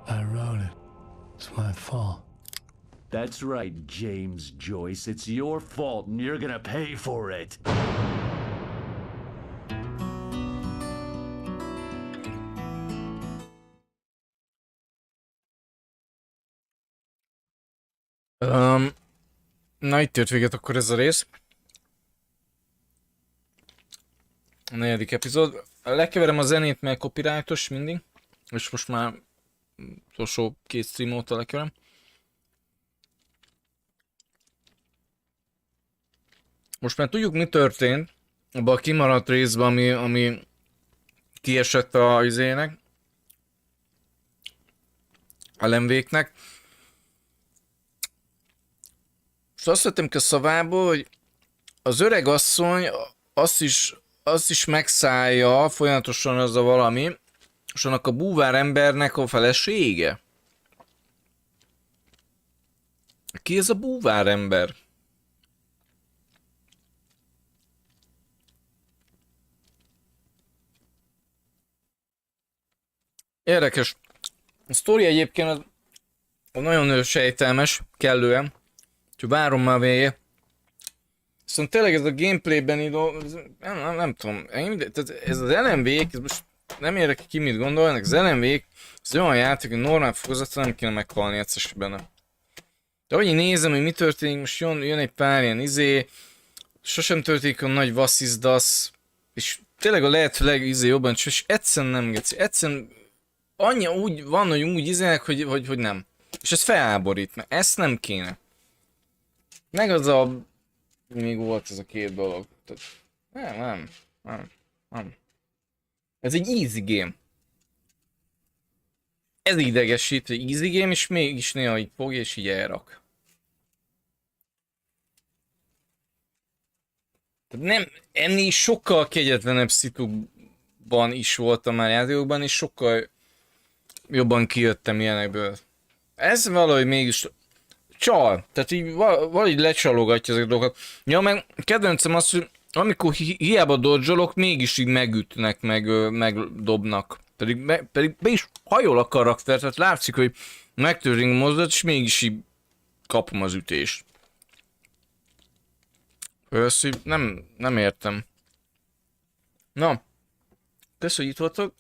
B: I wrote it. It's my fault.
G: That's right, James Joyce. It's your fault, and you're gonna pay for it.
A: Na, itt ért véget akkor ez a rész. A 4. epizód. Lekeverem a zenét, mert copyrightos mindig. És most már utolsó 2 stream óta lekeverem. Most már tudjuk, mi történt abban a kimaradt részben, ami kiesett a izének. A lemvéknek. És azt vettem ki a szavából, hogy az öreg asszony azt is megszállja folyamatosan az a valami, és annak a búvár embernek a felesége. Ki ez a búvár ember? Érdekes. A sztori egyébként az nagyon sejtelmes, kellően. Úgyhogy várom már végig. Viszont tényleg ez a gameplayben nem tudom. Tehát ez az LMV-k, ez most nem érdekel ki mit gondolnak, az LMV-k, ez olyan játék, hogy normál fokozatra nem kéne meghalni egyszer benne. De ahogy én nézem, hogy mi történik, most jön egy pár ilyen sosem történik a nagy vasszizdasz, és tényleg a lehető jobban, és egyszerűen nem geci. Egyszerűen annyi úgy van, hogy úgy izélnek, hogy nem. És ez feláborít, mert ezt nem kéne. Meg az a... még volt ez a 2 dolog. Nem. Ez egy easy game. Ez idegesít, hogy easy game, és mégis néha így fogja, és így elrak. Tehát nem, ennél sokkal kegyetlenebb szitukban is voltam már játékokban, és sokkal jobban kijöttem ilyenekből. Ez valahogy mégis csal. Tehát így valahogy lecsalogatja ezek a dolgokat. Ja, meg kedvencem az, hogy amikor hiába dodge-olok, mégis így megütnek, megdobnak. Pedig be is hajol a karakter, tehát látszik, hogy megtörténik a mozdulat, és mégis így kapom az ütést. Ezt így nem értem. Na, köszönöm, hogy itt voltok.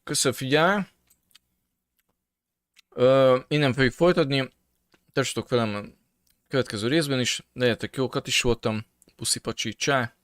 A: Köszönöm a figyelmet. Innen fogjuk folytatni. Tartsatok velem a következő részben is. Legyetek jókat is voltam. Puszi pacsi, csá.